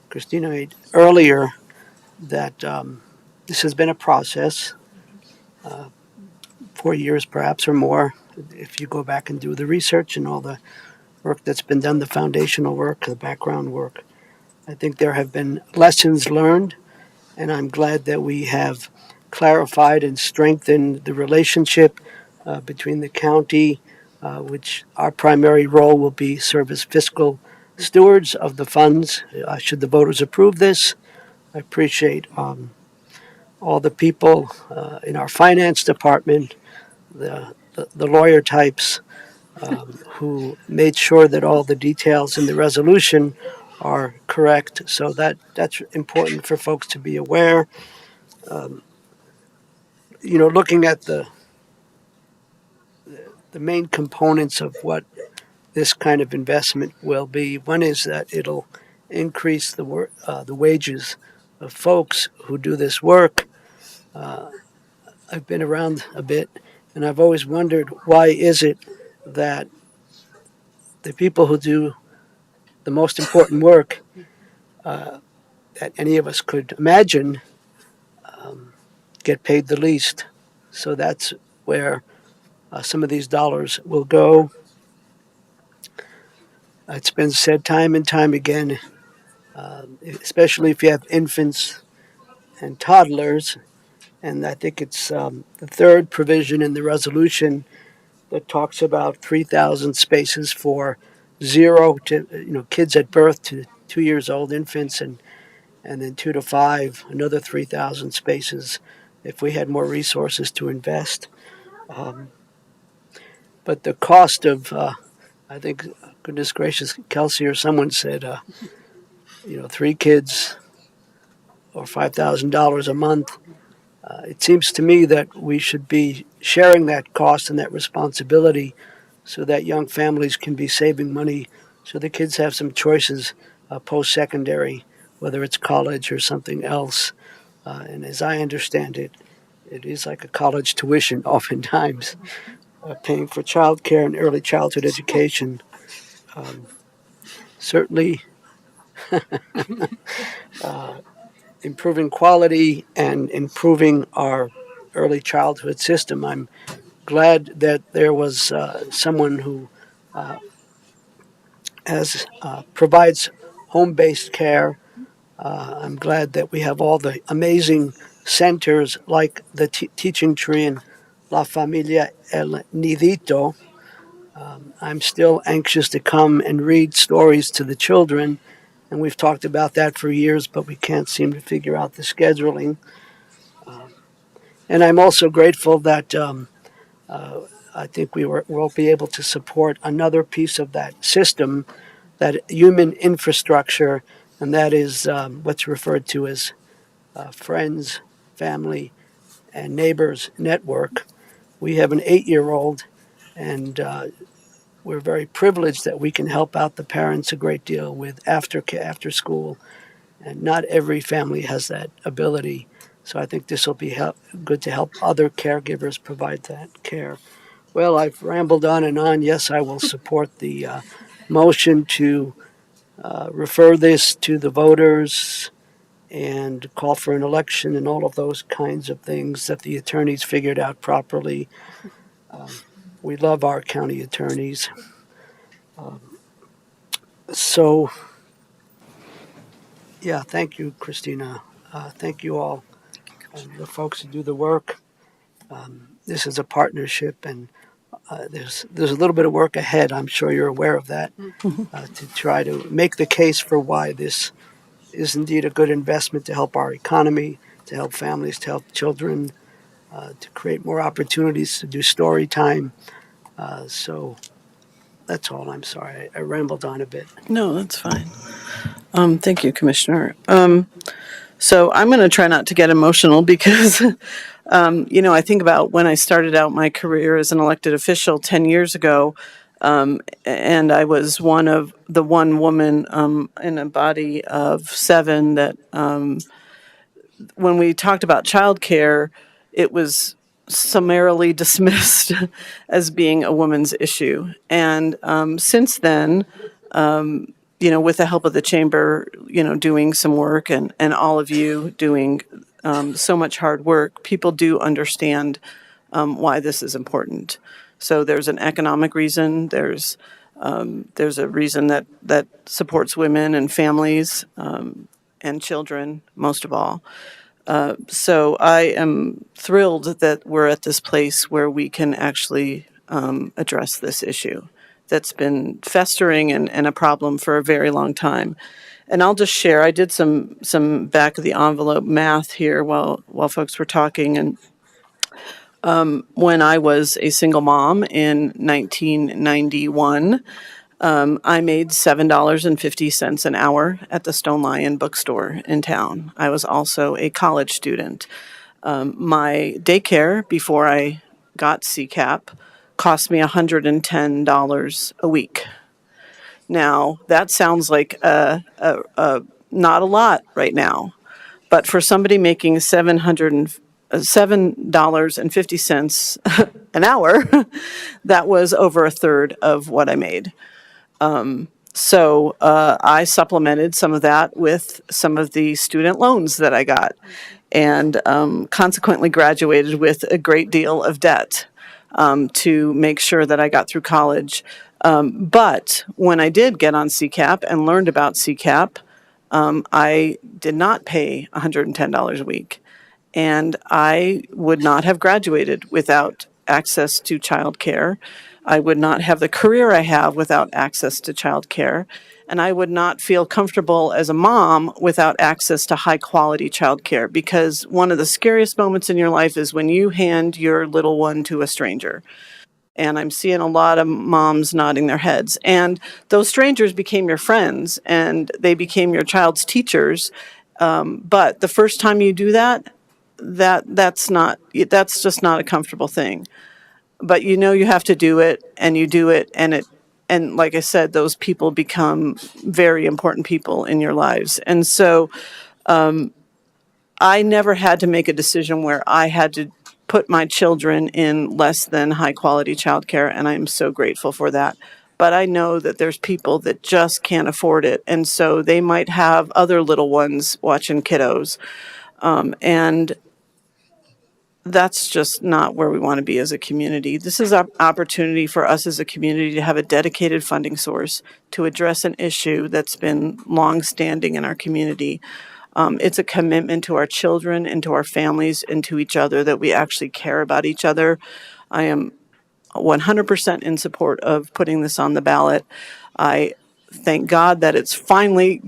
Christina made earlier that this has been a process, 4 years perhaps or more. If you go back and do the research and all the work that's been done, the foundational work, the background work, I think there have been lessons learned, and I'm glad that we have clarified and strengthened the relationship between the county, which our primary role will be serve as fiscal stewards of the funds. Should the voters approve this, I appreciate all the people in our finance department, the lawyer types who made sure that all the details in the resolution are correct. So that's important for folks to be aware. Um, Looking at the main components of what this kind of investment will be. One is that it'll increase the wages of folks who do this work. I've been around a bit, and I've always wondered why is it that the people who do the most important work that any of us could imagine get paid the least. So that's where some of these dollars will go. It's been said time and time again, especially if you have infants and toddlers, and I think it's the third provision in the resolution that talks about 3,000 spaces for 0 to kids at birth to 2 years old, infants, and then 2 to 5, another 3,000 spaces if we had more resources to invest. But the cost of, I think, goodness gracious, Kelsey or someone said, 3 kids or $5,000 a month. It seems to me that we should be sharing that cost and that responsibility so that young families can be saving money so the kids have some choices post-secondary, whether it's college or something else. And as I understand it, it is like a college tuition oftentimes, paying for childcare and early childhood education. Certainly improving quality and improving our early childhood system. I'm glad that there was someone who provides home-based care. I'm glad that we have all the amazing centers like the Teaching Tree and La Familia El Nidito. I'm still anxious to come and read stories to the children, and we've talked about that for years, but we can't seem to figure out the scheduling. And I'm also grateful that I think we'll be able to support another piece of that system, that human infrastructure, and that is what's referred to as friends, family, and neighbors network. We have an 8-year-old, and we're very privileged that we can help out the parents a great deal with after school, and not every family has that ability. So I think this will be good to help other caregivers provide that care. Well, I've rambled on and on. Yes, I will support the motion to refer this to the voters and call for an election and all of those kinds of things that the attorneys figured out properly. We love our county attorneys. So, yeah, thank you, Christina. Thank you all, the folks who do the work. This is a partnership, and there's a little bit of work ahead. I'm sure you're aware of that, to try to make the case for why this is indeed a good investment to help our economy, to help families, to help children, to create more opportunities to do story time. So that's all. I'm sorry. I rambled on a bit. No, that's fine. Thank you, Commissioner. So I'm going to try not to get emotional because, I think about when I started out my career as an elected official 10 years ago, and I was one woman in a body of seven that when we talked about childcare, it was summarily dismissed as being a woman's issue. And since then, with the help of the chamber, doing some work and all of you doing so much hard work, people do understand why this is important. So there's an economic reason. There's a reason that supports women and families and children most of all. So I am thrilled that we're at this place where we can actually address this issue that's been festering and a problem for a very long time. And I'll just share, I did some back of the envelope math here while folks were talking. And when I was a single mom in 1991, I made $7.50 an hour at the Stone Lion bookstore in town. I was also a college student. My daycare before I got CCAP cost me $110 a week. Now, that sounds like not a lot right now, but for somebody making $7.50 an hour, that was over a third of what I made. So I supplemented some of that with some of the student loans that I got, and consequently graduated with a great deal of debt to make sure that I got through college. But when I did get on CCAP and learned about CCAP, I did not pay $110 a week. And I would not have graduated without access to childcare. I would not have the career I have without access to childcare. And I would not feel comfortable as a mom without access to high quality childcare, because one of the scariest moments in your life is when you hand your little one to a stranger. And I'm seeing a lot of moms nodding their heads. And those strangers became your friends and they became your child's teachers. But the first time you do that, that's just not a comfortable thing. But you have to do it, and you do it, and like I said, those people become very important people in your lives. And so I never had to make a decision where I had to put my children in less than high quality childcare, and I'm so grateful for that. But I know that there's people that just can't afford it, and so they might have other little ones watching kiddos. And that's just not where we want to be as a community. This is an opportunity for us as a community to have a dedicated funding source to address an issue that's been longstanding in our community. It's a commitment to our children and to our families and to each other that we actually care about each other. I am 100% in support of putting this on the ballot. I thank God that it's finally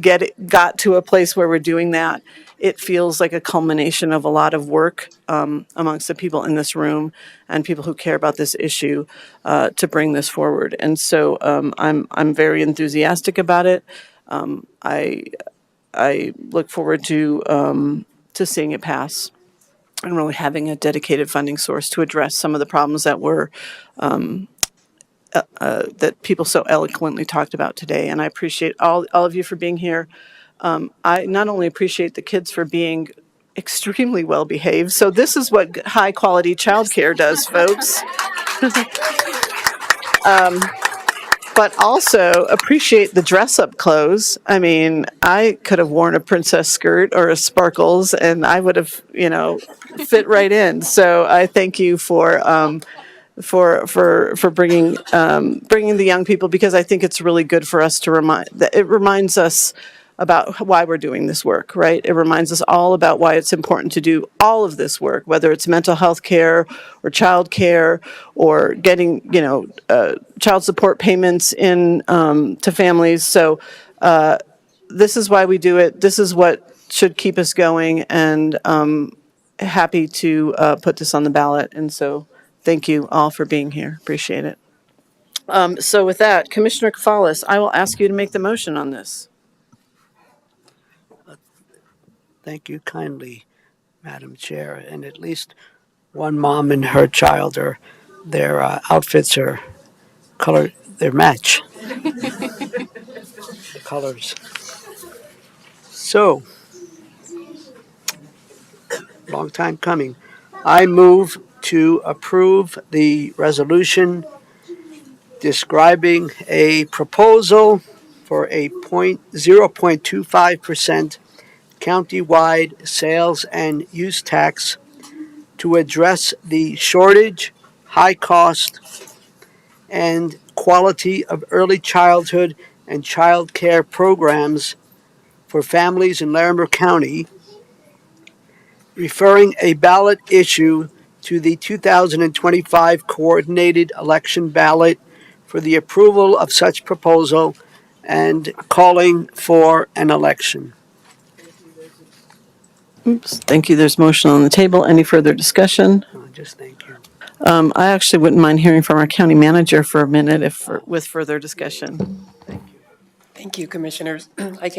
got to a place where we're doing that. It feels like a culmination of a lot of work amongst the people in this room and people who care about this issue to bring this forward. And so I'm very enthusiastic about it. I look forward to seeing it pass and really having a dedicated funding source to address some of the problems that that people so eloquently talked about today. And I appreciate all of you for being here. I not only appreciate the kids for being extremely well behaved. So this is what high quality childcare does, folks. But also appreciate the dress up clothes. I mean, I could have worn a princess skirt or a sparkles and I would have, fit right in. So I thank you for bringing the young people, because I think it's really good for us to it reminds us about why we're doing this work, right? It reminds us all about why it's important to do all of this work, whether it's mental health care or child care or getting, child support payments in to families. So this is why we do it. This is what should keep us going, and happy to put this on the ballot. And so thank you all for being here. Appreciate it. So with that, Commissioner Kafalis, I will ask you to make the motion on this. Thank you kindly, Madam Chair. And at least one mom and her child are their outfits are color. Their match the colors. So long time coming. I move to approve the resolution describing a proposal for a 0.25% countywide sales and use tax to address the shortage, high cost, and quality of early childhood and child care programs for families in Larimer County, referring a ballot issue to the 2025 coordinated election ballot for the approval of such proposal and calling for an election. Oops, thank you. There's motion on the table. Any further discussion? Just thank you. I actually wouldn't mind hearing from our county manager for a minute with further discussion. Thank you, commissioners. I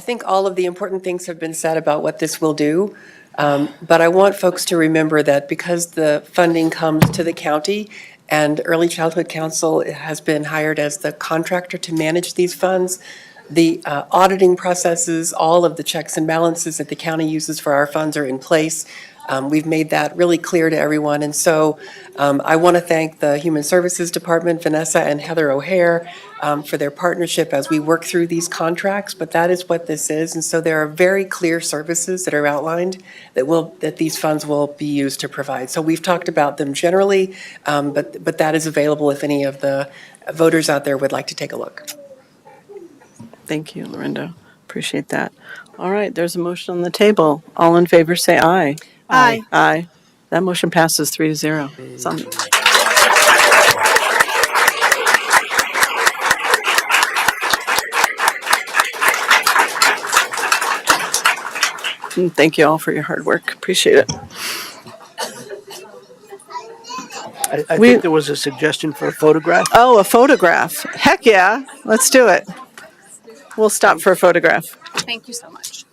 think all of the important things have been said about what this will do. But I want folks to remember that because the funding comes to the county and Early Childhood Council has been hired as the contractor to manage these funds, the auditing processes, all of the checks and balances that the county uses for our funds are in place. We've made that really clear to everyone. And so I want to thank the Human Services Department, Vanessa and Heather O'Hare, for their partnership as we work through these contracts. But that is what this is. And so there are very clear services that are outlined that these funds will be used to provide. So we've talked about them generally, but that is available if any of the voters out there would like to take a look. Thank you, Lorinda. Appreciate that. All right, there's a motion on the table. All in favor say aye. Aye. Aye. That motion passes 3-0. Thank you all for your hard work. Appreciate it. I think there was a suggestion for a photograph. Oh, a photograph. Heck yeah. Let's do it. We'll stop for a photograph. Thank you so much.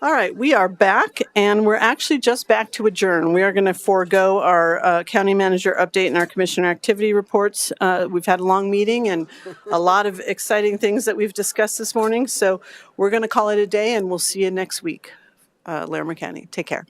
All right, we are back, and we're actually just back to adjourn. We are going to forego our county manager update and our commissioner activity reports. We've had a long meeting and a lot of exciting things that we've discussed this morning, so we're going to call it a day, and we'll see you next week. Larimer County, take care.